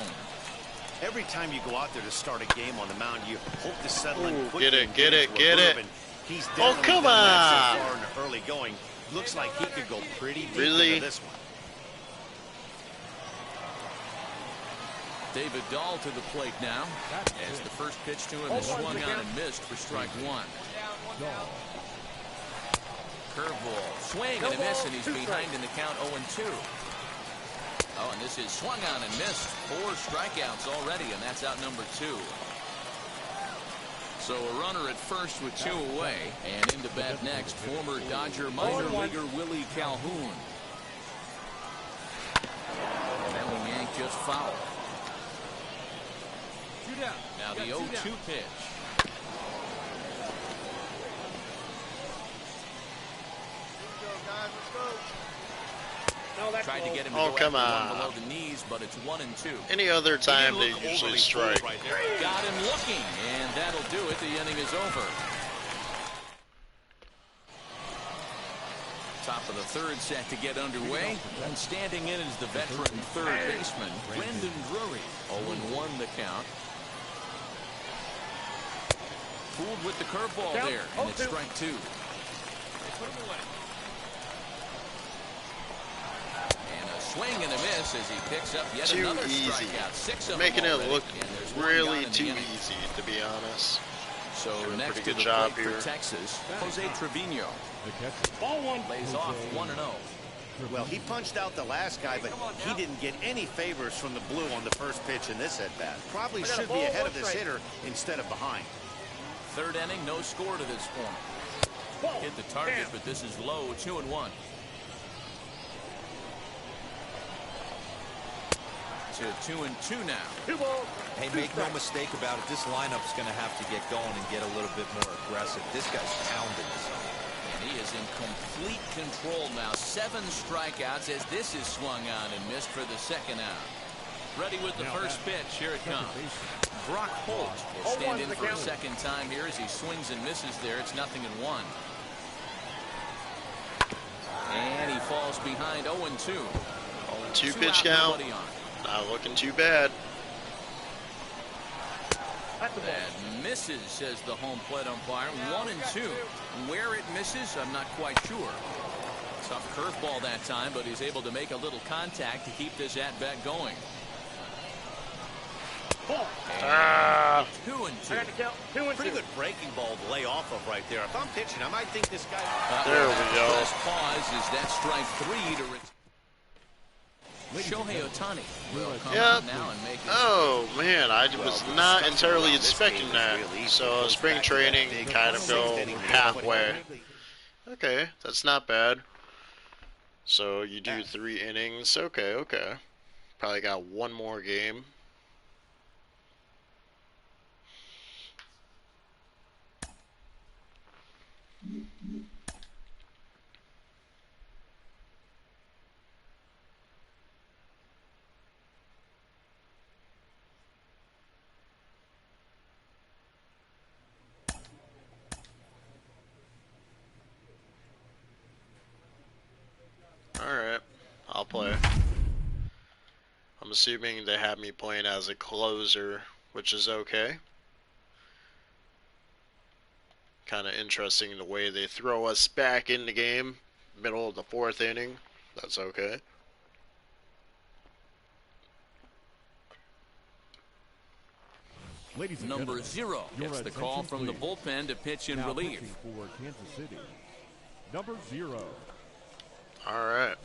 C: Every time you go out there to start a game on the mound, you hope to settle in quickly.
A: Get it,
C: and
A: get it,
C: into a
A: get it.
C: groove, and he's
A: Oh,
C: definitely
A: come
C: done that
A: on.
C: so far in the early going. Looks like he could go pretty deep
A: Really?
C: into this one.
B: David Dahl to the plate now as the first pitch to him is swung on and missed for strike 1. Curveball, swing and a miss, and he's behind in the count 0-2. Oh, and this is swung on and missed. 4 strikeouts already, and that's out number 2. So a runner at first with 2 away, and into bat next, former Dodger minor leaguer Willie Calhoun. And that one yanked just foul. Now the 0-2 pitch. Tried to get him to go
A: come
B: after
A: on.
B: one below the knees, but it's 1-2.
A: Any other time they
B: He didn't look
A: usually
B: overly
A: strike.
B: full right there. Got him looking, and that'll do it. The inning is over. Top of the 3rd set to get underway. And standing in is the veteran 3rd baseman, Brendan Drury. 0-1 the count. Fooled with the curveball there, and it's strike 2. And a swing and a miss as he picks up yet
A: Too
B: another
A: easy.
B: strikeout. 6 of
A: Making
B: them
A: it
B: already,
A: look
B: and there's one
A: really
B: gone in the
A: too
B: inning.
A: easy, to be honest.
B: So
A: Doing a
B: next
A: pretty
B: to
A: good
B: the
A: job
B: plate
A: here.
B: for Texas, Jose Trevino. Lays off 1-0.
C: Well, he punched out the last guy, but he didn't get any favors from the blue on the first pitch in this at-bat. Probably should be ahead of this hitter instead of behind.
B: 3rd inning, no score to this point. Hit the target, but this is low, 2-1. To 2-2 now.
D: Hey, make no mistake about it. This lineup's going to have to get going and get a little bit more aggressive. This guy's pounding this.
B: And he is in complete control now. 7 strikeouts as this is swung on and missed for the 2nd out. Ready with the first pitch. Here it comes. Brock Holt will stand in for a 2nd time here as he swings and misses there. It's 0-1. And he falls behind 0-2.
A: 0-2 pitch count. Not looking too bad.
B: That misses, says the home plate umpire. 1-2. Where it misses, I'm not quite sure. Tough curveball that time, but he's able to make a little contact to keep this at-bat going.
C: 2-2. Pretty good breaking ball to lay off of right there. If I'm pitching, I might think this guy.
A: There we go.
B: First pause is that strike 3 to Shohei Ohtani will come out now and make it.
A: Oh man, I was not entirely expecting that. So spring training kind of go halfway. Okay, that's not bad. So you do 3 innings. Okay, okay. Probably got one more game. Alright, I'll play. I'm assuming they have me playing as a closer, which is okay. Kind of interesting the way they throw us back in the game, middle of the 4th inning. That's okay.
B: Number 0 gets the call from the bullpen to pitch in relief.
J: For Kansas City, number 0.
A: All right.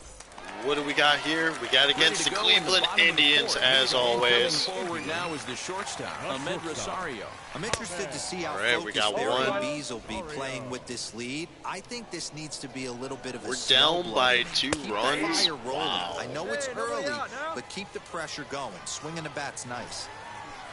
A: What do we got here? We got against the Cleveland Indians, as always.
B: Forward now is the shortstop, Ahmed Rosario.
D: I'm interested to see how
A: we got
D: their
A: one.
D: ABs will be playing with this lead. I think this needs to be a little bit of a
A: We're down by 2
D: keep
A: runs.
D: The fire rolling.
A: Wow.
D: I know it's early, but keep the pressure going. Swinging the bat's nice.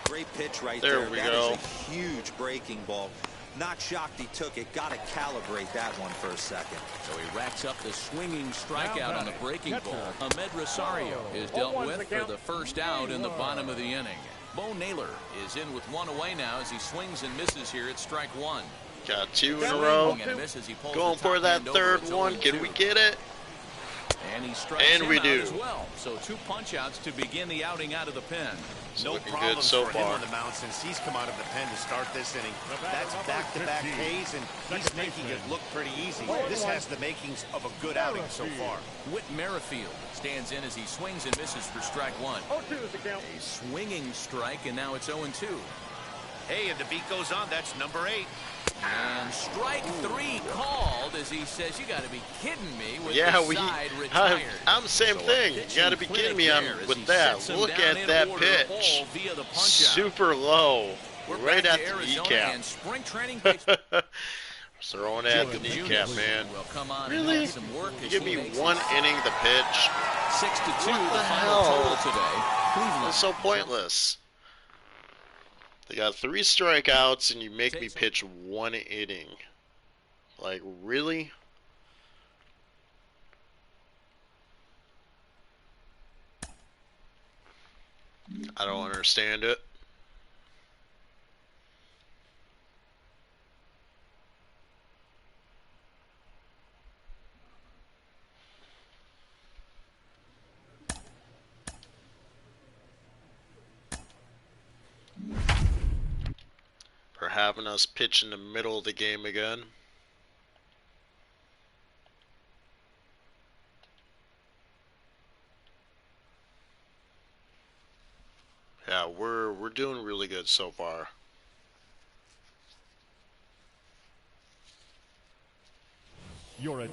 D: Great pitch right there.
A: There we
D: that
A: go.
D: is a huge breaking ball. Not shocked he took it. Got to calibrate that one for a second.
B: So he racks up the swinging strikeout on a breaking ball. Ahmed Rosario is dealt with for the first out in the bottom of the inning. Bo Naylor is in with 1 away now as he swings and misses here at strike 1.
A: Got 2 in a row. Going for that 3rd one. Can we get it?
B: And he strikes
A: and we do.
B: As well. So 2 punch-outs to begin the outing out of the pen.
C: No problems for him on the mound since he's come out of the pen to start this inning. That's back-to-back Ks, and he's making it look pretty easy. This has the makings of a good outing so far.
B: Whit Merrifield stands in as he swings and misses for strike 1. A swinging strike, and now it's 0-2.
C: Hey, and the beat goes on. That's number 8.
B: And strike 3 called as he says, "You got to be kidding me." With
A: yeah,
B: the side retired.
A: I'm the same thing. You got to be kidding me with that. Look at that pitch. Super low. Right at the kneecap.
B: Spring training
A: throwing at the kneecap, man. Really? You give me 1 inning to pitch?
B: 6-2
A: what the
B: final total
A: hell?
B: today.
A: That's so pointless. They got 3 strikeouts and you make me pitch 1 inning. Like, really? I don't understand it. For having us pitch in the middle of the game again. Yeah, we're doing really good so far.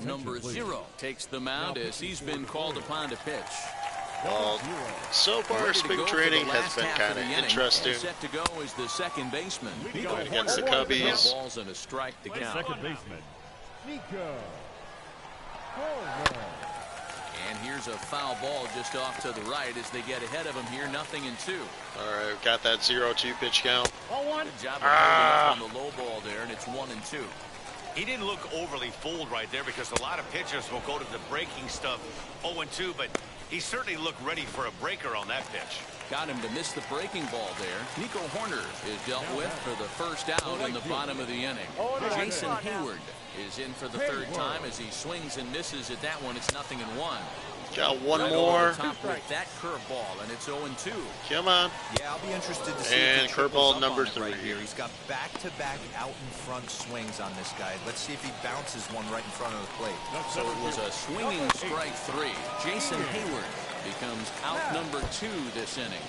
B: Number 0 takes the mound as he's been called upon to pitch.
A: Well, so far spring training has been kind of interesting.
B: Set to go is the second baseman.
A: Going against the Cubbies.
B: Balls and a strike to count.
J: Second baseman, Nico.
B: And here's a foul ball just off to the right as they get ahead of him here. 0-2.
A: All right, got that 0-2 pitch count.
B: Good job of holding up on the low ball there, and it's 1-2.
C: He didn't look overly fooled right there because a lot of pitchers will go to the breaking stuff 0-2, but he certainly looked ready for a breaker on that pitch.
B: Got him to miss the breaking ball there. Nico Horner is dealt with for the first out in the bottom of the inning. Jason Hayward is in for the third time as he swings and misses at that one. It's 0-1.
A: Got one
B: right
A: more.
B: Top with that curveball, and it's 0-2.
A: Come on.
D: Yeah, I'll be interested to see.
A: And
D: if he triples
A: curveball
D: up
A: number
D: on it
A: 3
D: right here. He's got back-to-back out-in-front swings on this guy. Let's see if he bounces one right in front of the plate.
B: So it was a swinging strike 3. Jason Hayward becomes out number 2 this inning.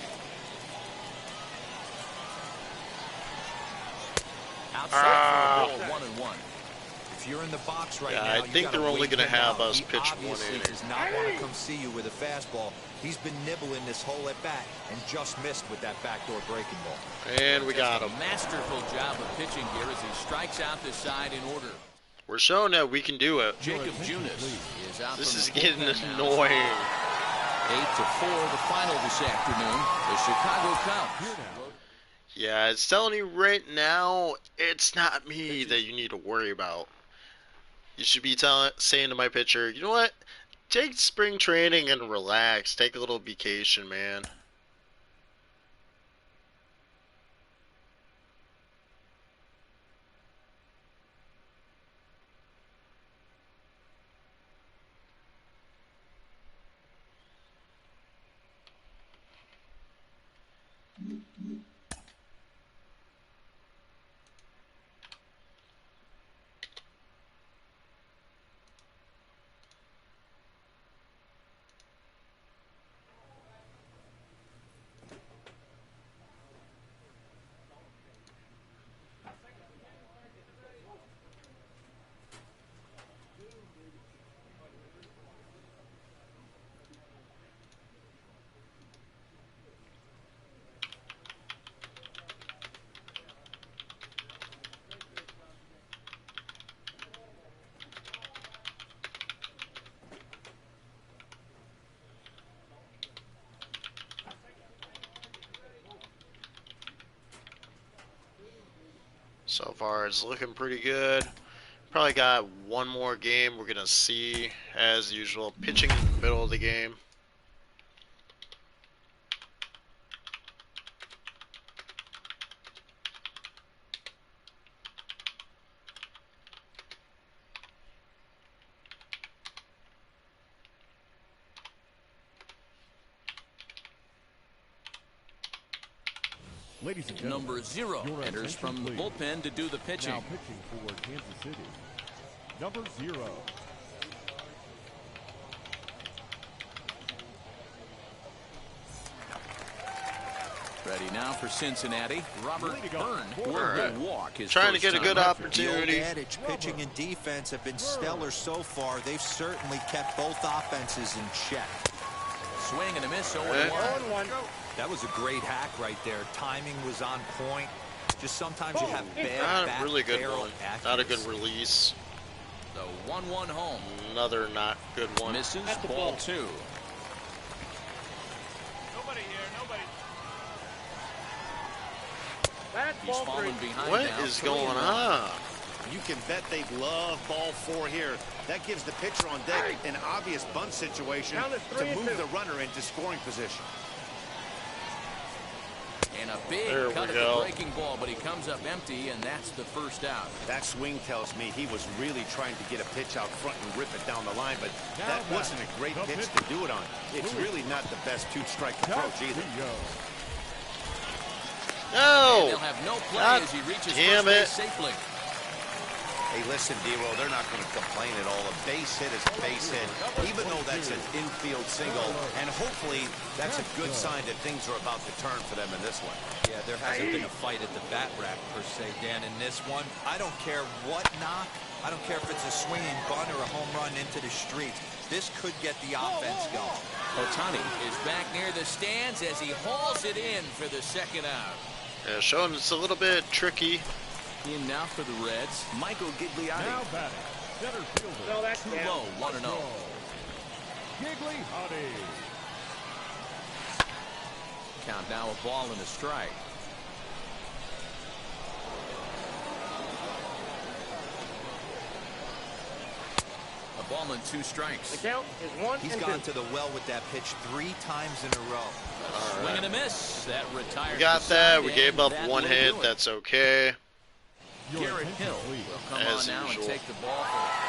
B: Outside for a ball, 1-1.
D: If you're in the box right now,
A: I think they're only going to have us pitch one
D: inning. He
A: inning.
D: does not want to come see you with a fastball. He's been nibbling this whole at bat and just missed with that backdoor breaking ball.
A: And we got him.
B: Masterful job of pitching here as he strikes out the side in order.
A: We're showing that we can do it.
B: Jacob Junis is out.
A: This
B: from
A: is
B: the
A: getting
B: bullpen
A: annoying.
B: Now. 8-4, the final this afternoon. The Chicago Cubs.
A: Yeah, it's telling you right now, it's not me that you need to worry about. You should be saying to my pitcher, you know what? Take spring training and relax. Take a little vacation, man. So far, it's looking pretty good. Probably got one more game we're going to see, as usual, pitching in the middle of the game.
J: Ladies and gentlemen,
B: number 0 enters from the bullpen to do the pitching.
J: Now pitching for Kansas City, number 0.
B: Ready now for Cincinnati, Robert Byrne will walk his
A: trying to get a good opportunity.
D: The old adage, pitching and defense have been stellar so far. They've certainly kept both offenses in check.
B: Swing and a miss, 0-1.
D: That was a great hack right there. Timing was on point. Just sometimes you have bad
A: Not a really good one.
D: accuracy.
A: Not a good release.
B: The 1-1 home.
A: Another not good one.
B: Misses, ball 2.
E: Nobody here, nobody.
B: He's fallen behind.
A: What
B: now,
A: is
B: 3-1.
A: going on?
C: You can bet they love ball 4 here. That gives the pitcher on deck an obvious bunt situation to move the runner into scoring position.
B: And a big cut at the breaking ball, but he comes up empty, and that's the first out.
C: That swing tells me he was really trying to get a pitch out front and rip it down the line, but that wasn't a great pitch to do it on. It's really not the best two-strike approach either.
A: No!
B: And they'll have no play
A: God
B: as he reaches
A: damn
B: first
A: it.
B: base safely.
C: Hey, listen, D-Roll, they're not going to complain at all. A base hit is a base hit, even though that's an infield single. And hopefully, that's a good sign that things are about to turn for them in this one.
D: Yeah, there hasn't been a fight at the bat rack, per se, Dan, in this one. I don't care what knock. I don't care if it's a swinging bunt or a home run into the streets. This could get the offense going.
B: Otani is back near the stands as he hauls it in for the second out.
A: Yeah, showing it's a little bit tricky.
B: In now for the Reds, Michael Gigliotti.
J: Now batting, center fielder.
E: No, that's
B: Too low, 1-0.
J: Gigliotti.
B: Count now a ball and a strike. Ball and 2 strikes.
E: The count is 1
D: He's
E: and
D: gone
E: 2.
D: to the well with that pitch 3 times in a row.
B: Swing and a miss. That retires.
A: We got
B: the
A: that.
B: side,
A: We gave
B: and
A: up
B: that
A: 1
B: will
A: hit.
B: do it.
A: That's okay.
B: Garrett Hill will come
A: As
B: on now
A: usual.
B: and take the ball for the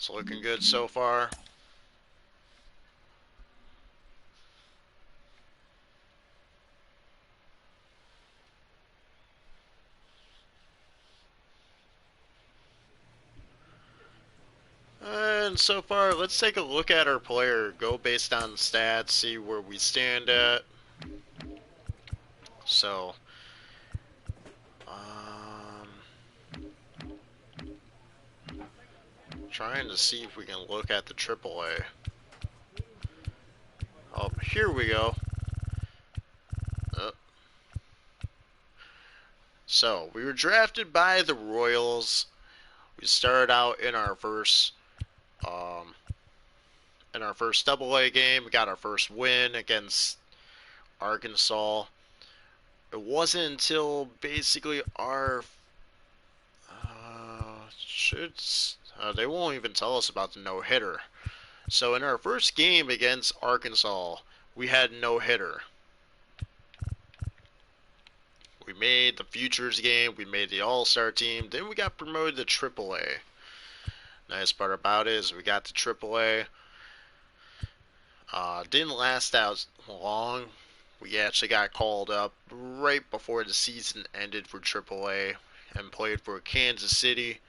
A: It's looking good so far. And so far, let's take a look at our player. Go based on stats, see where we stand at. So, trying to see if we can look at the AAA. Oh, here we go. So, we were drafted by the Royals. We started out in our first AA game. We got our first win against Arkansas. It wasn't until basically our they won't even tell us about the no-hitter. So in our first game against Arkansas, we had no-hitter. We made the Futures game, we made the All-Star team, then we got promoted to AAA. Nice part about it is we got to AAA. Didn't last out long. We actually got called up right before the season ended for AAA and played for Kansas City.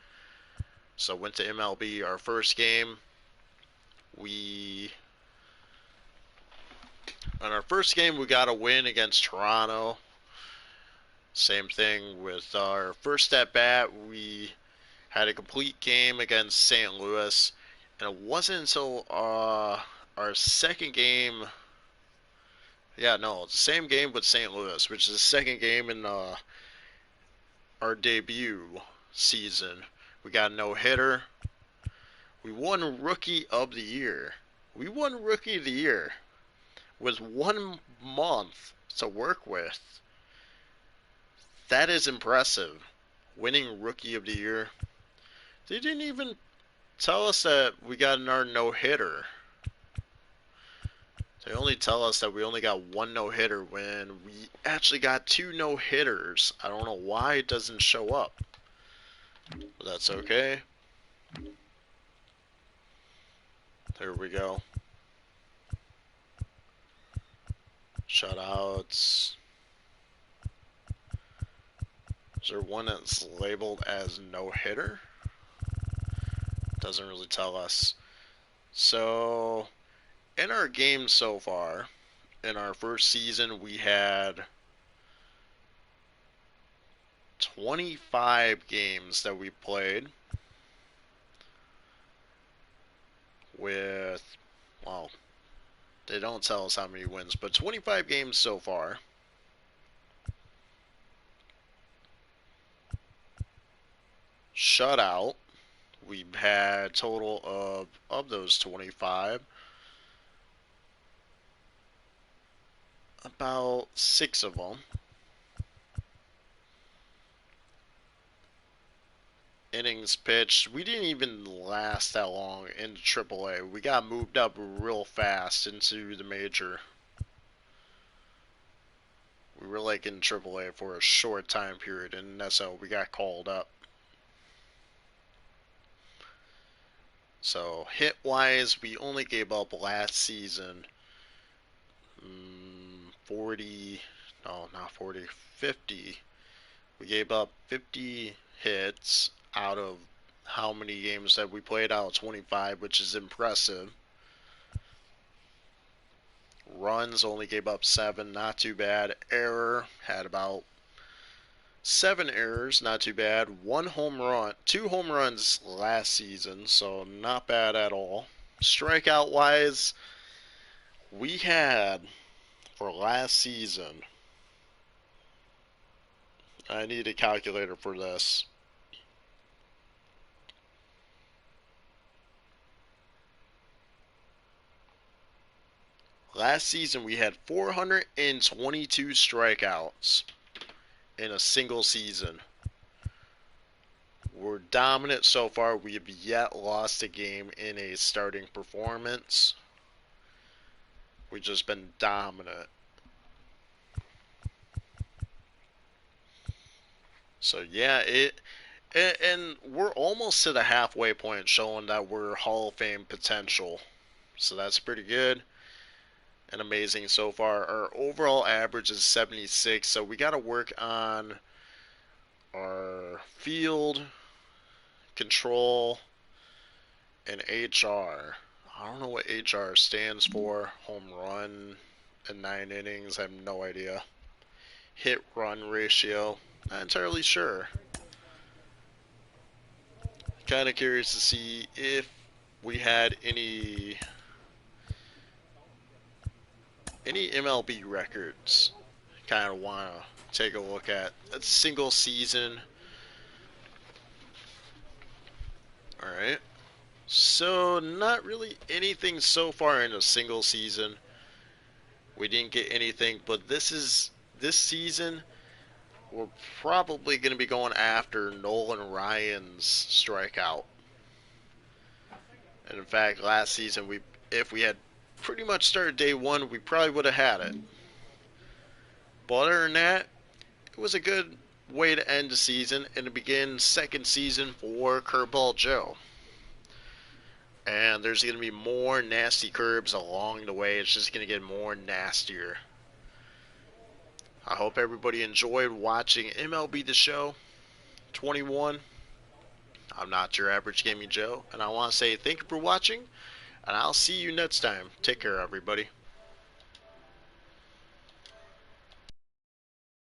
A: So went to MLB. Our first game, we got a win against Toronto. Same thing with our first at bat. We had a complete game against St. Louis, and it wasn't until our second game. Yeah, no, it's the same game with St. Louis, which is the second game in our debut season. We got a no-hitter. We won Rookie of the Year. We won Rookie of the Year with 1 month to work with. That is impressive. Winning Rookie of the Year. They didn't even tell us that we got our no-hitter. They only tell us that we only got 1 no-hitter when we actually got 2 no-hitters. I don't know why it doesn't show up. But that's okay. There we go. Shutouts. Is there one that's labeled as no-hitter? Doesn't really tell us. So, in our game so far, in our first season, we had 25 games that we played with, well, they don't tell us how many wins, but 25 games so far. Shutout, we had a total of those 25, about 6 of them. Innings pitched, we didn't even last that long in AAA. We got moved up real fast into the major. We were like in AAA for a short time period, and that's how we got called up. So hit wise, we only gave up last season 50. We gave up 50 hits out of how many games that we played out of 25, which is impressive. Runs only gave up 7, not too bad. Error had about 7 errors, not too bad. 1 home run, 2 home runs last season, so not bad at all. Strikeout wise, we had for last season, I need a calculator for this. Last season we had 422 strikeouts in a single season. We're dominant so far. We have yet lost a game in a starting performance. We've just been dominant. So yeah, and we're almost to the halfway point, showing that we're Hall of Fame potential. So that's pretty good and amazing so far. Our overall average is 76, so we got to work on our field control and HR. I don't know what HR stands for. Home run in 9 innings. I have no idea. Hit run ratio. Not entirely sure. Kind of curious to see if we had any MLB records. Kind of want to take a look at a single season. All right. So not really anything so far in a single season. We didn't get anything, but this season we're probably going to be going after Nolan Ryan's strikeout. And in fact, last season if we had pretty much started day one, we probably would have had it. But other than that, it was a good way to end the season and to begin second season for Curveball Joe. And there's going to be more nasty curbs along the way. It's just going to get more nastier. I hope everybody enjoyed watching MLB The Show 21. I'm not your average gaming Joe, and I want to say thank you for watching, and I'll see you next time. Take care, everybody.